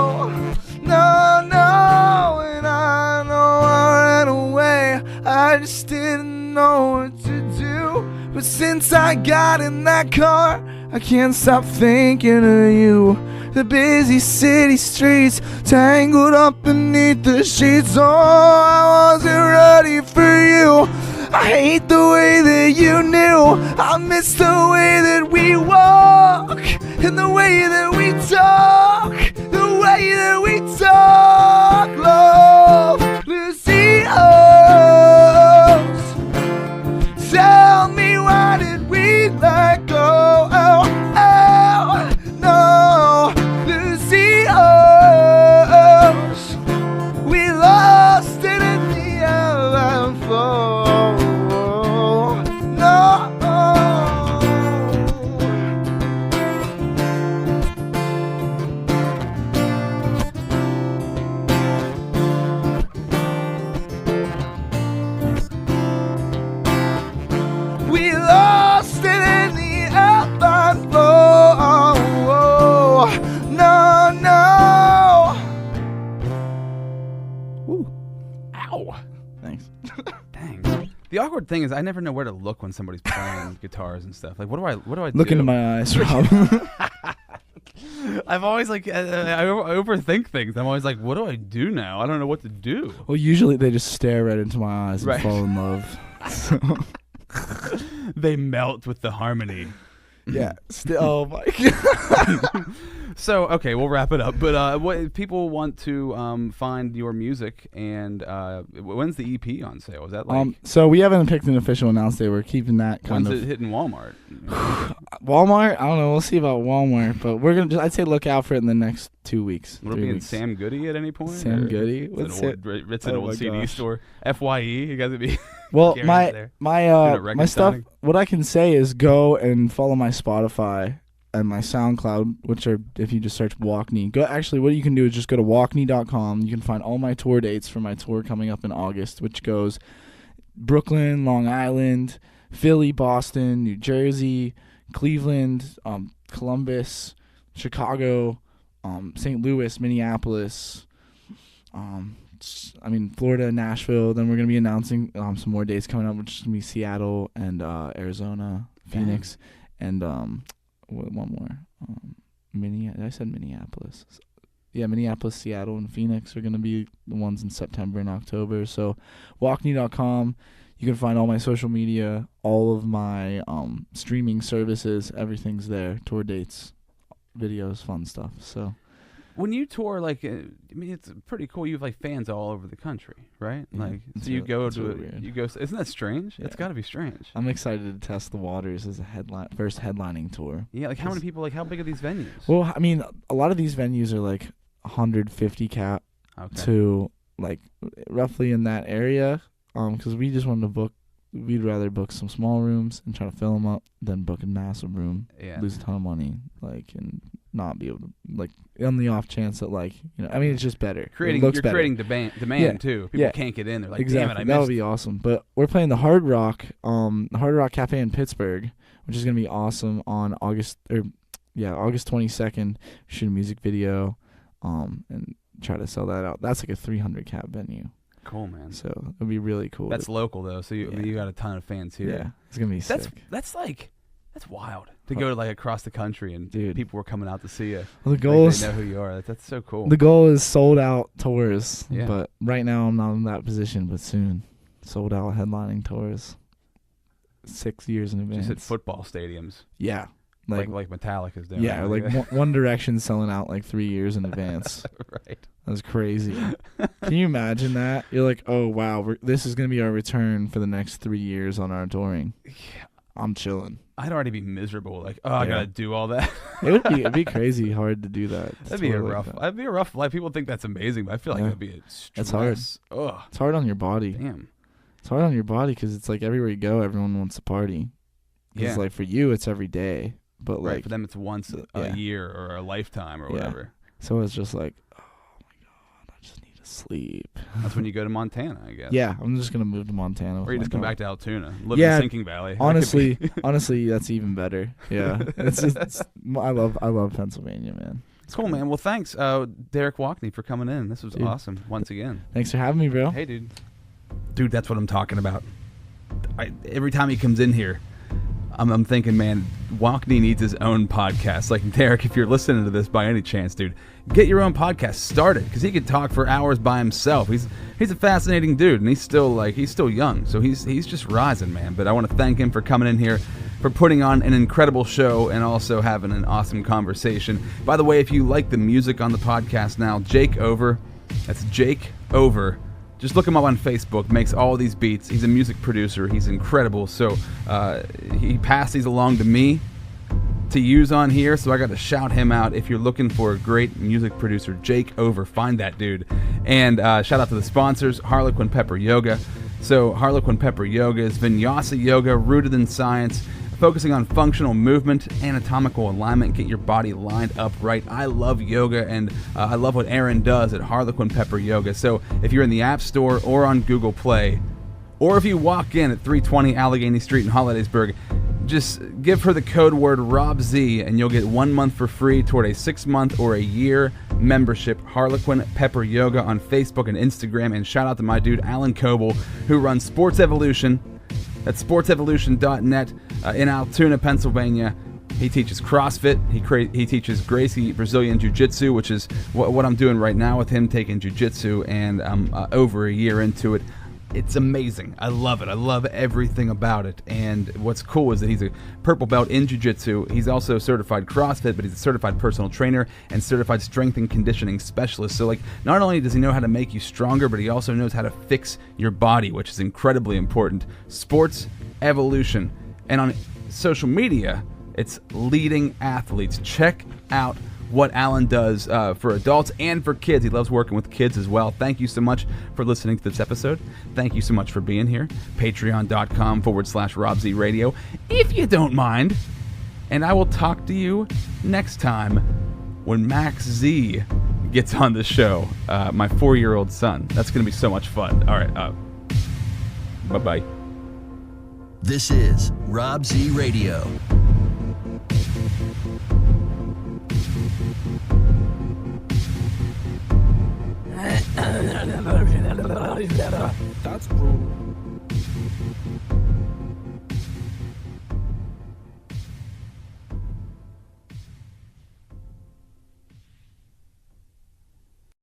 [SPEAKER 3] No, and I know I ran away. I just didn't know what to do. But since I got in that car, I can't stop thinking of you. The busy city streets, tangled up beneath the sheets. Oh, I wasn't ready for you. I hate the way that you knew. I miss the way that we walk, and the way that we talk, the way that we talk, love. Lucia's, tell me why did we let go? Oh, no, Lucia's,
[SPEAKER 1] hard thing is I never know where to look when somebody's playing guitars and stuff. Like, what do I
[SPEAKER 3] Look
[SPEAKER 1] do?
[SPEAKER 3] into my eyes, Rob.
[SPEAKER 1] I'm always like, I overthink things. I'm always like, what do I do now? I don't know what to do.
[SPEAKER 3] Well, usually they just stare right into my eyes and
[SPEAKER 1] Right.
[SPEAKER 3] fall in love. So,
[SPEAKER 1] They melt with the harmony.
[SPEAKER 3] yeah. Oh my god.
[SPEAKER 1] So, okay, we'll wrap it up. But what if people want to find your music, and when's the EP on sale? Is that like
[SPEAKER 3] So we haven't picked an official announce date. We're keeping that kind
[SPEAKER 1] when's
[SPEAKER 3] of
[SPEAKER 1] it hitting Walmart?
[SPEAKER 3] Walmart. I don't know. We'll see about Walmart, but we're gonna. I'd say look out for it in the next 2 weeks.
[SPEAKER 1] Will it
[SPEAKER 3] 3
[SPEAKER 1] be in
[SPEAKER 3] weeks.
[SPEAKER 1] Sam Goody at any point?
[SPEAKER 3] Sam
[SPEAKER 1] or-
[SPEAKER 3] Goody.
[SPEAKER 1] It's an old CD
[SPEAKER 3] gosh.
[SPEAKER 1] store. FYE, you guys would be.
[SPEAKER 3] Well,
[SPEAKER 1] Gary's
[SPEAKER 3] my
[SPEAKER 1] there.
[SPEAKER 3] my
[SPEAKER 1] record
[SPEAKER 3] my stuff.
[SPEAKER 1] signing.
[SPEAKER 3] What I can say is go and follow my Spotify and my SoundCloud, which are, if you just search Walkney. Actually, what you can do is just go to walkney.com. You can find all my tour dates for my tour coming up in August, which goes Brooklyn, Long Island, Philly, Boston, New Jersey, Cleveland, Columbus, Chicago, St. Louis, Minneapolis, Florida, Nashville. Then we're going to be announcing some more dates coming up, which is going to be Seattle and Arizona, Phoenix, and one more. I said Minneapolis. Yeah, Minneapolis, Seattle, and Phoenix are going to be the ones in September and October. So walkney.com. You can find all my social media, all of my streaming services. Everything's there. Tour dates, videos, fun stuff. So
[SPEAKER 1] When you tour, like, it's pretty cool. You have like fans all over the country, right?
[SPEAKER 3] Yeah,
[SPEAKER 1] Like,
[SPEAKER 3] it's
[SPEAKER 1] so you
[SPEAKER 3] really-
[SPEAKER 1] go
[SPEAKER 3] it's
[SPEAKER 1] to
[SPEAKER 3] really
[SPEAKER 1] it.
[SPEAKER 3] weird.
[SPEAKER 1] You go. Isn't that strange? It's
[SPEAKER 3] Yeah.
[SPEAKER 1] got to be strange.
[SPEAKER 3] I'm excited to test the waters as a first headlining tour.
[SPEAKER 1] Yeah, like how many people? Like, how big are these venues?
[SPEAKER 3] Well, I mean, a lot of these venues are like 150 cap
[SPEAKER 1] Okay.
[SPEAKER 3] to like roughly in that area. Because we just wanted to book. We'd rather book some small rooms and try to fill them up than book a massive room,
[SPEAKER 1] Yeah.
[SPEAKER 3] lose a ton of money, like, and not be able to, like, on the off chance that, like, it's just better.
[SPEAKER 1] Creating,
[SPEAKER 3] it looks
[SPEAKER 1] you're
[SPEAKER 3] better.
[SPEAKER 1] creating demand
[SPEAKER 3] Yeah.
[SPEAKER 1] too. People
[SPEAKER 3] Yeah.
[SPEAKER 1] can't get in. They're like,
[SPEAKER 3] Exactly.
[SPEAKER 1] damn it, I
[SPEAKER 3] that would
[SPEAKER 1] missed.
[SPEAKER 3] be awesome. But we're playing the Hard Rock Cafe in Pittsburgh, which is gonna be awesome on August 22nd. Shoot a music video, and try to sell that out. That's like a 300 cap venue,
[SPEAKER 1] Cool, man.
[SPEAKER 3] so it'll be really cool.
[SPEAKER 1] That's local though, so
[SPEAKER 3] Yeah.
[SPEAKER 1] you got a ton of fans here.
[SPEAKER 3] yeah, it's gonna be
[SPEAKER 1] That's
[SPEAKER 3] sick.
[SPEAKER 1] that's wild to go like across the country and
[SPEAKER 3] Dude.
[SPEAKER 1] people were coming out to see you.
[SPEAKER 3] Well, the goal
[SPEAKER 1] Like,
[SPEAKER 3] is
[SPEAKER 1] they know who you are. That's so cool.
[SPEAKER 3] the goal is sold out tours.
[SPEAKER 1] Yeah.
[SPEAKER 3] But right now I'm not in that position. But soon, sold out headlining tours. 6 years in advance.
[SPEAKER 1] Just at football stadiums,
[SPEAKER 3] Yeah,
[SPEAKER 1] like Metallica's doing.
[SPEAKER 3] yeah, like One Direction selling out like 3 years in advance.
[SPEAKER 1] right.
[SPEAKER 3] That's crazy. Can you imagine that? You're like, oh wow, this is gonna be our return for the next 3 years on our touring.
[SPEAKER 1] Yeah.
[SPEAKER 3] I'm chilling.
[SPEAKER 1] I'd already be miserable. Like, oh, I
[SPEAKER 3] Yeah.
[SPEAKER 1] gotta do all that.
[SPEAKER 3] It'd be crazy hard to do that.
[SPEAKER 1] That'd be a rough life. People think that's amazing, but I feel like
[SPEAKER 3] Yeah.
[SPEAKER 1] it'd be a stress.
[SPEAKER 3] It's hard.
[SPEAKER 1] Ugh,
[SPEAKER 3] It's hard on your body.
[SPEAKER 1] damn.
[SPEAKER 3] It's hard on your body because it's like everywhere you go, everyone wants to party.
[SPEAKER 1] Yeah.
[SPEAKER 3] Like for you, it's every day, but
[SPEAKER 1] Right.
[SPEAKER 3] like
[SPEAKER 1] For them, it's once a
[SPEAKER 3] Yeah.
[SPEAKER 1] year or a lifetime or
[SPEAKER 3] Yeah.
[SPEAKER 1] whatever.
[SPEAKER 3] so it's just like, oh my god, I just need to sleep.
[SPEAKER 1] That's when you go to Montana, I guess.
[SPEAKER 3] Yeah, I'm just gonna move to Montana. with
[SPEAKER 1] Or you
[SPEAKER 3] my
[SPEAKER 1] just come
[SPEAKER 3] dog.
[SPEAKER 1] back to Altoona, live in
[SPEAKER 3] Yeah,
[SPEAKER 1] the Sinking Valley. That could
[SPEAKER 3] Honestly,
[SPEAKER 1] be-
[SPEAKER 3] honestly, that's even better. Yeah, I love Pennsylvania, man. It's
[SPEAKER 1] cool, man. Well, thanks, Derek Walkney, for coming in. This was
[SPEAKER 3] Dude.
[SPEAKER 1] awesome once again.
[SPEAKER 3] Thanks for having me, bro.
[SPEAKER 1] Hey, dude. Dude, that's what I'm talking about. Every time he comes in here, I'm thinking, man, Walkney needs his own podcast. Like, Derek, if you're listening to this by any chance, dude, get your own podcast started, because he could talk for hours by himself. He's a fascinating dude, and he's still young, so he's just rising, man. But I want to thank him for coming in here, for putting on an incredible show, and also having an awesome conversation. By the way, if you like the music on the podcast now, Jake Over, that's Jake Over. Just look him up on Facebook. Makes all these beats. He's a music producer. He's incredible. So he passed these along to me to use on here. So I got to shout him out. If you're looking for a great music producer, Jake Over, find that dude. And shout out to the sponsors, Harlequin Pepper Yoga. So Harlequin Pepper Yoga is Vinyasa yoga rooted in science, focusing on functional movement, anatomical alignment, get your body lined up right. I love yoga, and I love what Aaron does at Harlequin Pepper Yoga. So if you're in the App Store or on Google Play, or if you walk in at 320 Allegheny Street in Hollidaysburg, just give her the code word RobZ, and you'll get 1 month for free toward a 6-month or a year membership. Harlequin Pepper Yoga on Facebook and Instagram. And shout out to my dude Alan Coble, who runs Sports Evolution. That's sportsevolution.net in Altoona, Pennsylvania. He teaches CrossFit. He teaches Gracie Brazilian Jiu-Jitsu, which is what I'm doing right now with him, taking Jiu-Jitsu, and I'm over a year into it. It's amazing. I love it. I love everything about it. And what's cool is that he's a purple belt in Jiu-Jitsu. He's also certified CrossFit, but he's a certified personal trainer and certified strength and conditioning specialist. So, like, not only does he know how to make you stronger, but he also knows how to fix your body, which is incredibly important. Sports Evolution. And on social media, it's Leading Athletes. Check out what Alan does for adults and for kids. He loves working with kids as well. Thank you so much for listening to this episode. Thank you so much for being here. Patreon.com/Rob Z Radio, if you don't mind. And I will talk to you next time when Max Z gets on the show, my 4-year-old son. That's going to be so much fun. All right. Bye-bye.
[SPEAKER 2] This is Rob Z Radio.
[SPEAKER 3] That's brutal.